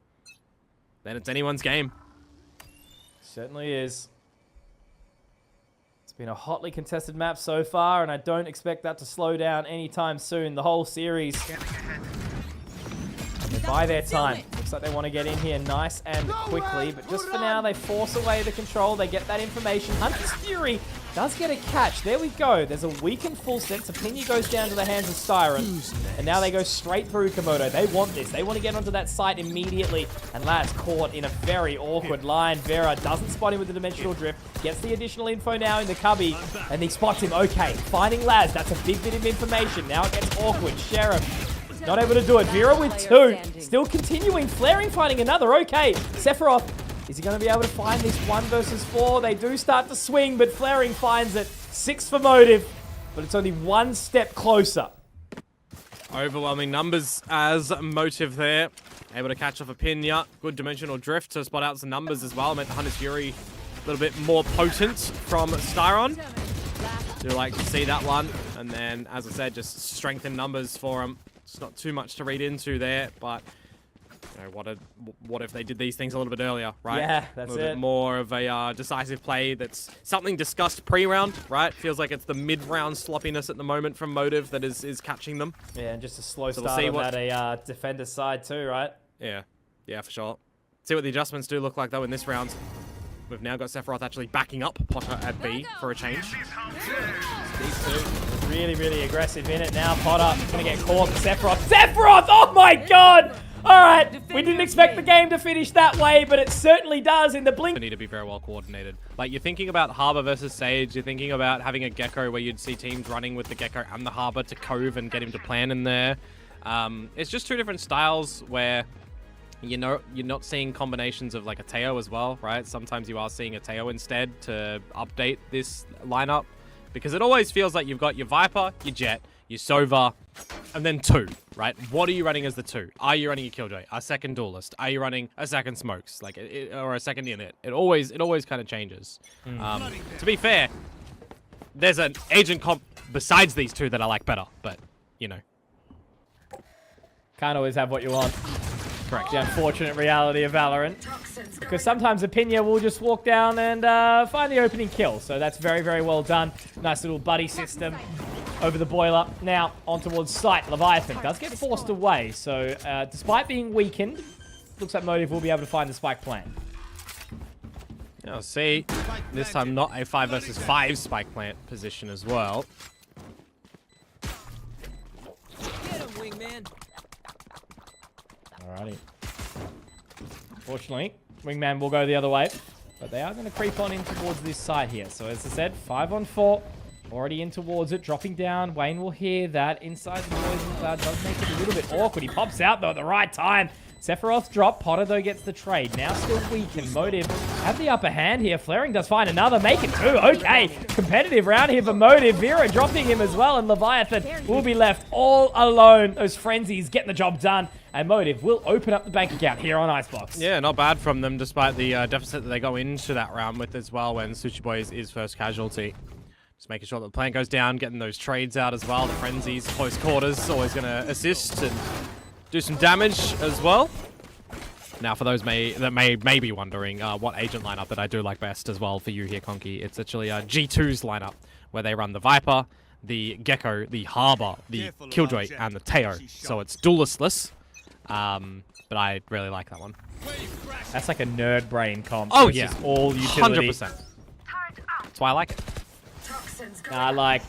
Then it's anyone's game. Certainly is. It's been a hotly contested map so far, and I don't expect that to slow down anytime soon. The whole series. They buy their time. Looks like they want to get in here nice and quickly, but just for now, they force away the control. They get that information. Hunter's Fury does get a catch. There we go. There's a weakened Full Sense. Opinion goes down to the hands of Styron, and now they go straight through Komodo. They want this. They want to get onto that site immediately, and Laz caught in a very awkward line. Vera doesn't spot him with the Dimensional Drift, gets the additional info now in the cubby, and he spots him. Okay, finding Laz. That's a big bit of information. Now it gets awkward. Sheriff not able to do it. Vera with 2. Still continuing. Flaring finding another. Okay. Sephiroth. Is he going to be able to find this 1 versus 4? They do start to swing, but Flaring finds it. 6 for Motive. But it's only 1 step closer. Overwhelming numbers as Motive there. Able to catch off Opinya. Good Dimensional Drift to spot out some numbers as well. Made the Hunter's Fury a little bit more potent from Styron. Do like to see that one. And then, as I said, just strengthen numbers for him. It's not too much to read into there, but what if they did these things a little bit earlier, right? Yeah, that's a little it. bit more of a decisive play. That's something discussed pre-round, right? Feels like it's the mid-round sloppiness at the moment from Motive that is catching them. Yeah, and just a slow So we'll start see on what- that defender's side too, right? Yeah, for sure. See what the adjustments do look like though in this round. We've now got Sephiroth actually backing up Potter at B for a change. Really, really aggressive in it now. Potter gonna get caught. Sephiroth. Sephiroth! Oh my god! Alright, we didn't expect the game to finish that way, but it certainly does in the blink. They need to be very well coordinated. Like, you're thinking about Harbor versus Sage, you're thinking about having a Gecko where you'd see teams running with the Gecko and the Harbor to Cove and get him to plan in there. It's just two different styles where, you know, you're not seeing combinations of like a Teo as well, right? Sometimes you are seeing a Teo instead to update this lineup. Because it always feels like you've got your Viper, your Jet, your Sova, and then two, right? What are you running as the two? Are you running a Killjoy, a second Duelist? Are you running a second Smokes, like or a second Unit? It always kind of changes. To be fair, there's an agent comp besides these two that I like better, but you know, Can't always have what you want. correct. The unfortunate reality of Valorant. Because sometimes Opinia will just walk down and find the opening kill. So that's very, very well done. Nice little buddy system over the boiler. Now, on towards site. Leviathan does get forced away. So despite being weakened, looks like Motive will be able to find the spike plant. Now see, this time not a 5 versus 5 spike plant position as well. Get him, wingman. Alrighty. Fortunately, Wingman will go the other way. But they are going to creep on in towards this side here. So as I said, 5 on 4. Already in towards it. Dropping down. Wayne will hear that. Inside the Poison Cloud does make it a little bit awkward. He pops out, though, at the right time. Sephiroth drop. Potter, though, gets the trade. Now still weakened. Motive have the upper hand here. Flaring does find another. Make it 2. Okay. Competitive round here for Motive. Vera dropping him as well. And Leviathan will be left all alone. Those frenzies getting the job done. And Motive will open up the bank account here on Icebox. Yeah, not bad from them, despite the deficit that they go into that round with as well when Sushi Boy is first casualty. Just making sure that the plant goes down, getting those trades out as well. The frenzies, close quarters, always going to assist and do some damage as well. Now, for those that may be wondering what agent lineup that I do like best as well for you here, Conky, it's actually G2's lineup, where they run the Viper, the Gecko, the Harbor, the Killjoy, and the Teo. So it's duelistless. But I really like that one. That's like a nerd brain comp. Oh, It's yeah. just all utility. 100%. That's why I like it. I like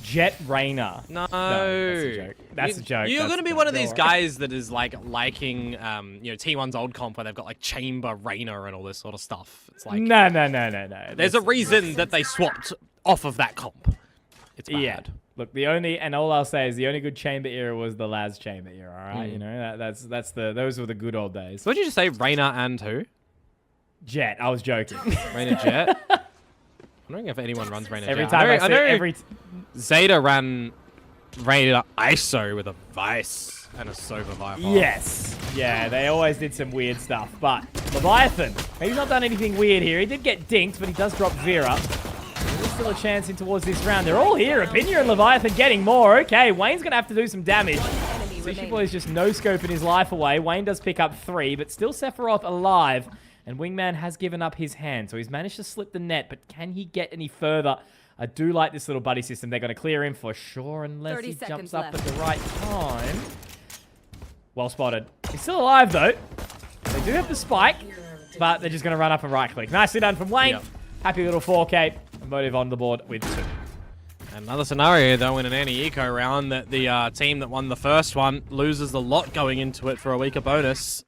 Jet Rainer. No. That's a joke. That's a joke. You're That's going to be the one of these door. guys that is like liking, you know, T1's old comp where they've got like Chamber, Rainer, and all this sort of stuff. It's like, No. there's a reason that they swapped off of that comp. It's bad. Yeah. Look, and all I'll say is the only good chamber era was the Laz chamber era. All right, you know those were the good old days. So what did you just say, Rainer and who? Jet, I was joking. Rainer Jet? I'm wondering if anyone runs Rainer Every Jet. time I know say every. Zeta ran Rainer ISO with a Vice and a Sova Viper. Yes. Yeah, they always did some weird stuff. But Leviathan, he's not done anything weird here. He did get dinked, but he does drop Vera. There's still a chance in towards this round. They're all here. Opinia and Leviathan getting more. Okay, Wayne's going to have to do some damage. Sushi Boy is just no-scoping his life away. Wayne does pick up 3, but still Sephiroth alive. And Wingman has given up his hand, so he's managed to slip the net, but can he get any further? I do like this little buddy system. They're going to clear him for sure, unless 30 he jumps seconds up left. at the right time. Well spotted. He's still alive, though. They do have the spike, but they're just going to run up and right-click. Nicely done from Wayne. Yep. Happy little 4K. Motive on the board with 2. Another scenario, though, in an anti-eco round that the team that won the first one loses a lot going into it for a weaker bonus.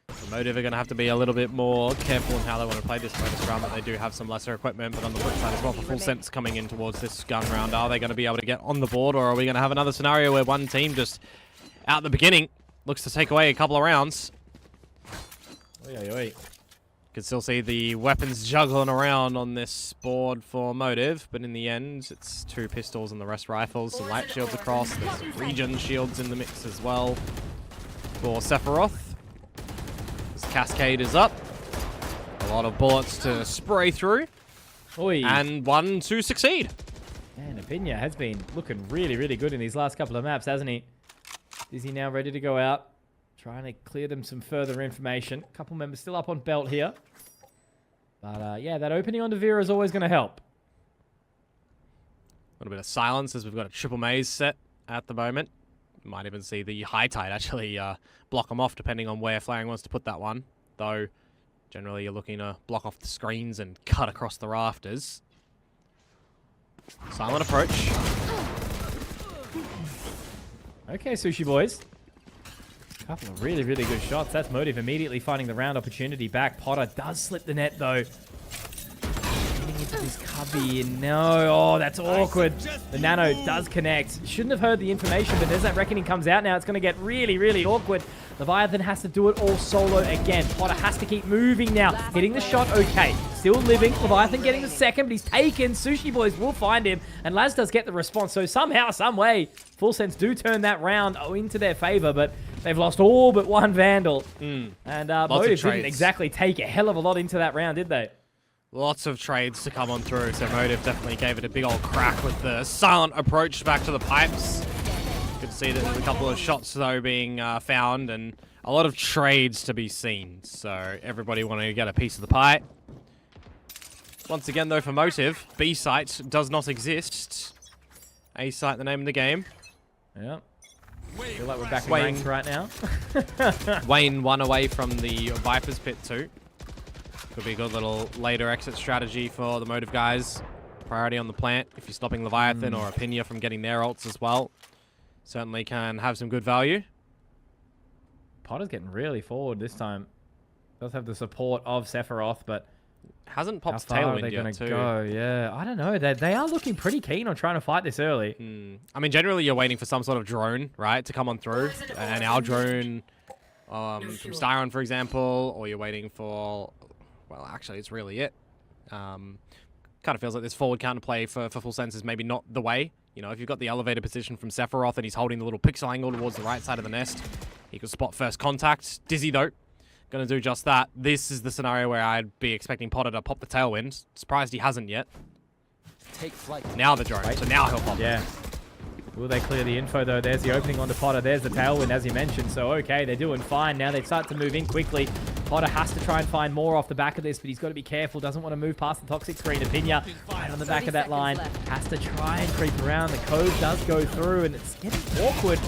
The Motive are going to have to be a little bit more careful in how they want to play this bonus round, but they do have some lesser equipment. But on the flip side as well, for full sense coming in towards this gun round, are they going to be able to get on the board, or are we going to have another scenario where one team just, out the beginning, looks to take away a couple of rounds? Can still see the weapons juggling around on this board for Motive, but in the end, it's 2 pistols and the rest rifles, some light shields across, there's some regen shields in the mix as well for Sephiroth. This Cascade is up. A lot of bullets to spray through, Oi. and 1 to succeed. Man, Opinia has been looking really, really good in these last couple of maps, hasn't he? Is he now ready to go out? Trying to clear them some further information. A couple members still up on belt here. But yeah, that opening on Devere is always going to help. A little bit of silence as we've got a triple maze set at the moment. Might even see the high tide actually block them off depending on where Flaring wants to put that one. Though, generally you're looking to block off the screens and cut across the rafters. Silent approach. Okay, Sushi Boys. A couple of really, really good shots. That's Motive immediately finding the round opportunity back. Potter does slip the net, though. Getting into this cubby. No. Oh, that's awkward. The nano does connect. Shouldn't have heard the information, but as that reckoning comes out now, it's going to get really, really awkward. Leviathan has to do it all solo again. Potter has to keep moving now. Hitting the shot, okay. Still living. Leviathan getting the second, but he's taken. Sushi Boys will find him, and Laz does get the response. So somehow, some way, Full Sense do turn that round into their favor, but they've lost all but one Vandal. And Motive didn't exactly take a hell of a lot into that round, did they? Lots of trades to come on through, so Motive definitely gave it a big old crack with the silent approach back to the pipes. Good to see that there's a couple of shots, though, being found, and a lot of trades to be seen. So everybody wanting to get a piece of the pie. Once again, though, for Motive, B site does not exist. A site, the name of the game. Yeah. Feel like we're back in ranks right now. Wayne 1 away from the Viper's pit, too. Could be a good little later exit strategy for the Motive guys. Priority on the plant if you're stopping Leviathan or Opinia from getting their ults as well. Certainly can have some good value. Potter's getting really forward this time. Does have the support of Sephiroth, but hasn't popped how far are Tailwind they yet, going to too. go? Yeah, I don't know. They are looking pretty keen on trying to fight this early. I mean, generally you're waiting for some sort of drone, right, to come on through. An our drone from Styron, for example, or you're waiting for... Well, actually, it's really it. Kind of feels like this forward counterplay for Full Sense is maybe not the way. You know, if you've got the elevator position from Sephiroth and he's holding the little pixel angle towards the right side of the nest, he could spot first contact. Dizzy, though, going to do just that. This is the scenario where I'd be expecting Potter to pop the Tailwind. Surprised he hasn't yet. Take flight. Now the drone, so now he'll pop. Yeah. Will they clear the info, though? There's the opening onto Potter. There's the Tailwind, as you mentioned. So, okay, they're doing fine. Now they start to move in quickly. Potter has to try and find more off the back of this, but he's got to be careful. Doesn't want to move past the toxic screen. Opinia, right on the back of that line. Has to try and creep around. The code does go through, and it's getting awkward.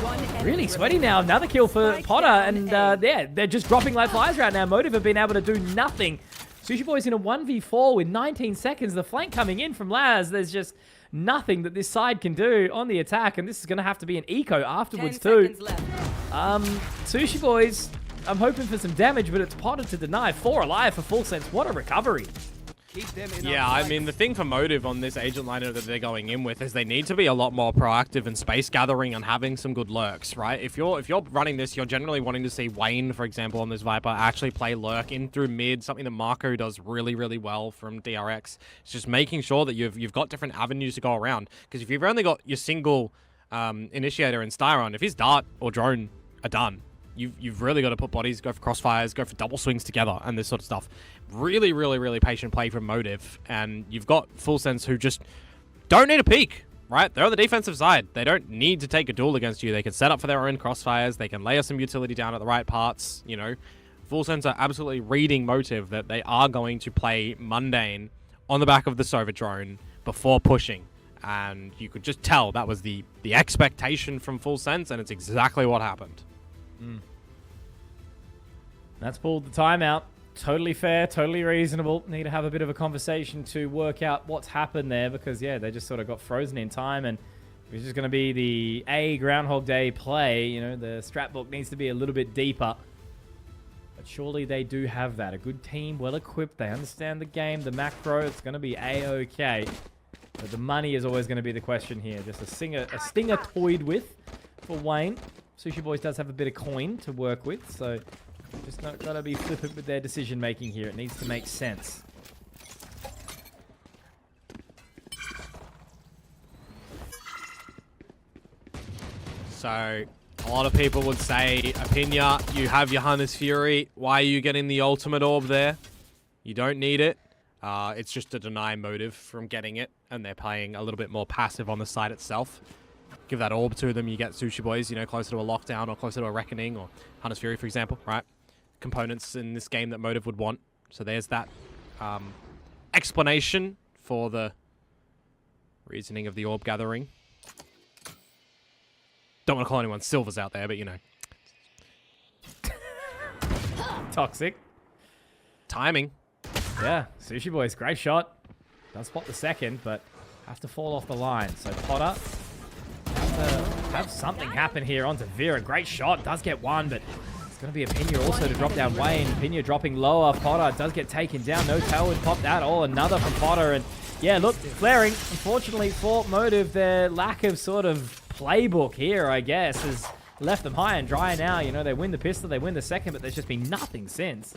Really sweaty now. Another kill for Potter, and yeah, they're just dropping like flies right now. Motive have been able to do nothing. Sushi Boy's in a 1v4 with 19 seconds. The flank coming in from Laz. There's just nothing that this side can do on the attack, and this is going to have to be an eco afterwards too. Sushi Boys, I'm hoping for some damage, but it's Potter to deny. 4 alive for Full Sense. What a recovery. Yeah, I mean, the thing for Motive on this agent lineup that they're going in with is they need to be a lot more proactive in space gathering and having some good lurks, right? If you're running this, you're generally wanting to see Wayne, for example, on this Viper, actually play lurk in through mid, something that Marco does really, really well from DRX. It's just making sure that you've got different avenues to go around. Because if you've only got your single initiator in Styron, if his dart or drone are done, you've really got to put bodies, go for crossfires, go for double swings together, and this sort of stuff. Really, really, really patient play from Motive, and you've got Full Sense who just don't need a peek, right? They're on the defensive side. They don't need to take a duel against you. They can set up for their own crossfires. They can layer some utility down at the right parts, you know. Full Sense are absolutely reading Motive that they are going to play mundane on the back of the Sova drone before pushing. And you could just tell that was the expectation from Full Sense, and it's exactly what happened. That's pulled the timeout. Totally fair, totally reasonable. Need to have a bit of a conversation to work out what's happened there because, yeah, they just sort of got frozen in time. And if it's just going to be the Groundhog Day play, you know, the strat book needs to be a little bit deeper. But surely they do have that. A good team, well-equipped. They understand the game, the macro. It's going to be A-okay. But the money is always going to be the question here. Just a stinger toyed with for Wayne. Sushi Boys does have a bit of coin to work with, so just not got to be flippant with their decision-making here. It needs to make sense. So, a lot of people would say, Opinia, you have your Hunter's Fury. Why are you getting the ultimate orb there? You don't need it. It's just to deny Motive from getting it, and they're playing a little bit more passive on the side itself. give that orb to them, you get Sushi Boys, you know, closer to a lockdown or closer to a reckoning or Hunter's Fury, for example, right? Components in this game that Motive would want. So there's that explanation for the reasoning of the orb gathering. Don't want to call anyone silvers out there, but you know. Toxic. Timing. Yeah, Sushi Boys, great shot. Does spot the second, but have to fall off the line. So Potter have something happen here onto Vera. Great shot, does get one, but it's going to be a Pina also to drop down Wayne. Pina dropping lower. Potter does get taken down. No tailwind pop that. Oh, another from Potter. And yeah, look, flaring. Unfortunately for Motive, their lack of sort of playbook here, I guess, has left them high and dry now. You know, they win the pistol, they win the second, but there's just been nothing since.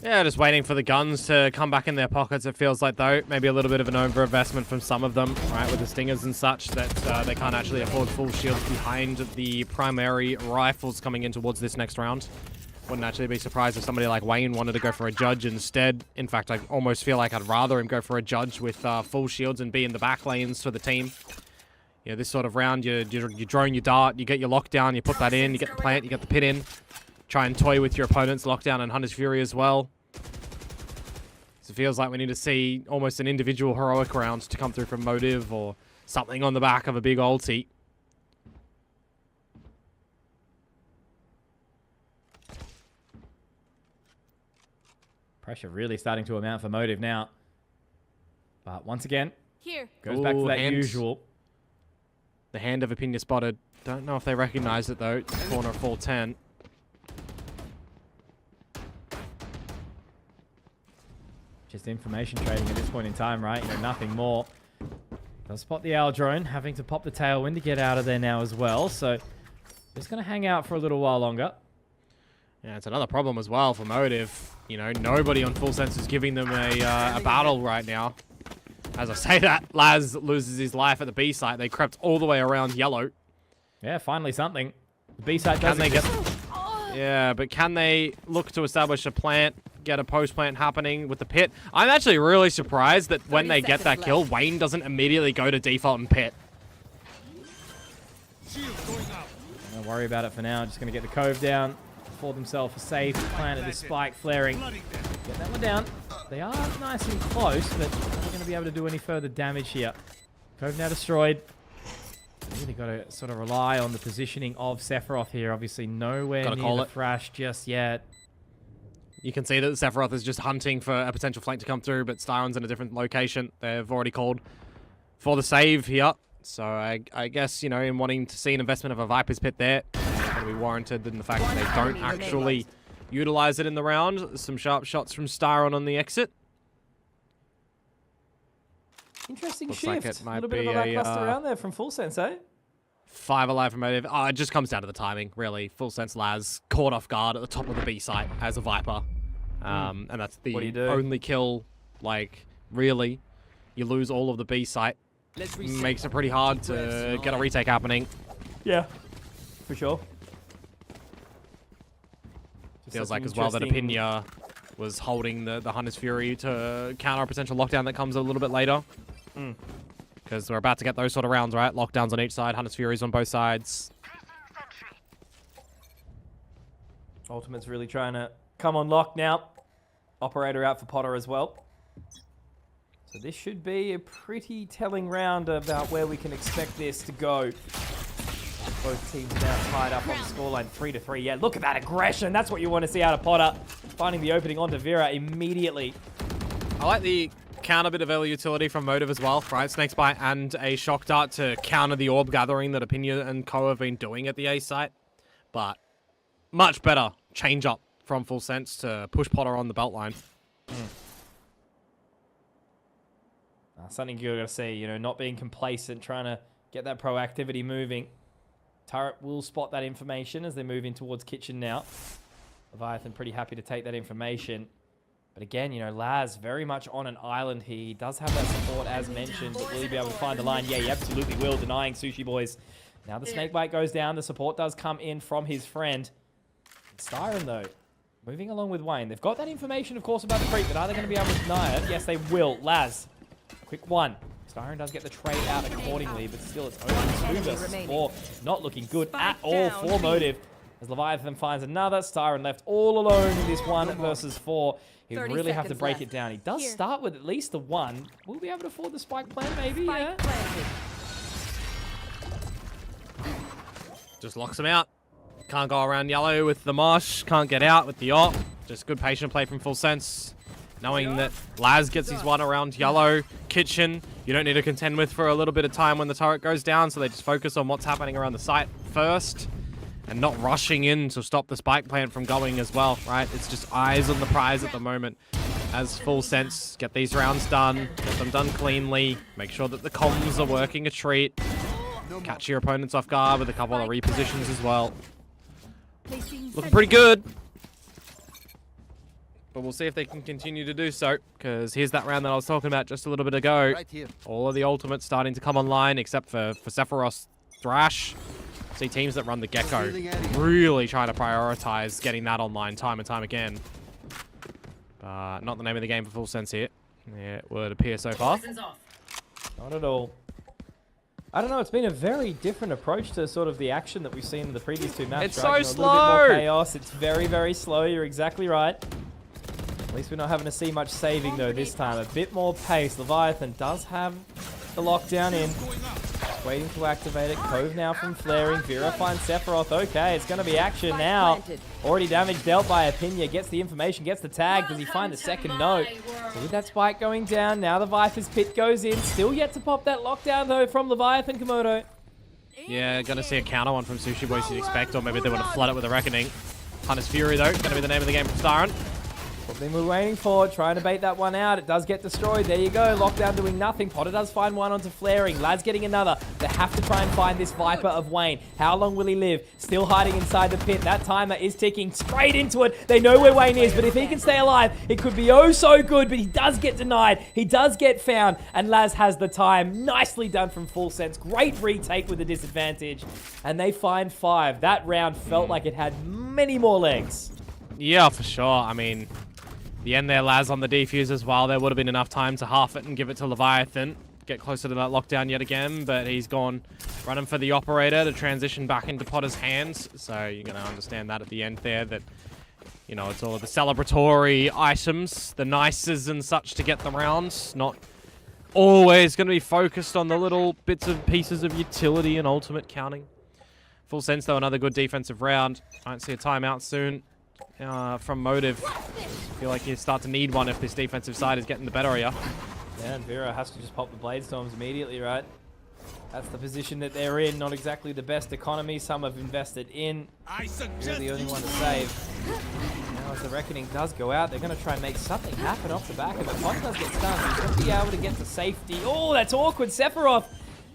Yeah, just waiting for the guns to come back in their pockets, it feels like, though. Maybe a little bit of an overinvestment from some of them, right, with the stingers and such, that they can't actually afford full shields behind the primary rifles coming in towards this next round. Wouldn't actually be surprised if somebody like Wayne wanted to go for a judge instead. In fact, I almost feel like I'd rather him go for a judge with full shields and be in the back lanes for the team. You know, this sort of round, you drone your dart, you get your lockdown, you put that in, you get the plant, you get the pit in. Try and toy with your opponent's lockdown and Hunter's Fury as well. So it feels like we need to see almost an individual heroic round to come through from Motive or something on the back of a big ulti. Pressure really starting to amount for Motive now. But once again, Here. goes back to that hand. usual. The hand of Opinion spotted. Don't know if they recognize it though. Corner of 410. Just information trading at this point in time, right? You know, nothing more. They'll spot the owl drone, having to pop the tailwind to get out of there now as well. So just going to hang out for a little while longer. Yeah, it's another problem as well for Motive. You know, nobody on full sense is giving them a battle right now. As I say that, Laz loses his life at the B site. They crept all the way around yellow. Yeah, finally something. The B site does Can they exist. get... Yeah, but can they look to establish a plant, get a post-plant happening with the pit? I'm actually really surprised that when they get that kill, Wayne doesn't immediately go to default and pit. Don't worry about it for now. Just going to get the cove down for themselves a safe. Planted the spike, flaring. Get that one down. They are nice and close, but they're not going to be able to do any further damage here. Cove now destroyed. Really got to sort of rely on the positioning of Sephiroth here. Obviously, nowhere near the thrash just yet. You can see that Sephiroth is just hunting for a potential flank to come through, but Styron's in a different location. They've already called for the save here. So I guess, you know, in wanting to see an investment of a Viper's Pit there, it's going to be warranted in the fact that they don't actually utilize it in the round. Some sharp shots from Styron on the exit. Interesting Looks shift. like it might a little bit of be a a, lackluster round there from Full Sense, eh? 5 alive from Motive. Oh, it just comes down to the timing, really. Full sense Laz caught off guard at the top of the B site as a Viper. And that's the What do you do? only kill, like, really. You lose all of the B site. Makes it pretty hard to get a retake happening. Yeah, for sure. Feels like as well that Opinia was holding the Hunter's Fury to counter a potential lockdown that comes a little bit later. Because we're about to get those sort of rounds, right? Lockdowns on each side, Hunter's Furies on both sides. Ultimate's really trying to come on lock now. Operator out for Potter as well. So this should be a pretty telling round about where we can expect this to go. Both teams now tied up on the scoreline 3-3. Yeah, look at that aggression. That's what you want to see out of Potter. Finding the opening onto Vera immediately. I like the counter bit of early utility from Motive as well, right? Snake's Bite and a Shock Dart to counter the orb gathering that Opinia and Co have been doing at the A site. But much better change up from Full Sense to push Potter on the belt line. Something you're going to see, you know, not being complacent, trying to get that proactivity moving. Turret will spot that information as they move in towards kitchen now. Leviathan pretty happy to take that information. But again, you know, Laz very much on an island. He does have that support as mentioned, but will he be able to find the line? Yeah, he absolutely will, denying Sushi Boys. Now the Snakebite goes down. The support does come in from his friend. Styron, though, moving along with Wayne. They've got that information, of course, about the creep, but are they going to be able to deny it? Yes, they will. Laz, quick one. Styron does get the trade out accordingly, but still it's only 2 versus 4. Not looking good at all for Motive. As Leviathan finds another, Styron left all alone in this 1 versus 4. He would really have to break it down. He does start with at least the 1. Will we be able to afford the spike plan, maybe? Yeah. Just locks him out. Can't go around yellow with the Mosh. Can't get out with the op. Just good patient play from Full Sense. Knowing that Laz gets his 1 around yellow. Kitchen, you don't need to contend with for a little bit of time when the turret goes down, so they just focus on what's happening around the site first. And not rushing in to stop the spike plant from going as well, right? It's just eyes on the prize at the moment. As Full Sense, get these rounds done, get them done cleanly, make sure that the comms are working a treat. Catch your opponents off guard with a couple of repositions as well. Looking pretty good. But we'll see if they can continue to do so, because here's that round that I was talking about just a little bit ago. Right here. All of the ultimates starting to come online, except for Sephiroth Thrash. See teams that run the Gecko really trying to prioritize getting that online time and time again. Not the name of the game for Full Sense here. Yeah, it would appear so far. Not at all. I don't know, it's been a very different approach to sort of the action that we've seen in the previous 2 maps. It's right? so A little bit more slow! chaos. It's very, very slow. You're exactly right. At least we're not having to see much saving, though, this time. A bit more pace. Leviathan does have the lockdown in. Just waiting to activate it. Cove now from flaring. Vera finds Sephiroth. Okay, it's going to be action now. Already damage dealt by Apinya. Gets the information, gets the tag. Does he find the second note? So with that spike going down, now the Viper's pit goes in. Still yet to pop that lockdown, though, from Leviathan Komodo. Yeah, gonna see a counter one from Sushi Boys you'd expect, or maybe they want to flood it with a Reckoning. Hunter's Fury, though, gonna be the name of the game from Styron. What thing we're waiting for, trying to bait that one out. It does get destroyed. There you go. Lockdown doing nothing. Potter does find one onto flaring. Lad's getting another. They have to try and find this Viper of Wayne. How long will he live? Still hiding inside the pit. That timer is ticking straight into it. They know where Wayne is, but if he can stay alive, it could be oh so good, but he does get denied. He does get found, and Laz has the time. Nicely done from Full Sense. Great retake with the disadvantage, and they find 5. That round felt like it had many more legs. Yeah, for sure. I mean, the end there, Laz on the defuse as well. There would have been enough time to half it and give it to Leviathan. Get closer to that lockdown yet again, but he's gone running for the operator to transition back into Potter's hands. So you're going to understand that at the end there, that, you know, it's all of the celebratory items, the nices and such to get the rounds. Not always going to be focused on the little bits and pieces of utility and ultimate counting. Full Sense, though, another good defensive round. I don't see a timeout soon. From Motive. Feel like you start to need one if this defensive side is getting the better of you. Yeah, and Vera has to just pop the Blade Storms immediately, right? That's the position that they're in. Not exactly the best economy. Some have invested in. They're the only one to save. Now as the Reckoning does go out, they're going to try and make something happen off the back of it. Pot does get stunned. He's going to be able to get to safety. Oh, that's awkward. Sephiroth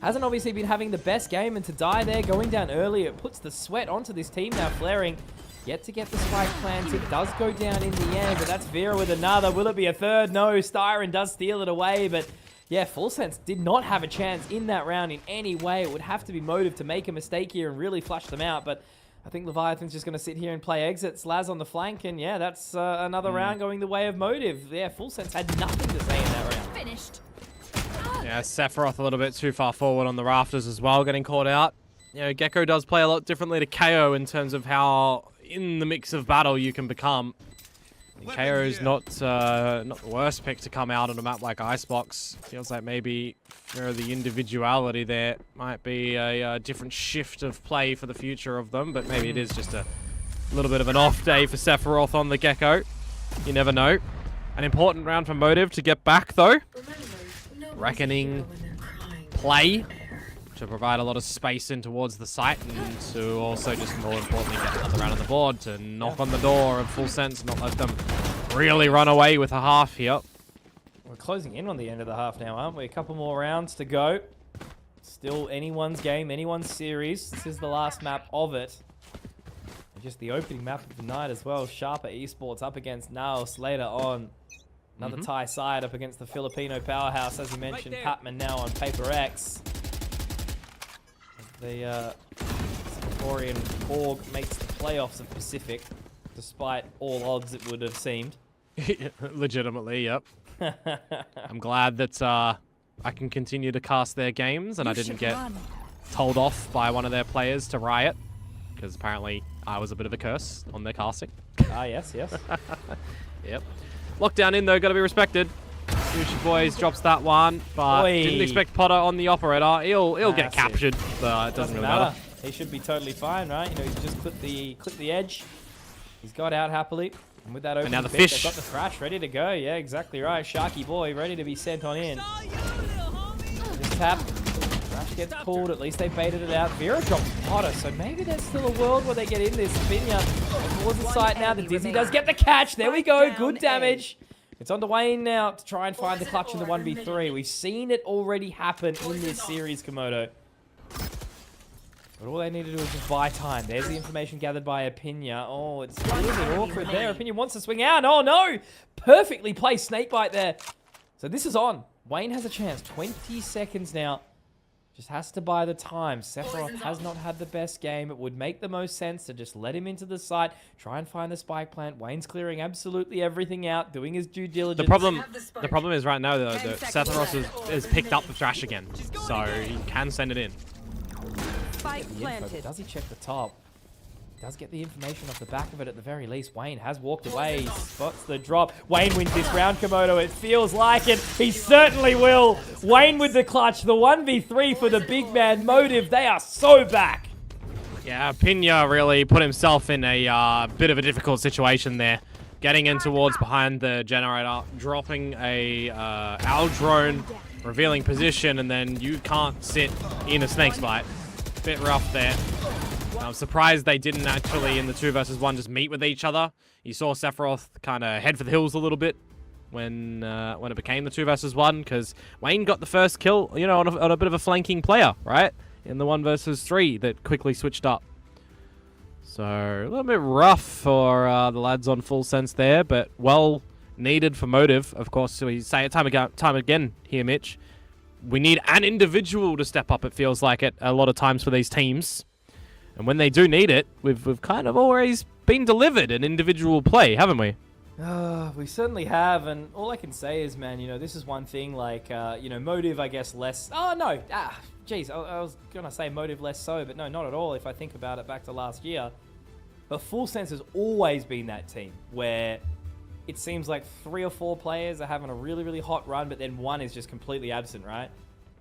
hasn't obviously been having the best game, and to die there, going down early, it puts the sweat onto this team now. Flaring. Yet to get the spike planted. Does go down in the end, but that's Vera with another. Will it be a third? No, Styron does steal it away, but yeah, Full Sense did not have a chance in that round in any way. It would have to be Motive to make a mistake here and really flush them out, but I think Leviathan's just going to sit here and play exits. Laz on the flank, and yeah, that's another round going the way of Motive. Yeah, Full Sense had nothing to say in that round. Finished. Yeah, Sephiroth a little bit too far forward on the rafters as well, getting caught out. You know, Gecko does play a lot differently to KO in terms of how in the mix of battle you can become. KO is not the worst pick to come out on a map like Icebox. Feels like maybe the individuality there might be a different shift of play for the future of them, but maybe it is just a little bit of an off day for Sephiroth on the Gecko. You never know. An important round for Motive to get back though. Reckoning play to provide a lot of space in towards the site, and to also, just more importantly, get another round on the board to knock on the door of Full Sense, not let them really run away with a half here. We're closing in on the end of the half now, aren't we? A couple more rounds to go. Still anyone's game, anyone's series. This is the last map of it. And just the opening map of the night as well. Sharper Esports up against Naos later on. Another Thai side up against the Filipino powerhouse, as you mentioned, Patman now on Paper X. The Singaporean org makes the playoffs of Pacific, despite all odds it would have seemed. Legitimately, yep. I'm glad that I can continue to cast their games, and I didn't should get run. told off by one of their players to riot, because apparently I was a bit of a curse on their casting. Ah, yes. Yep. Lockdown in, though, got to be respected. Sushi Boys drops that one, but Oi. didn't expect Potter on the operator. He'll get Massive. captured, but it doesn't really matter. He should be totally fine, right? You know, he's just clipped the edge. He's got out happily. And with that open now the pick, fish. they've got the thrash ready to go. Yeah, exactly right. Sharky boy ready to be sent on in. This tap. Thrash gets pulled. At least they baited it out. Vera drops Potter, so maybe there's still a world where they get in this. Pinya towards the side now. The Dizzy does get the catch. There we go. Good damage. It's on to Wayne now to try and find the clutch in the 1v3. We've seen it already happen in this series, Komodo. But all they need to do is just buy time. There's the information gathered by Apinya. Oh, it's a little bit awkward there. Apinya wants to swing out. Oh, no. Perfectly placed snakebite there. So this is on. Wayne has a chance. 20 seconds now. Just has to buy the time. Sephiroth has not had the best game. It would make the most sense to just let him into the site, try and find the spike plant. Wayne's clearing absolutely everything out, doing his due diligence. The problem is right now, though, that Sephiroth has picked up the thrash again, so he can send it in. Spike The info, but planted. does he check the top? Does get the information off the back of it at the very least. Wayne has walked away. He spots the drop. Wayne wins this round, Komodo. It feels like it. He certainly will. Wayne with the clutch. The 1v3 for the big man Motive. They are so back. Yeah, Pinya really put himself in a bit of a difficult situation there. Getting in towards behind the generator, dropping a owl drone, revealing position, and then you can't sit in a snake's bite. Bit rough there. I'm surprised they didn't actually, in the 2 versus 1, just meet with each other. You saw Sephiroth kind of head for the hills a little bit when it became the 2 versus 1, because Wayne got the first kill, you know, on a bit of a flanking player, right? In the 1 versus 3 that quickly switched up. So, a little bit rough for the lads on Full Sense there, but well needed for Motive. Of course, we say it time again here, Mitch. We need an individual to step up, it feels like it, a lot of times for these teams. And when they do need it, we've kind of always been delivered an individual play, haven't we? We certainly have, and all I can say is, man, you know, this is one thing, like, you know, Motive, I guess, less... Oh, no! Jeez, I was gonna say Motive less so, but no, not at all, if I think about it back to last year. But Full Sense has always been that team, where it seems like 3 or 4 players are having a really, really hot run, but then one is just completely absent, right?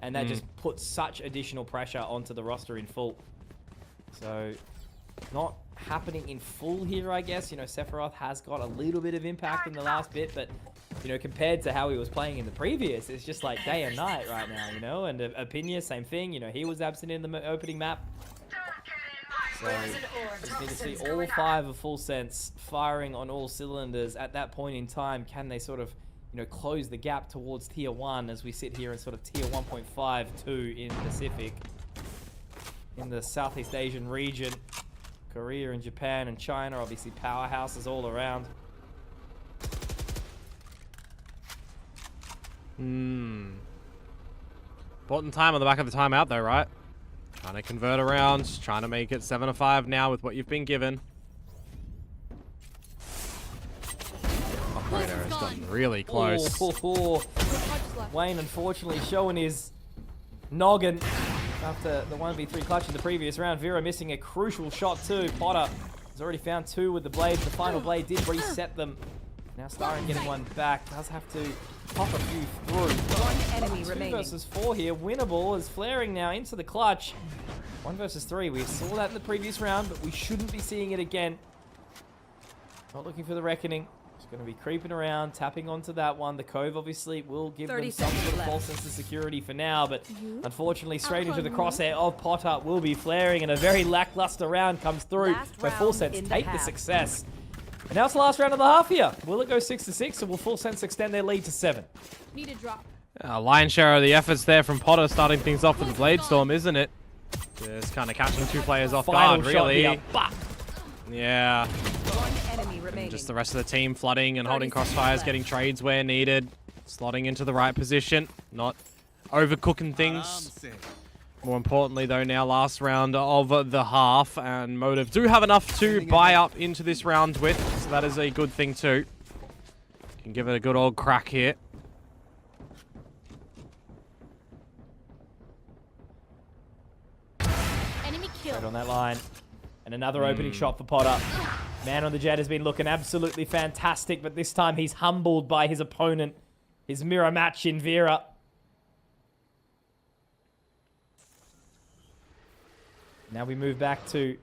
And that just puts such additional pressure onto the roster in full. So, not happening in full here, I guess. You know, Sephiroth has got a little bit of impact in the last bit, but, you know, compared to how he was playing in the previous, it's just like day and night right now, you know? And Apinya, same thing. You know, he was absent in the opening map. So, just need to see all 5 of Full Sense firing on all cylinders at that point in time. Can they sort of, you know, close the gap towards Tier 1 as we sit here in sort of Tier 1.5, 2 in Pacific? In the Southeast Asian region, Korea and Japan and China, obviously powerhouses all around. Important time on the back of the timeout though, right? Trying to convert around, trying to make it 7-5 now with what you've been given. Operator has gotten really close. Wayne unfortunately showing his noggin after the 1v3 clutch in the previous round. Vera missing a crucial shot too. Potter has already found 2 with the blades. The final blade did reset them. Now Starring getting one back. Does have to pop a few through. 1 enemy 2 remaining. versus 4 here. Winnable is flaring now into the clutch. 1 versus 3. We saw that in the previous round, but we shouldn't be seeing it again. Not looking for the reckoning. Just going to be creeping around, tapping onto that one. The Cove obviously will give them some sort of false sense of security for now, but unfortunately straight into the crosshair of Potter will be flaring, and a very lackluster round comes through where Full Sense take the success. And now it's the last round of the half here. Will it go 6-6, or will Full Sense extend their lead to 7? Need a drop. Lion's share of the efforts there from Potter, starting things off with the Blade Storm, isn't it? Just kind of catching 2 players off Final guard, shot really. here. Bah! Yeah. 1 enemy remaining. Just the rest of the team flooding and holding crossfires, getting trades where needed, slotting into the right position, not overcooking things. More importantly, though, now last round of the half, and Motive do have enough to buy up into this round with, so that is a good thing too. Can give it a good old crack here. Right on that line. And another opening shot for Potter. Man on the jet has been looking absolutely fantastic, but this time he's humbled by his opponent. His mirror match in Vera. Now we move back to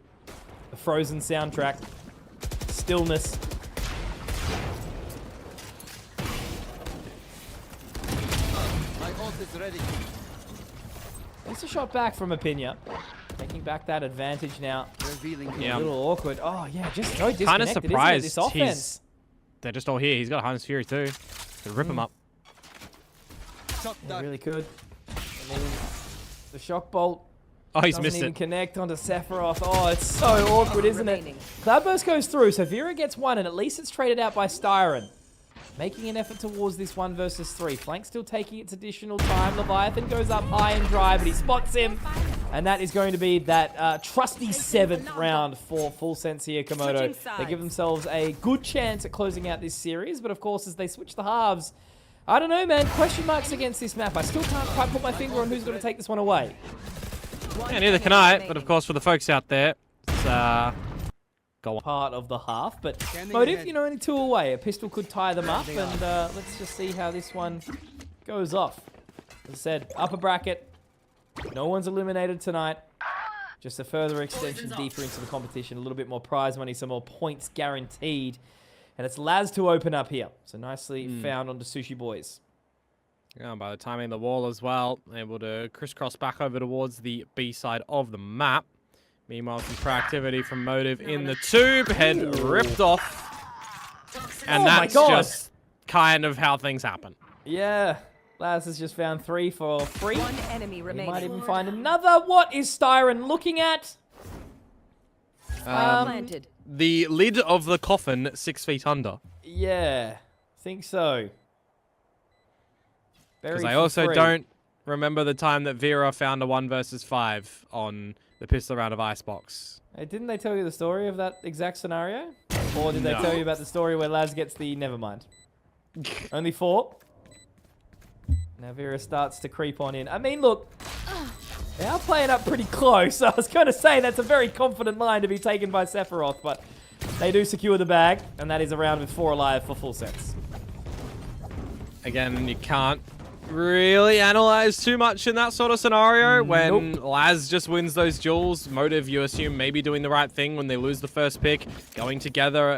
the Frozen soundtrack. Stillness. My ult is ready. It's a shot back from Opinia. Taking back that advantage now. Revealing. Yeah. A little awkward. Oh, yeah, just so disconnected, Kind of isn't it, surprised this offense. they're just all here. He's got Harness Fury too. So rip him up. Shock Yeah, dart. really could. I mean, the shock bolt Oh, he's doesn't missed even it. connect onto Sephiroth. Oh, it's so awkward, isn't it? remaining. Cloudburst goes through, so Vera gets one, and at least it's traded out by Styron. Making an effort towards this 1 versus 3. Flank still taking its additional time. Leviathan goes up high and dry, but he spots him. And that is going to be that trusty 7th round for Full Sense here, Komodo. Switching They sides. give themselves a good chance at closing out this series, but of course, as they switch the halves, I don't know, man. Question marks against this map. I still can't quite put my finger on who's going to take this one away. Yeah, neither can I. But of course, for the folks out there, it's go on. Part of the half, but Scanning Motive, ahead. you know, only 2 away. A pistol could tie them up, and let's just see how this one goes off. As I said, upper bracket. No one's eliminated tonight. Just a further extension deeper into the competition. A little bit more prize money, some more points guaranteed. And it's Laz to open up here. So nicely found onto Sushi Boys. Yeah, by the timing the wall as well, able to crisscross back over towards the B side of the map. Meanwhile, some proactivity from Motive in the tube. Head ripped off. And Oh my that's God. just kind of how things happen. Yeah. Laz has just found 3 for free. One enemy He remaining. might even find another. What is Styron looking at? Planted. The lid of the coffin 6 feet under. Yeah, think so. Because Buried I for also free. don't remember the time that Vera found a 1 versus 5 on the pistol round of Icebox. Hey, didn't they tell you the story of that exact scenario? Or did they No. tell you about the story where Laz gets the nevermind? Only 4? Now Vera starts to creep on in. I mean, look, they are playing up pretty close. I was going to say that's a very confident line to be taken by Sephiroth, but they do secure the bag, and that is a round with 4 alive for Full Sense. Again, you can't really analyze too much in that sort of scenario. When Laz just wins those duels, Motive, you assume, maybe doing the right thing when they lose the first pick, going together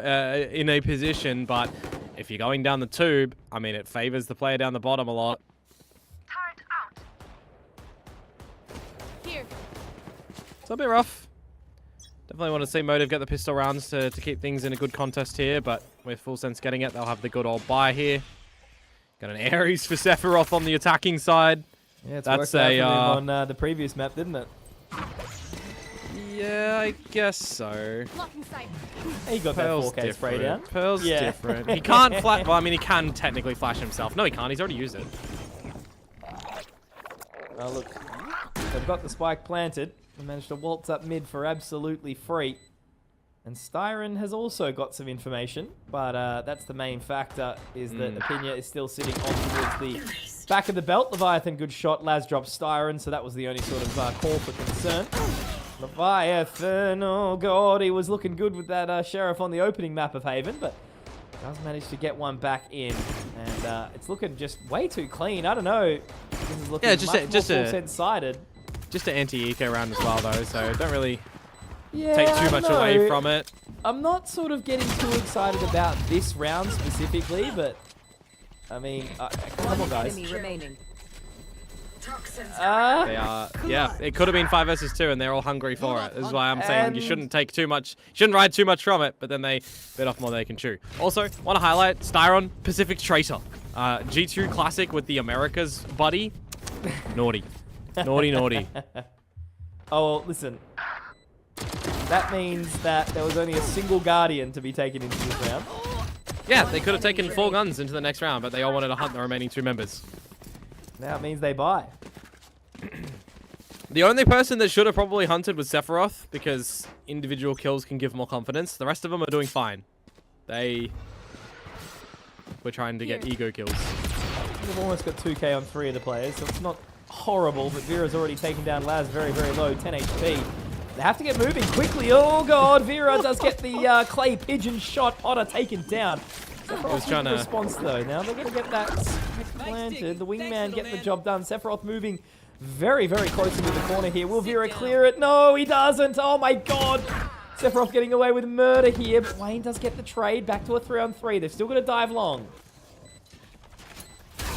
in a position. But if you're going down the tube, I mean, it favors the player down the bottom a lot. Here. It's a bit rough. Definitely want to see Motive get the pistol rounds to keep things in a good contest here, but with Full Sense getting it, they'll have the good old buy here. Got an Ares for Sephiroth on the attacking side. Yeah, it's That's worked out for a, them on the previous map, didn't it? Yeah, I guess so. Blocking sight. He got Pearl's that 4K spray down. different. Pearl's Yeah. different. He can't flash. Well, I mean, he can technically flash himself. No, he can't. He's already used it. Oh, look. They've got the spike planted. They managed to waltz up mid for absolutely free. And Styron has also got some information, but that's the main factor, is that Opinia is still sitting on towards the back of the belt. Leviathan, good shot. Laz drops Styron, so that was the only sort of call for concern. Leviathan, oh god, he was looking good with that Sheriff on the opening map of Haven, but does manage to get one back in. And it's looking just way too clean. I don't know. This is looking Yeah, much more just a- Full Sense sided. Just an anti-eco round as well, though, so don't really Yeah, take I too much know. away from it. I'm not sort of getting too excited about this round specifically, but I mean, come on, guys. Enemy remaining. They are, yeah, it could have been 5 versus 2, and they're all hungry for it. This is why I'm saying you And- shouldn't take too much, shouldn't ride too much from it, but then they bit off more than they can chew. Also, want to highlight Styron, Pacific Traitor. G2 Classic with the Americas buddy. Naughty. Naughty, naughty. Oh, well, listen. That means that there was only a single Guardian to be taken into this round. Yeah, they could have taken 4 guns into the next round, but they all wanted to hunt the remaining 2 members. Now it means they buy. The only person that should have probably hunted was Sephiroth, because individual kills can give more confidence. The rest of them are doing fine. They were trying to get ego kills. We've almost got 2k on 3 of the players, so it's not horrible, but Vera's already taken down Laz very, very low, 10 HP. They have to get moving quickly. Oh, God. Vera does get the clay pigeon shot. Potter taken down. Sephiroth trying to- response, though. Now they're going to get that spike planted. The wingman getting the job done. Sephiroth moving very, very close into the corner here. Will Vera clear it? No, he doesn't. Oh, my God. Sephiroth getting away with murder here. But Wayne does get the trade. Back to a 3-on-3. They've still got to dive long.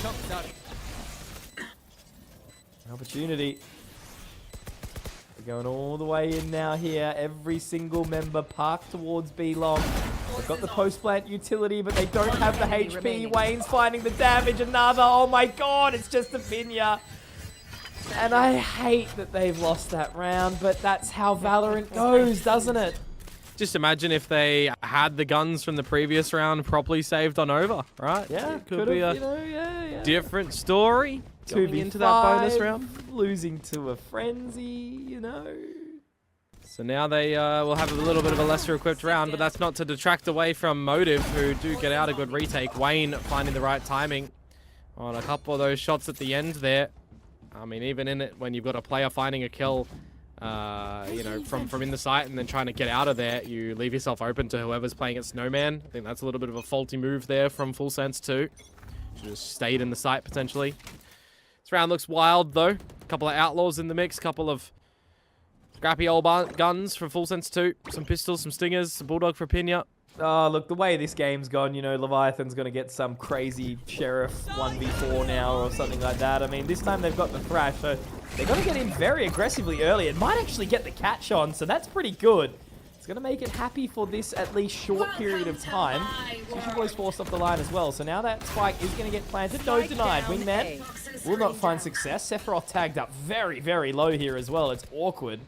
Shock dart. An opportunity. They're going all the way in now here. Every single member parked towards B long. They've got the post-plant utility, but they don't have the HP. Wayne's finding the damage. Another. Oh my God, it's just a Pinya. And I hate that they've lost that round, but that's how Valorant goes, doesn't it? Just imagine if they had the guns from the previous round properly saved on over, right? Yeah, It could be a yeah. different story going into that bonus 2v5, round. losing to a frenzy, you know. So now they will have a little bit of a lesser equipped round, but that's not to detract away from Motive, who do get out a good retake. Wayne finding the right timing on a couple of those shots at the end there. I mean, even in it, when you've got a player finding a kill, you know, from in the site and then trying to get out of there, you leave yourself open to whoever's playing at Snowman. I think that's a little bit of a faulty move there from Full Sense too. Should have stayed in the site potentially. This round looks wild though. A couple of outlaws in the mix, couple of scrappy old guns from Full Sense 2. Some pistols, some stingers, some bulldog for Pinya. Oh, look, the way this game's gone, you know, Leviathan's going to get some crazy Sheriff 1v4 now or something like that. I mean, this time they've got the Thrash, so they're going to get in very aggressively early. It might actually get the catch on, so that's pretty good. It's going to make it happy for this at least short period of time. Sushi Boy's forced off the line as well, so now that spike is going to get planted. No denied. Wingman will not find success. Sephiroth tagged up very, very low here as well. It's awkward.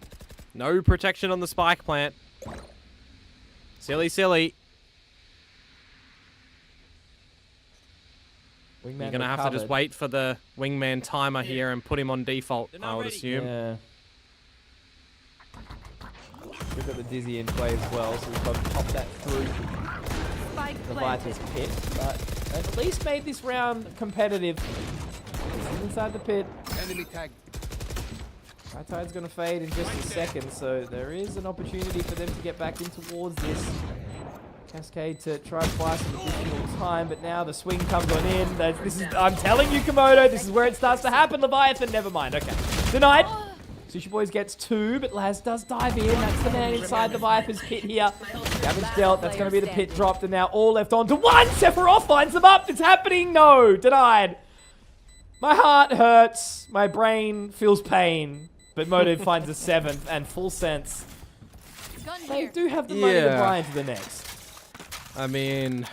No protection on the spike plant. Silly, silly. Wingman You're going to have to just wait for the wingman timer here and put him on default, I would assume. Yeah. We've got the Dizzy in play as well, so we've got to pop that through Leviathan's pit. But at least made this round competitive. It's inside the pit. Enemy tag. High Tide's going to fade in just a second, so there is an opportunity for them to get back in towards this. Cascade to try and buy some additional time, but now the swing comes on in. I'm telling you, Komodo, this is where it starts to happen. Leviathan, never mind. Okay. Denied. Sushi Boys gets 2, but Laz does dive in. That's the man inside Leviathan's pit here. Damage dealt. That's going to be the pit dropped, and now all left on to 1. Sephiroth finds them up. It's happening. No. Denied. My heart hurts. My brain feels pain. But Motive finds a 7th, and Full Sense. They do have the money to buy into the next. I mean,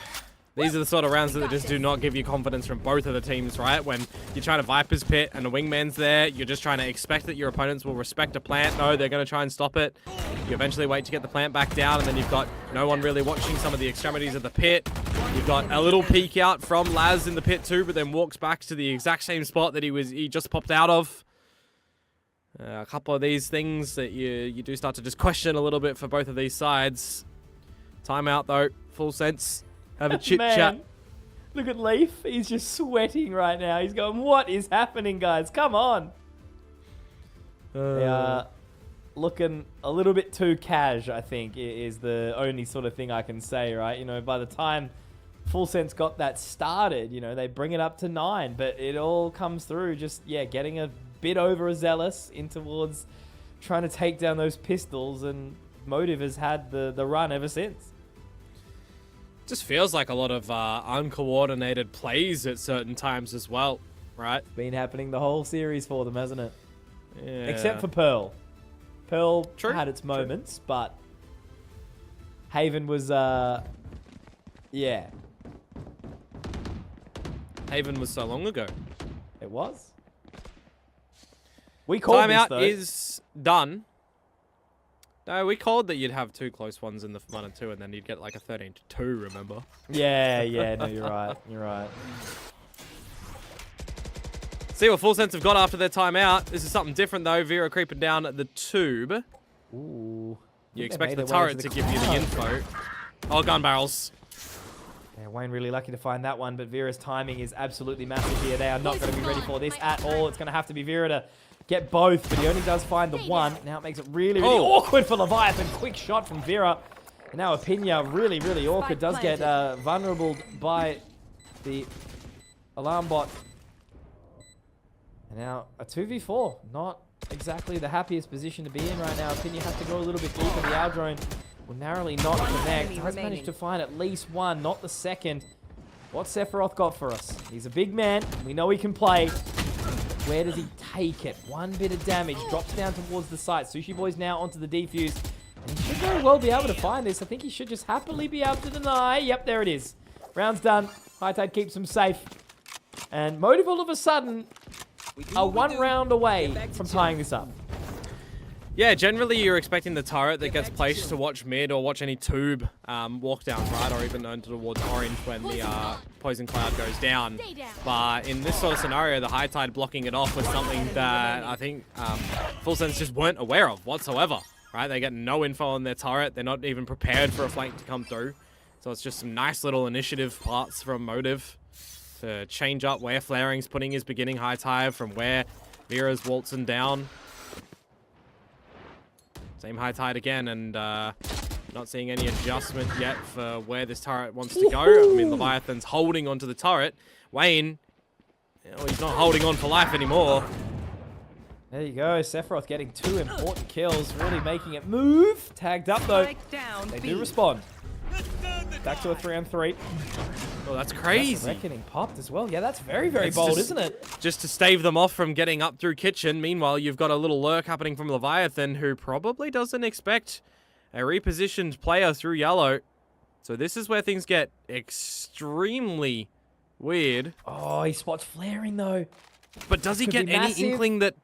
these are the sort of rounds that just do not give you confidence from both of the teams, right? When you're trying to Viper's pit and the wingman's there, you're just trying to expect that your opponents will respect a plant. No, they're going to try and stop it. You eventually wait to get the plant back down, and then you've got no one really watching some of the extremities of the pit. You've got a little peek out from Laz in the pit too, but then walks back to the exact same spot that he just popped out of. A couple of these things that you do start to just question a little bit for both of these sides. Timeout though. Full Sense. Have a chit chat. Look at Leaf. He's just sweating right now. He's going, what is happening, guys? Come on. They are looking a little bit too cash, I think, is the only sort of thing I can say, right? You know, by the time Full Sense got that started, you know, they bring it up to 9, but it all comes through just, yeah, getting a bit overzealous in towards trying to take down those pistols, and Motive has had the run ever since. Just feels like a lot of uncoordinated plays at certain times as well, right? Been happening the whole series for them, hasn't it? Yeah. Except for Pearl. Pearl True. had its moments, but Haven was, yeah. Haven was so long ago. It was. We called Timeout this, though. is done. No, we called that you'd have 2 close ones in the 1 and 2, and then you'd get like a 13-2, remember? Yeah, no, you're right. You're right. See what Full Sense have got after their timeout. This is something different, though. Vera creeping down the tube. Ooh. You expect the turret to give you the info. Oh, gun barrels. Yeah, Wayne really lucky to find that one, but Vera's timing is absolutely massive here. They are not going to be ready for this at all. It's going to have to be Vera to get both, but he only does find the one. Now it makes it really, really awkward for Leviathan. Quick shot from Vera. And now Opinia, really, really awkward. Does get vulnerable by the alarm bot. And now a 2v4. Not exactly the happiest position to be in right now. Opinia has to go a little bit deeper. The Aldrone will narrowly not connect. Has managed to find at least one, not the second. What's Sephiroth got for us? He's a big man. We know he can play. Where does he take it? One bit of damage. Drops down towards the site. Sushi Boy's now onto the defuse. And he should very well be able to find this. I think he should just happily be able to deny. Yep, there it is. Round's done. High Tide keeps him safe. And Motive all of a sudden are 1 round away from tying this up. Yeah, generally you're expecting the turret that gets placed to watch mid or watch any tube walk down right, or even known towards orange when the poison cloud goes down. But in this sort of scenario, the High Tide blocking it off was something that I think Full Sense just weren't aware of whatsoever. Right, they get no info on their turret. They're not even prepared for a flank to come through. So it's just some nice little initiative parts from Motive to change up where Flaring's putting his beginning High Tide from where Vera's waltzing down. Same High Tide again, and not seeing any adjustment yet for where this turret wants to go. I mean, Leviathan's holding onto the turret. Wayne, he's not holding on for life anymore. There you go. Sephiroth getting 2 important kills, really making it move. Tagged up, though. They do respond. Back to a 3-on-3. Oh, that's crazy. That's Reckoning popped as well. Yeah, that's very, very bold, isn't it? Just to stave them off from getting up through kitchen. Meanwhile, you've got a little lurk happening from Leviathan, who probably doesn't expect a repositioned player through yellow. So this is where things get extremely weird. Oh, he spots Flaring, though. But does he get any inkling that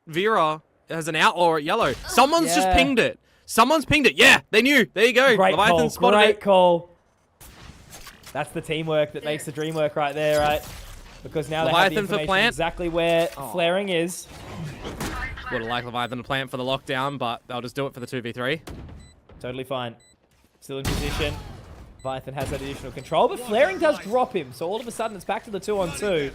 Vera has an outlaw at yellow? Someone's just pinged it. Someone's pinged it. Yeah, they knew. There you go. Great Leviathan call. spotted Great it. call. That's the teamwork that makes the dream work right there, right? Because now they have the Leviathan for information plant. exactly where Flaring is. Would have liked Leviathan to plant for the lockdown, but they'll just do it for the 2v3. Totally fine. Still in position. Leviathan has that additional control, but Flaring does drop him. So all of a sudden, it's back to the 2-on-2.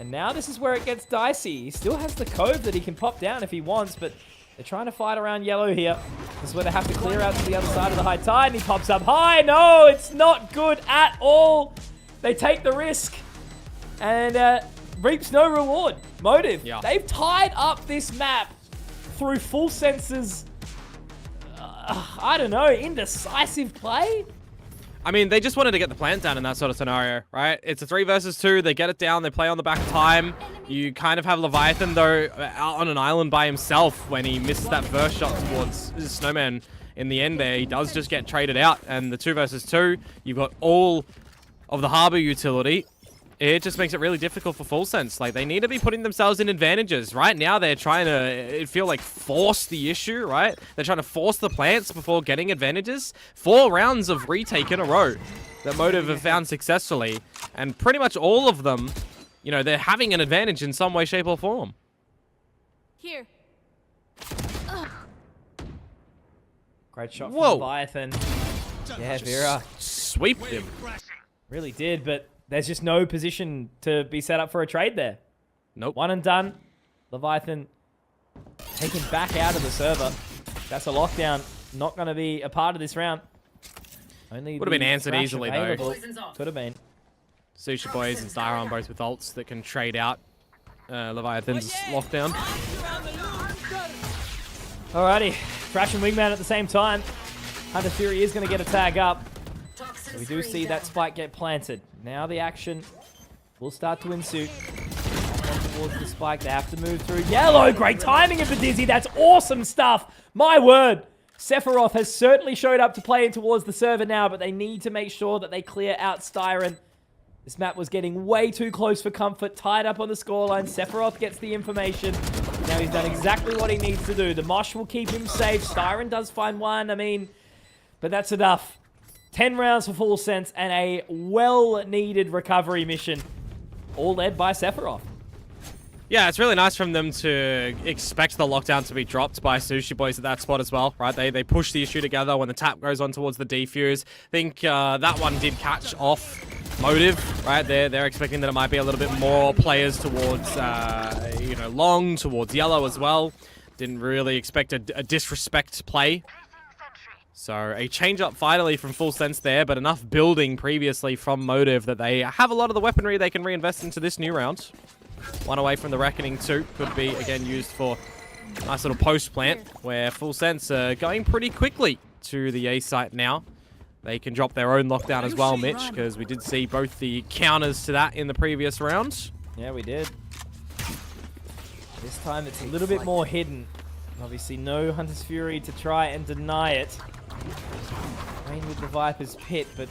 And now this is where it gets dicey. He still has the cove that he can pop down if he wants, but they're trying to fight around yellow here. This is where they have to clear out to the other side of the High Tide, and he pops up high. No, it's not good at all. They take the risk and reaps no reward. Motive. Yeah. They've tied up this map through Full Sense's, I don't know, indecisive play. I mean, they just wanted to get the plant down in that sort of scenario, right? It's a 3 versus 2. They get it down. They play on the back time. You kind of have Leviathan, though, out on an island by himself when he misses that first shot towards Snowman. In the end there, he does just get traded out. And the 2 versus 2, you've got all of the harbor utility. It just makes it really difficult for Full Sense. Like, they need to be putting themselves in advantages. Right now, they're trying to, feel like, force the issue, right? They're trying to force the plants before getting advantages. 4 rounds of retake in a row that Motive have found successfully. And pretty much all of them, you know, they're having an advantage in some way, shape, or form. Here. Great shot from Whoa. Leviathan. Yeah, Vera Sweep him. really did, but there's just no position to be set up for a trade there. Nope. 1 and done. Leviathan taken back out of the server. That's a lockdown. Not going to be a part of this round. Only Would have been answered easily, though. Could have been. Sushi Boys and Styron both with ults that can trade out Leviathan's lockdown. Alrighty. Crash and Wingman at the same time. Hunter Fury is going to get a tag up. So we do see that spike get planted. Now the action will start to ensue. Towards the spike. They have to move through yellow. Great timing of the Dizzy. That's awesome stuff. My word. Sephiroth has certainly showed up to play in towards the server now, but they need to make sure that they clear out Styron. This map was getting way too close for comfort. Tied up on the scoreline. Sephiroth gets the information. Now he's done exactly what he needs to do. The Mosh will keep him safe. Styron does find one. I mean, but that's enough. 10 rounds for Full Sense and a well-needed recovery mission. All led by Sephiroth. Yeah, it's really nice from them to expect the lockdown to be dropped by Sushi Boys at that spot as well, right? They push the issue together when the tap goes on towards the defuse. I think that one did catch off Motive, right? They're expecting that it might be a little bit more players towards, long, towards yellow as well. Didn't really expect a disrespect play. So a change up finally from Full Sense there, but enough building previously from Motive that they have a lot of the weaponry they can reinvest into this new round. One away from the Reckoning too. Could be, again, used for a nice little post plant where Full Sense are going pretty quickly to the A site now. They can drop their own lockdown as well, Mitch, because we did see both the counters to that in the previous round. Yeah, we did. This time it's a little bit more hidden. Obviously no Hunter's Fury to try and deny it. Playing with the Viper's Pit, but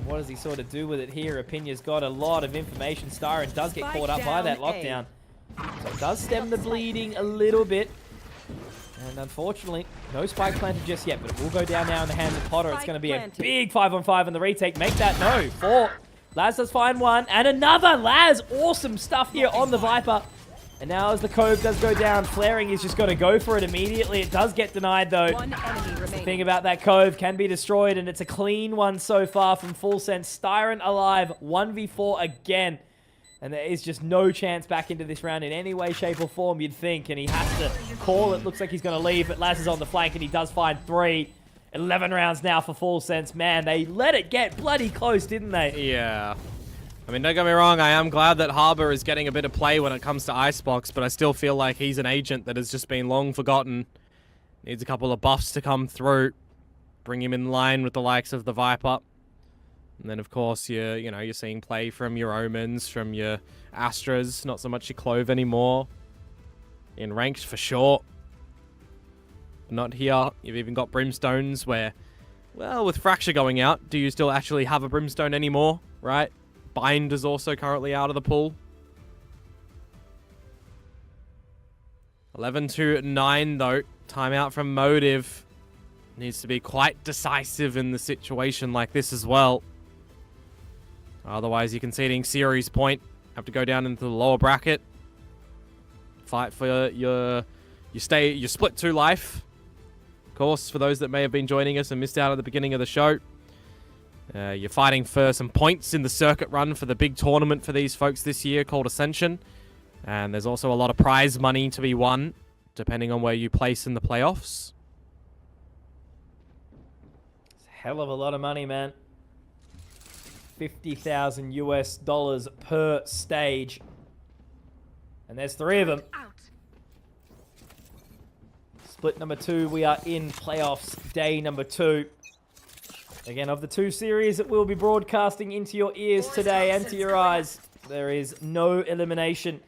what does he sort of do with it here? Opinia's got a lot of information. Styron does get caught up by that lockdown. So it does stem the bleeding a little bit. And unfortunately, no spike planted just yet, but it will go down now in the hands of Potter. It's going to be a big 5-on-5 on the retake. Make that no. 4. Laz does find one. And another Laz. Awesome stuff here on the Viper. And now as the Cove does go down, Flaring is just going to go for it immediately. It does get denied, though. One enemy remaining. The thing about that Cove can be destroyed, and it's a clean one so far from Full Sense. Styron alive, 1v4 again. And there is just no chance back into this round in any way, shape, or form, you'd think. And he has to call. It looks like he's going to leave, but Laz is on the flank, and he does find 3. 11 rounds now for Full Sense. Man, they let it get bloody close, didn't they? Yeah. I mean, don't get me wrong, I am glad that Harbor is getting a bit of play when it comes to Icebox, but I still feel like he's an agent that has just been long forgotten. Needs a couple of buffs to come through, bring him in line with the likes of the Viper. And then, of course, you're seeing play from your Omens, from your Astras, not so much your Clove anymore. In ranked, for sure. Not here. You've even got Brimstones where, well, with Fracture going out, do you still actually have a Brimstone anymore, right? Bind is also currently out of the pool. 11-9, though. Timeout from Motive. Needs to be quite decisive in the situation like this as well. Otherwise, you're conceding series point. Have to go down into the lower bracket. Fight for your split 2 life. Of course, for those that may have been joining us and missed out at the beginning of the show. You're fighting for some points in the circuit run for the big tournament for these folks this year called Ascension. And there's also a lot of prize money to be won, depending on where you place in the playoffs. It's a hell of a lot of money, man. $50,000 US per stage. And there's 3 of them. Split number 2, we are in playoffs day number 2. Again, of the 2 series that we'll be broadcasting into your ears today and to your eyes, there is no elimination,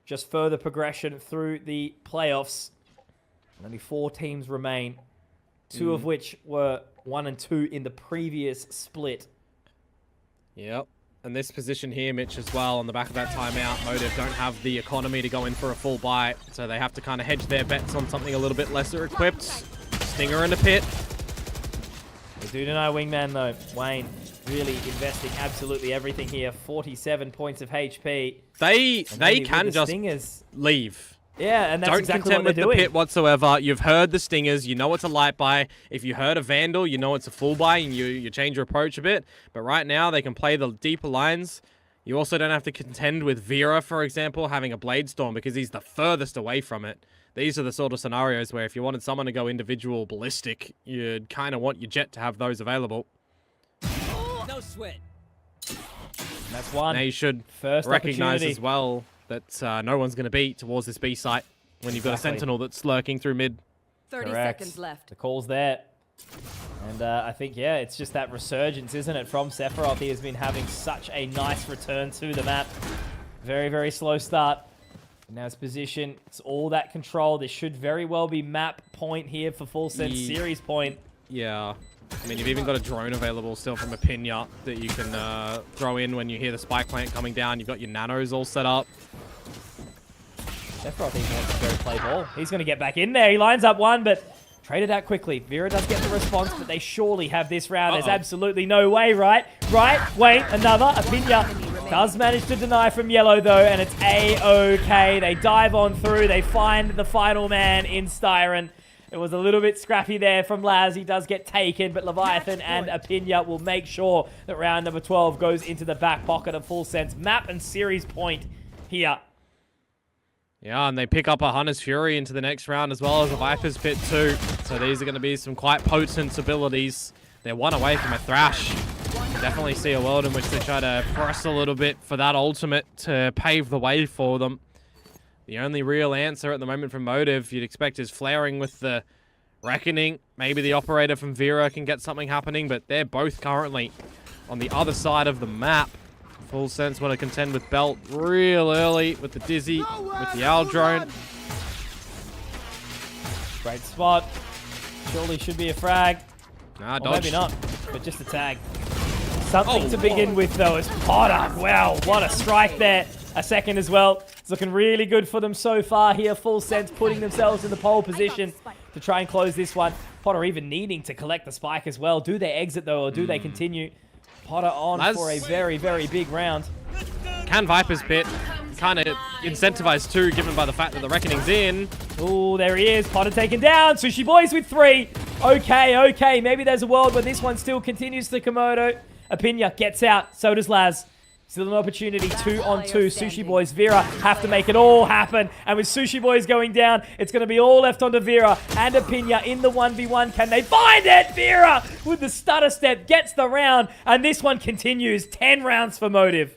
just further progression through the playoffs. Only 4 teams remain, 2 of which were 1 and 2 in the previous split. Yep. And this position here, Mitch, as well, on the back of that timeout, Motive don't have the economy to go in for a full buy, so they have to kind of hedge their bets on something a little bit lesser equipped. Stinger in the pit. They do deny Wingman, though. Wayne really investing absolutely everything here. 47 points of HP. They can the just Stingers. leave. Yeah, and that's Don't exactly contend what with they're the doing. pit whatsoever. You've heard the Stingers. You know it's a light buy. If you heard a Vandal, you know it's a full buy, and you change your approach a bit. But right now, they can play the deeper lines. You also don't have to contend with Vera, for example, having a Blade Storm, because he's the furthest away from it. These are the sort of scenarios where if you wanted someone to go individual ballistic, you'd kind of want your Jet to have those available. No sweat. And that's one. Now you should First recognize opportunity. as well that no one's going to be towards this B site when you've got a Exactly. Sentinel that's lurking through mid. 30 Correct. seconds left. The call's there. And I think, yeah, it's just that resurgence, isn't it, from Sephiroth. He has been having such a nice return to the map. Very, very slow start. And now his position, it's all that control. This should very well be map point here for Full Sense series point. Yeah. I mean, you've even got a drone available still from Opinia that you can throw in when you hear the spike plant coming down. You've got your nanos all set up. Sephiroth even wants to go play ball. He's going to get back in there. He lines up one, but traded out quickly. Vera does get the response, but they surely have this round. There's absolutely no way, right? Wait, another. Opinia does manage to deny from yellow, though, and it's A-OK. They dive on through. They find the final man in Styron. It was a little bit scrappy there from Laz. He does get taken, but Leviathan and Apinya will make sure that round number 12 goes into the back pocket of Full Sense. Map and series point here. Yeah, and they pick up a Hunter's Fury into the next round as well as a Viper's Pit too. So these are going to be some quite potent abilities. They're one away from a Thrash. Definitely see a world in which they try to press a little bit for that ultimate to pave the way for them. The only real answer at the moment from Motive you'd expect is flaring with the Reckoning. Maybe the operator from Vera can get something happening, but they're both currently on the other side of the map. Full Sense want to contend with Belt real early with the Dizzy, with the Owl Drone. Great spot. Surely should be a frag. Nah, Or dodge. maybe not, but just a tag. Something to begin with, though, is Potter. Wow, what a strike there. A second as well. It's looking really good for them so far here. Full Sense putting themselves in the pole position to try and close this one. Potter even needing to collect the spike as well. Do they exit, though, or do they continue? Potter on for a very, very big round. Can Viper's Pit kind of incentivized too, given by the fact that the Reckoning's in. Oh, there he is. Potter taken down. Sushi Boys with 3. Okay. Maybe there's a world where this one still continues to Komodo. Apinya gets out. So does Laz. Still an opportunity, 2-on-2. Sushi Boys, Vera have to make it all happen. And with Sushi Boys going down, it's going to be all left onto Vera and Apinya in the 1v1. Can they find it? Vera with the stutter step gets the round. And this one continues. 10 rounds for Motive.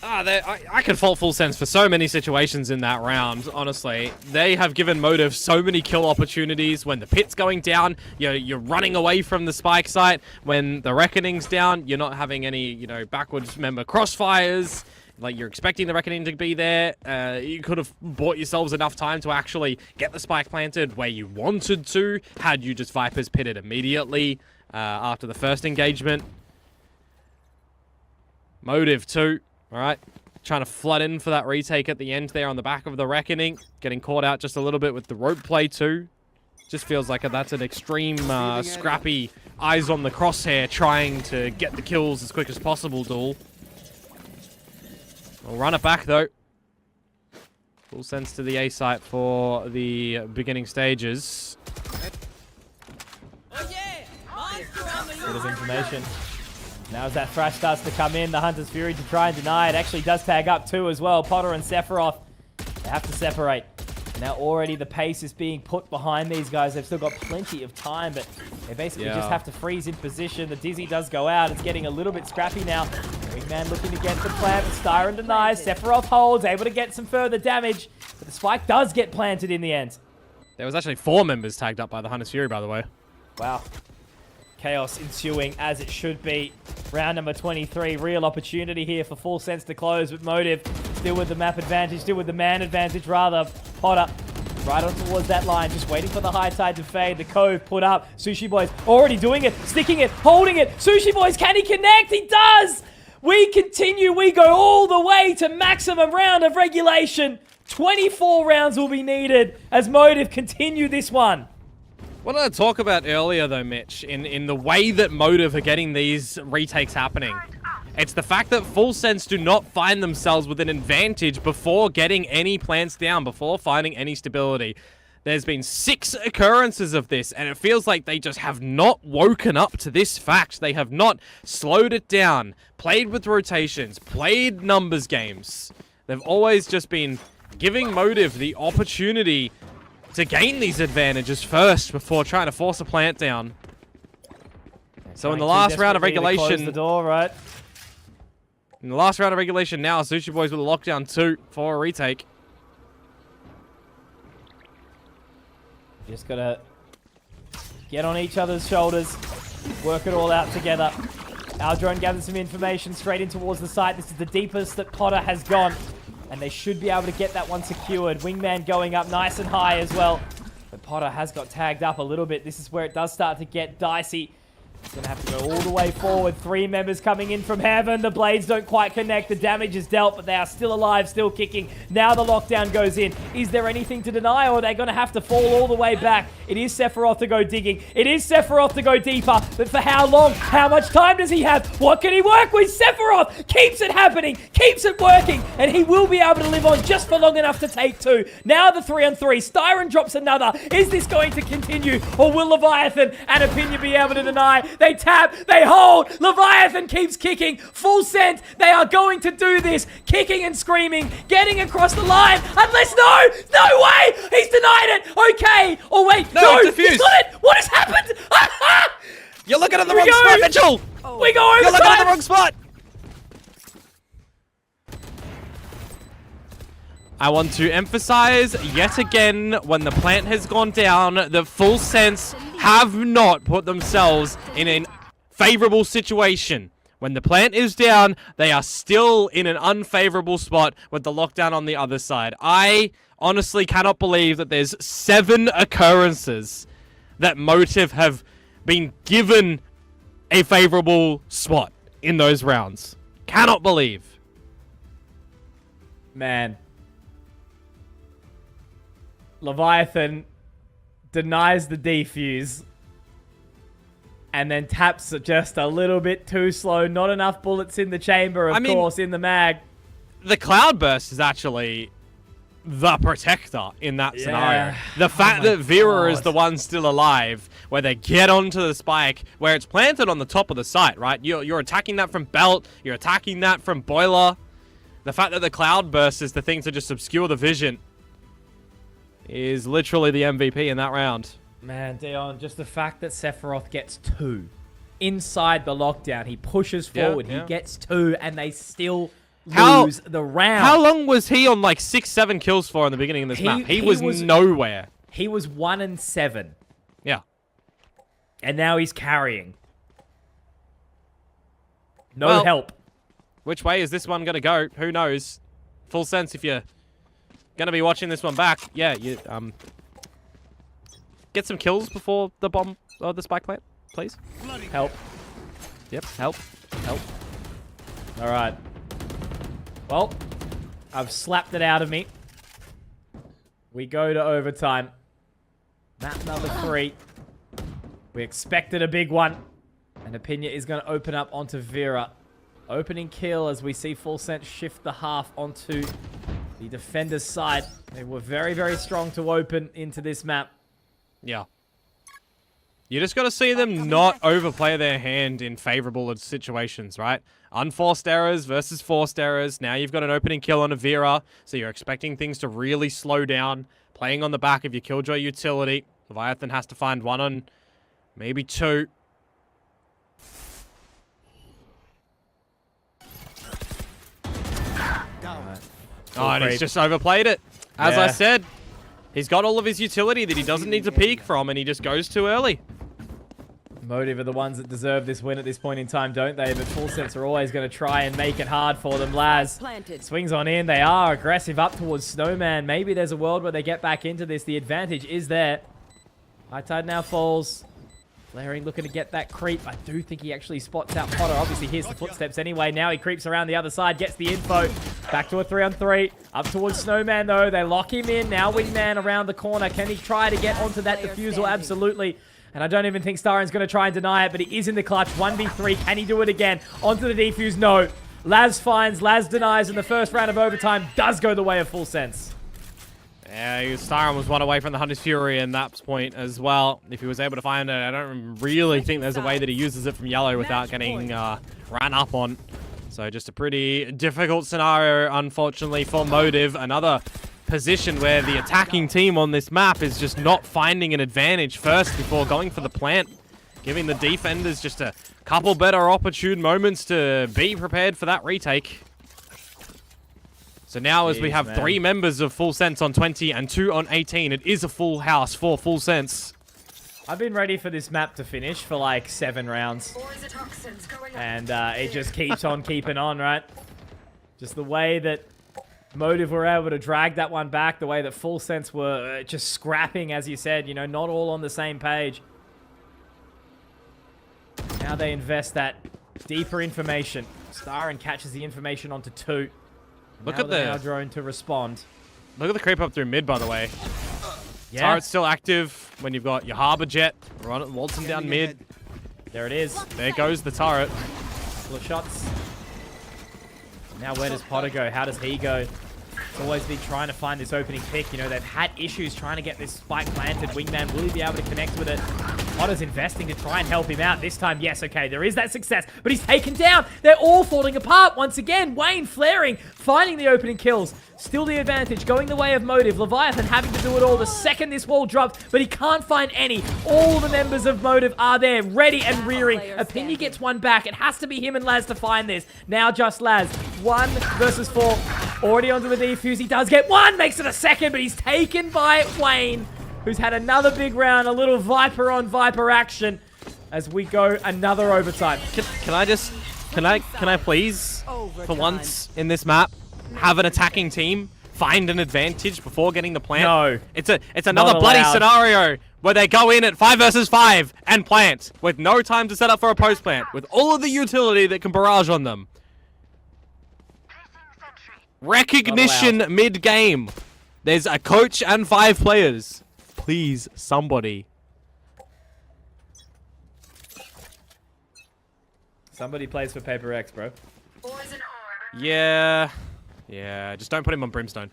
I could fault Full Sense for so many situations in that round, honestly. They have given Motive so many kill opportunities. When the pit's going down, you're running away from the spike site. When the Reckoning's down, you're not having any, backwards member crossfires. Like, you're expecting the Reckoning to be there. You could have bought yourselves enough time to actually get the spike planted where you wanted to, had you just Vipers pitted immediately after the first engagement. Motive too. All right, trying to flood in for that retake at the end there on the back of the Reckoning. Getting caught out just a little bit with the rope play too. Just feels like that's an extreme, scrappy, eyes on the crosshair, trying to get the kills as quick as possible duel. We'll run it back though. Full Sense to the A site for the beginning stages. Oh yeah! Monster on the Bit of information. Now as that Thrash starts to come in, the Hunter's Fury to try and deny it. Actually does tag up too as well. Potter and Sephiroth, they have to separate. Now already the pace is being put behind these guys. They've still got plenty of time, but they basically just have to freeze in position. The Dizzy does go out. It's getting a little bit scrappy now. Wingman looking to get the plant, but Styron denies. Sephiroth holds, able to get some further damage, but the spike does get planted in the end. There was actually 4 members tagged up by the Hunter's Fury, by the way. Wow. Chaos ensuing as it should be. Round number 23. Real opportunity here for Full Sense to close, but Motive still with the map advantage, still with the man advantage rather. Potter right on towards that line, just waiting for the high tide to fade. The Cove put up. Sushi Boys already doing it, sticking it, holding it. Sushi Boys, can he connect? He does! We continue. We go all the way to maximum round of regulation. 24 rounds will be needed as Motive continue this one. What did I talk about earlier, though, Mitch, in the way that Motive are getting these retakes happening? It's the fact that Full Sense do not find themselves with an advantage before getting any plants down, before finding any stability. There's been 6 occurrences of this, and it feels like they just have not woken up to this fact. They have not slowed it down, played with rotations, played numbers games. They've always just been giving Motive the opportunity to gain these advantages first before trying to force a plant down. So in the last round of regulation, close the door, right? in the last round of regulation now, Sushi Boys with a lockdown 2 for a retake. Just gotta get on each other's shoulders, work it all out together. Our drone gathers some information straight in towards the site. This is the deepest that Potter has gone, and they should be able to get that one secured. Wingman going up nice and high as well. But Potter has got tagged up a little bit. This is where it does start to get dicey. Gonna have to go all the way forward. 3 members coming in from heaven. The blades don't quite connect. The damage is dealt, but they are still alive, still kicking. Now the lockdown goes in. Is there anything to deny, or are they going to have to fall all the way back? It is Sephiroth to go digging. It is Sephiroth to go deeper. But for how long? How much time does he have? What can he work with? Sephiroth keeps it happening, keeps it working, and he will be able to live on just for long enough to take 2. Now the 3-on-3. Styron drops another. Is this going to continue, or will Leviathan and Opinion be able to deny? They tap, they hold, Leviathan keeps kicking, full send, they are going to do this, kicking and screaming, getting across the line, unless, no way, he's denied it, okay, oh wait, no, he's got it, what has happened? You're looking at the wrong spot, Mitchell! We go overtime! You're looking at the wrong spot! I want to emphasize yet again, when the plant has gone down, the Full Sense have not put themselves in a favorable situation. When the plant is down, they are still in an unfavorable spot with the lockdown on the other side. I honestly cannot believe that there's 7 occurrences that Motive have been given a favorable spot in those rounds. Cannot believe. Man. Leviathan denies the defuse and then taps just a little bit too slow. Not enough bullets in the chamber, of course, in the mag. The Cloudburst is actually the protector in that scenario. The fact that Vera is the one still alive, where they get onto the spike, where it's planted on the top of the site, right? You're attacking that from Belt, you're attacking that from Boiler. The fact that the Cloudburst is the thing to just obscure the vision is literally the MVP in that round. Man, Dion, just the fact that Sephiroth gets 2 inside the lockdown. He pushes forward, he gets 2, and they still lose the round. How long was he on like 6-7 kills for in the beginning of this map? He was nowhere. He was 1-7. Yeah. And now he's carrying. No help. Which way is this one going to go? Who knows? Full Sense, if you're going to be watching this one back, yeah, you get some kills before the bomb or the spike plant, please. Help. Yep, help. Help. All right. Well, I've slapped it out of me. We go to overtime. Map number 3. We expected a big one. And Opinia is going to open up onto Vera. Opening kill as we see Full Sense shift the half onto the defender's side. They were very, very strong to open into this map. Yeah. You just got to see them not overplay their hand in favorable situations, right? Unforced errors versus forced errors. Now you've got an opening kill on a Vera, so you're expecting things to really slow down. Playing on the back of your Killjoy utility. Leviathan has to find 1 on maybe 2. Oh, and he's just overplayed it. As I said, he's got all of his utility that he doesn't need to peek from, and he just goes too early. Motive are the ones that deserve this win at this point in time, don't they? But Full Sense are always going to try and make it hard for them. Laz swings on in. They are aggressive up towards Snowman. Maybe there's a world where they get back into this. The advantage is there. High Tide now falls. Flaring looking to get that creep. I do think he actually spots out Potter. Obviously hears the footsteps anyway. Now he creeps around the other side, gets the info. Back to a 3-on-3. Up towards Snowman though. They lock him in. Now Wingman around the corner. Can he try to get onto that defusal? Absolutely. And I don't even think Starin's going to try and deny it, but he is in the clutch. 1v3. Can he do it again? Onto the defuse? No. Laz finds. Laz denies, and the first round of overtime does go the way of Full Sense. Yeah, Starin was 1 away from the Hunter's Fury in that point as well. If he was able to find it, I don't really think there's a way that he uses it from yellow without getting ran up on. So just a pretty difficult scenario, unfortunately, for Motive. Another position where the attacking team on this map is just not finding an advantage first before going for the plant, giving the defenders just a couple better opportune moments to be prepared for that retake. So now as we have 3 members of Full Sense on 20 and 2 on 18, it is a full house for Full Sense. I've been ready for this map to finish for like 7 rounds. And it just keeps on keeping on, right? Just the way that Motive were able to drag that one back, the way that Full Sense were just scrapping, as you said, you know, not all on the same page. Now they invest that deeper information. Starin catches the information onto 2. Look Now at the the drone to respond. look at the creep up through mid, by the way. Yeah, Turret's still active when you've got your harbor jet waltzing down mid. there it is. There goes the turret. Couple of shots. Now where does Potter go? How does he go? It's always been trying to find this opening pick. You know, they've had issues trying to get this spike planted. Wingman, will he be able to connect with it? Potter's investing to try and help him out. This time, yes, okay, there is that success, but he's taken down. They're all falling apart once again. Wayne flaring, finding the opening kills. Still the advantage, going the way of Motive. Leviathan having to do it all the second this wall drops, but he can't find any. All the members of Motive are there, ready and rearing. Opinia gets one back. It has to be him and Laz to find this. Now just Laz. 1 versus 4. Already onto the defuse. He does get one, makes it a second, but he's taken by Wayne, who's had another big round, a little Viper on Viper action as we go another overtime. Can I please, for once in this map, have an attacking team find an advantage before getting the plant? No. It's another bloody allowed. scenario where they go in at 5 versus 5 and plant with no time to set up for a post plant, with all of the utility that can barrage on them. Recognition mid-game. There's a coach and 5 players. Please, somebody. Somebody plays for Paper X, bro. Yeah. Yeah, just don't put him on Brimstone.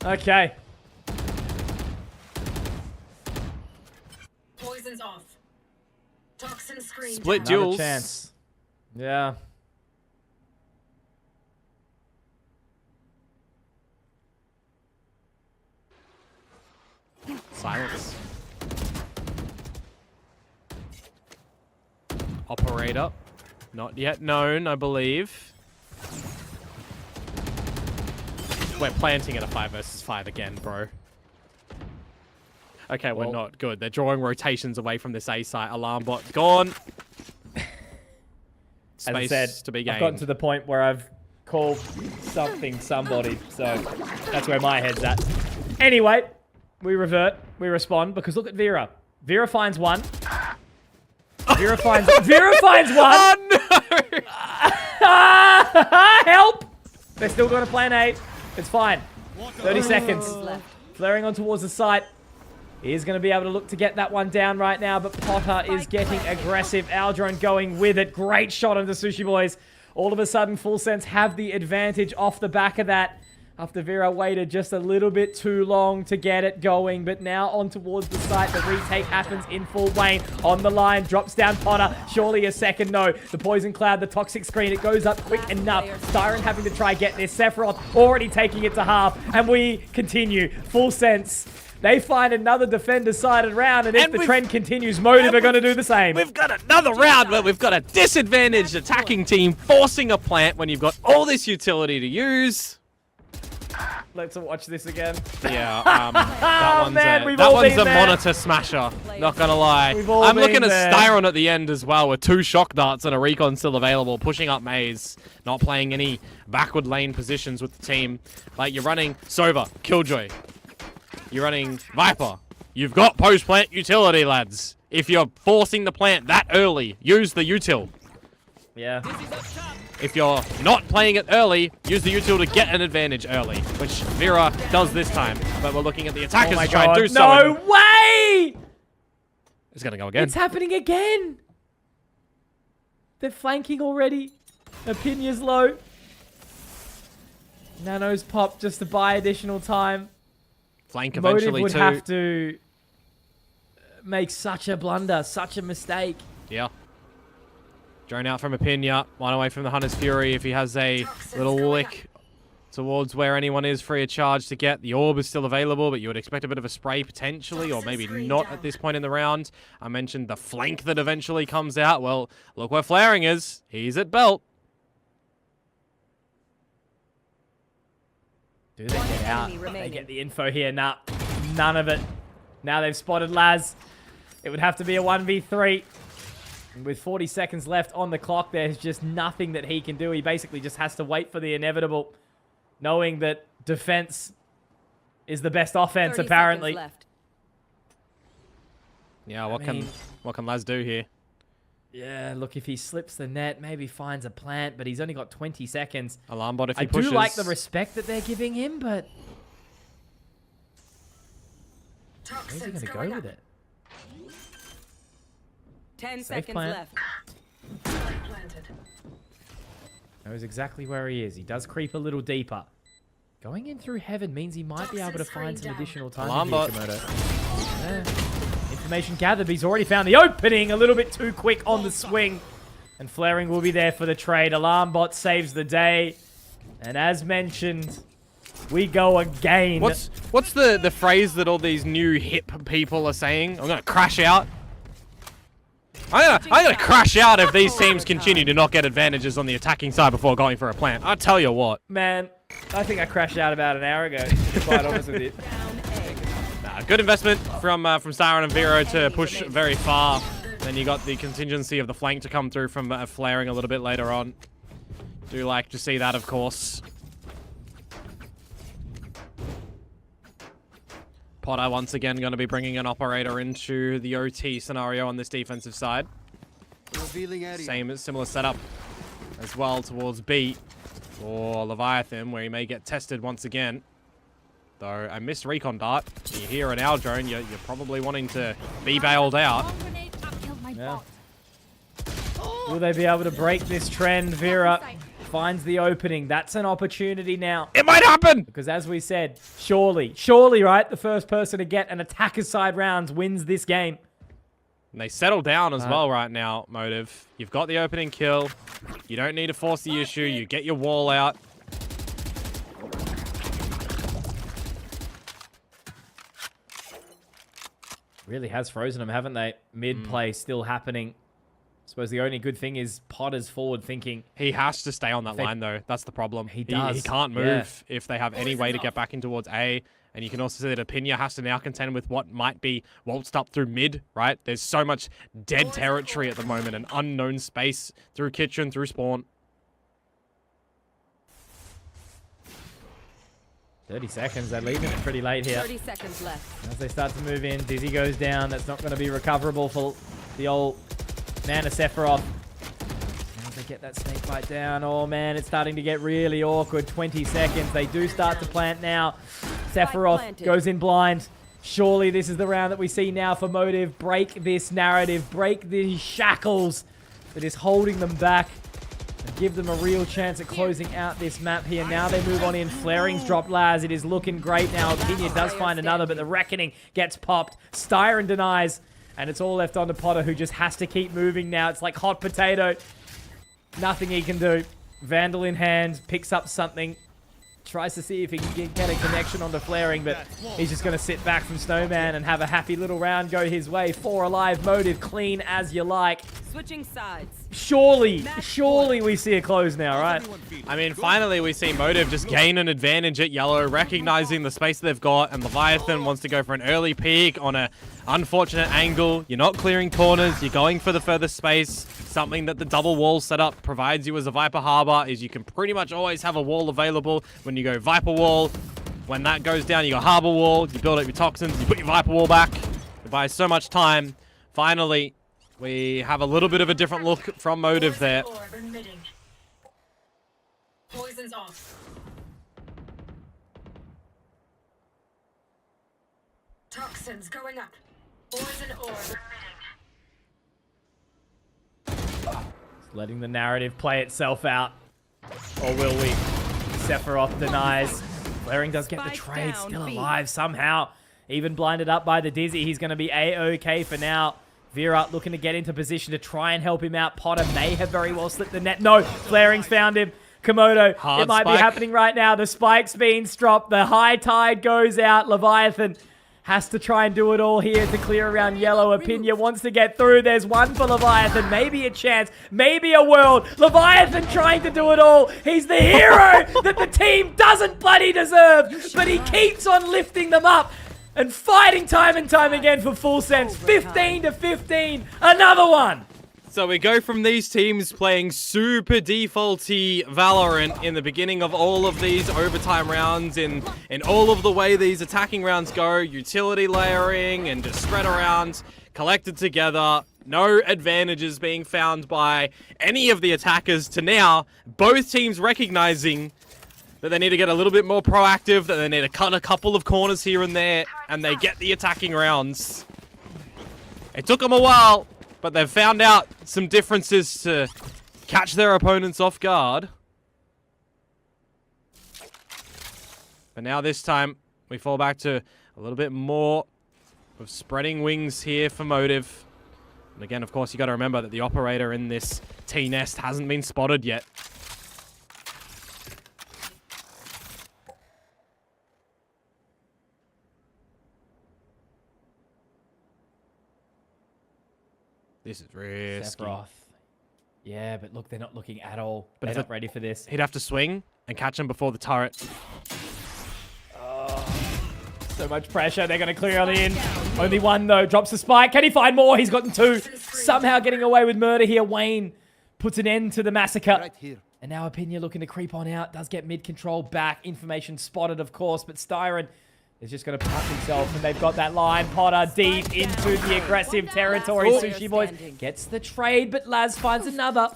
Okay. Poison's off. Toxin screen. Split Another duels. chance. Yeah. Silence. Operator. Not yet known, I believe. We're planting at a 5 versus 5 again, bro. Okay, we're Well- not good. They're drawing rotations away from this A site. Alarm bot gone. As I Space said, to be I've gotten gained. to the point where I've called somebody, so that's where my head's at. Anyway, we revert, we respond, because look at Vera. Vera finds one. Vera finds one. Oh no! Help! They're still going to plan A. It's fine. 30 seconds. Flaring on towards the site. He is going to be able to look to get that one down right now, but Potter is getting aggressive. Aldrone going with it. Great shot on the Sushi Boys. All of a sudden, Full Sense have the advantage off the back of that. After Vera waited just a little bit too long to get it going, but now on towards the site. The retake happens in full. Wayne on the line, drops down Potter. Surely a second, no. The Poison Cloud, the Toxic Screen, it goes up quick enough. Styron having to try get this. Sephiroth already taking it to half, and we continue. Full Sense. They find another defender-sided round, and if the trend continues, Motive are going to do the same. We've got another round where we've got a disadvantaged attacking team forcing a plant when you've got all this utility to use. Let's watch this again. Yeah, that one's man, a, we've that all one's been a there. monitor smasher. Not gonna lie. We've all I'm been looking at there. Styron at the end as well, with 2 shock darts and a recon still available, pushing up maze, not playing any backward lane positions with the team. Like, you're running Sova, Killjoy. You're running Viper. You've got post-plant utility, lads. If you're forcing the plant that early, use the util. Yeah. If you're not playing it early, use the util to get an advantage early, which Vera does this time. But we're looking at the attackers Oh my to try and do god. so. No and way! it's gonna go again. It's happening again. They're flanking already. Opinia's low. Nanos pop just to buy additional time. Flank Motive eventually would too. have to make such a blunder, such a mistake. Yeah. Drone out from Opinia. One away from the Hunter's Fury. If he has a little lick towards where anyone is free of charge to get. The orb is still available, but you would expect a bit of a spray potentially, or maybe not at this point in the round. I mentioned the flank that eventually comes out. Well, look where Flaring is. He's at belt. Do they get out? They get the info here. Nah, none of it. Now they've spotted Laz. It would have to be a 1v3. And with 40 seconds left on the clock, there's just nothing that he can do. He basically just has to wait for the inevitable, knowing that defense is the best offense, 30 apparently. seconds left. Yeah, mean- what can Laz do here? Yeah, look, if he slips the net, maybe finds a plant, but he's only got 20 seconds. Alarm bot if he I pushes. do like the respect that they're giving him, but where's he going to go with it? 10 Safe seconds plant. left. Planted. Knows exactly where he is. He does creep a little deeper. Going in through heaven means he might be able to find some additional time Alarm here, bot. Komodo. Yeah. Information gathered, but he's already found the opening a little bit too quick on the swing. And Flaring will be there for the trade. Alarm bot saves the day. And as mentioned, we go again. What's the phrase that all these new hip people are saying? I'm gonna crash out. I'm gonna crash out if these teams continue to not get advantages on the attacking side before going for a plant. I tell you what. Man, I think I crashed out about an hour ago, to be quite honest with you. Nah, good investment from Siren and Vero to push very far. Then you got the contingency of the flank to come through from Flaring a little bit later on. Do like to see that, of course. Potter once again going to be bringing an operator into the OT scenario on this defensive side. Similar setup as well towards B for Leviathan, where he may get tested once again. Though a missed recon dart, you hear an owl drone, you're probably wanting to be bailed out. Bomb grenade. I killed my Yeah. bot. Will they be able to break this trend? Vera finds the opening. That's an opportunity now. It might happen! Because as we said, surely, right, the first person to get an attacker's side rounds wins this game. And they settle down as well right now, Motive. You've got the opening kill. You don't need to force the issue. You get your wall out. Really has frozen them, haven't they? Mid play still happening. Suppose the only good thing is Potter's forward thinking. He has to stay on that line, though. That's the problem. He does. He can't move Yeah. if they have any way to get back in towards A. And you can also see that Opinia has to now contend with what might be waltzed up through mid, right? There's so much dead territory at the moment, an unknown space through kitchen, through spawn. 30 seconds. They're leaving it pretty late here. 30 seconds left. As they start to move in, Dizzy goes down. That's not going to be recoverable for the old man of Sephiroth. As they get that snake bite down. Oh, man, it's starting to get really awkward. 20 seconds. They do start to plant now. Sephiroth goes in blind. Surely this is the round that we see now for Motive. Break this narrative. Break these shackles that is holding them back. And give them a real chance at closing out this map here. Now they move on in. Flaring's dropped Laz. It is looking great now. Opinia does find another, but the Reckoning gets popped. Styron denies. And it's all left on to Potter, who just has to keep moving now. It's like hot potato. Nothing he can do. Vandal in hand. Picks up something. Tries to see if he can get a connection onto Flaring, but he's just going to sit back from Snowman and have a happy little round go his way. 4 alive, Motive, clean as you like. Switching sides. Surely we see a close now, right? I mean, finally we see Motive just gain an advantage at yellow, recognizing the space they've got, and Leviathan wants to go for an early peek on a unfortunate angle. You're not clearing corners, you're going for the furthest space. Something that the double wall setup provides you as a Viper Harbor is you can pretty much always have a wall available when you go Viper Wall. When that goes down, you go Harbor Wall, you build up your toxins, you put your Viper Wall back. It buys so much time. Finally, we have a little bit of a different look from Motive there. Poison's off. Toxins going up. Poison orb emitting. Letting the narrative play itself out. Or will we? Sephiroth denies. Flaring does get the Spike trade, down, still B. alive somehow. Even blinded up by the Dizzy. He's going to be A-OK for now. Vera looking to get into position to try and help him out. Potter may have very well slipped the net. No, Flaring's found him. Komodo, Hard it might be spike. happening right now. The spike's being dropped. The high tide goes out. Leviathan has to try and do it all here to clear around yellow. Opinia wants to get through. There's one for Leviathan. Maybe a chance. Maybe a world. Leviathan trying to do it all. He's the hero that the team doesn't bloody deserve. But he keeps on lifting them up and fighting time and time again for full sense. 15 to 15. Another one. So we go from these teams playing super defaulty Valorant in the beginning of all of these overtime rounds, in all of the way these attacking rounds go, utility layering and just spread around, collected together. No advantages being found by any of the attackers to now. Both teams recognizing that they need to get a little bit more proactive, that they need to cut a couple of corners here and there, and they get the attacking rounds. It took them a while, but they've found out some differences to catch their opponents off guard. But now this time, we fall back to a little bit more of spreading wings here for Motive. And again, of course, you got to remember that the operator in this T-nest hasn't been spotted yet. This is risky. Sephiroth. Yeah, but look, they're not looking at all. But They're not ready for this. He'd have to swing and catch him before the turret. So much pressure. They're going to clear on in. Only one, though. Drops the spike. Can he find more? He's gotten two. Somehow getting away with murder here. Wayne puts an end to the massacre. Right here. And now Opinia looking to creep on out. Does get mid-control back. Information spotted, of course. But Styron is just going to punch himself. And they've got that line. Potter deep into the aggressive territory. Sushi Boys gets the trade, but Laz finds another.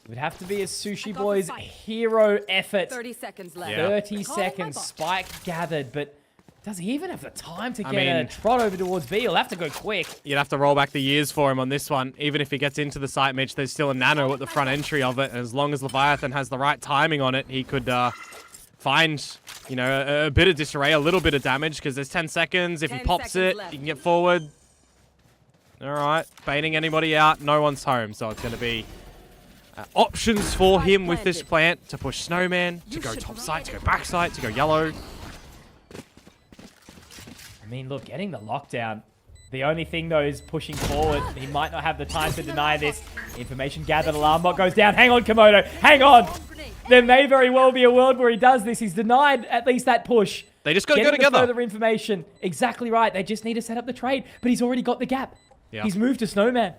It would have to be a Sushi Boys hero effort. 30 seconds left. Yeah. 30 seconds. Spike gathered, but does he even have the time to get a trot over towards B? He'll have to go quick. You'd have to roll back the years for him on this one. Even if he gets into the site, Mitch, there's still a nano at the front entry of it. And as long as Leviathan has the right timing on it, he could find, you know, a bit of disarray, a little bit of damage, because there's 10 seconds. If he 10 pops seconds it, left. he can get forward. All right, baiting anybody out. No one's home, so it's going to be options for him with this plant to push Snowman, to go top site, to go back site, to go yellow. I mean, look, getting the lockdown. The only thing, though, is pushing forward. He might not have the time to deny this. Information gathered. Alarm bot goes down. Hang on, Komodo. Hang on. There may very well be a world where he does this. He's denied at least that push. They just got to go Getting the together. further information. Exactly right. They just need to set up the trade. But he's already got the gap. Yeah. He's moved to Snowman.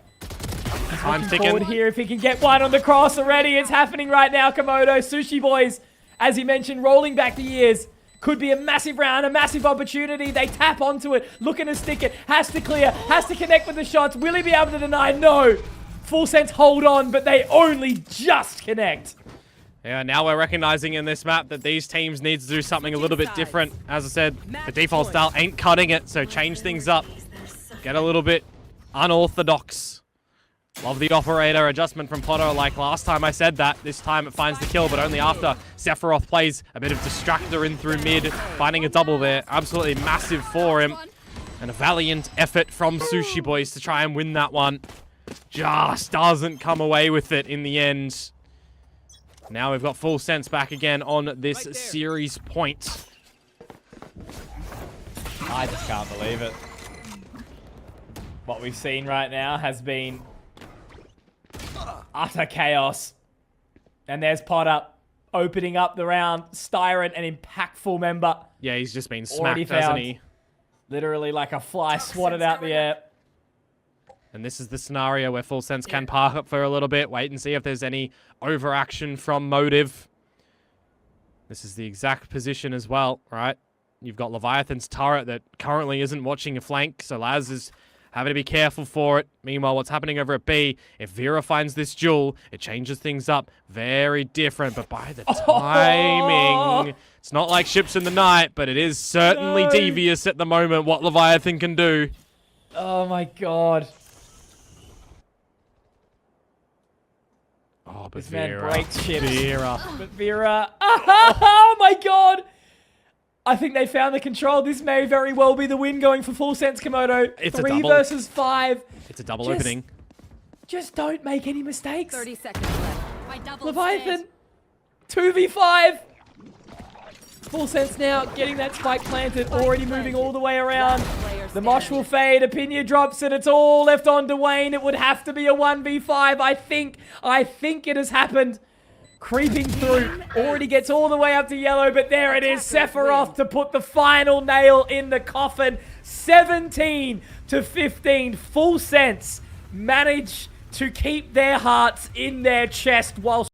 Time's Forward ticking. here if he can get one on the cross already. It's happening right now, Komodo. Sushi Boys, as he mentioned, rolling back the years. Could be a massive round, a massive opportunity. They tap onto it, looking to stick it. Has to clear, has to connect with the shots. Will he be able to deny? No. Full Sense hold on, but they only just connect. Yeah, now we're recognizing in this map that these teams need to do something a little bit different. As I said, the default style ain't cutting it, so change things up. Get a little bit unorthodox. Love the operator adjustment from Potter. Like last time I said that, this time it finds the kill, but only after Sephiroth plays a bit of distractor in through mid, finding a double there. Absolutely massive for him. And a valiant effort from Sushi Boys to try and win that one. Just doesn't come away with it in the end. Now we've got Full Sense back again on this series point. I just can't believe it. What we've seen right now has been utter chaos. And there's Potter opening up the round. Styron, an impactful member. Yeah, he's just been Already smacked, hasn't found. he? Literally like a fly swatted out the air. And this is the scenario where Full Sense can park up for a little bit, wait and see if there's any overaction from Motive. This is the exact position as well, right? You've got Leviathan's turret that currently isn't watching a flank, so Laz is having to be careful for it. Meanwhile, what's happening over at B, if Vera finds this jewel, it changes things up. Very different, but by the timing, it's not like ships in the night, but it is certainly devious at the moment what Leviathan can do. Oh my god. Oh, but This man Vera. breaks ships. Vera. But Vera. Oh my god. I think they found the control. This may very well be the win going for Full Sense, Komodo. It's a 3 double. versus 5. It's a double Just- opening. Just don't make any mistakes. 30 seconds left. My double Leviathan. 2v5. Full Sense now getting that spike planted. Already moving all the way around. The mosh will fade. Opinia drops it. It's all left on Dwayne. It would have to be a 1v5. I think it has happened. Creeping through. Already gets all the way up to yellow, but there it is. Sephiroth to put the final nail in the coffin. 17-15. Full Sense manage to keep their hearts in their chest while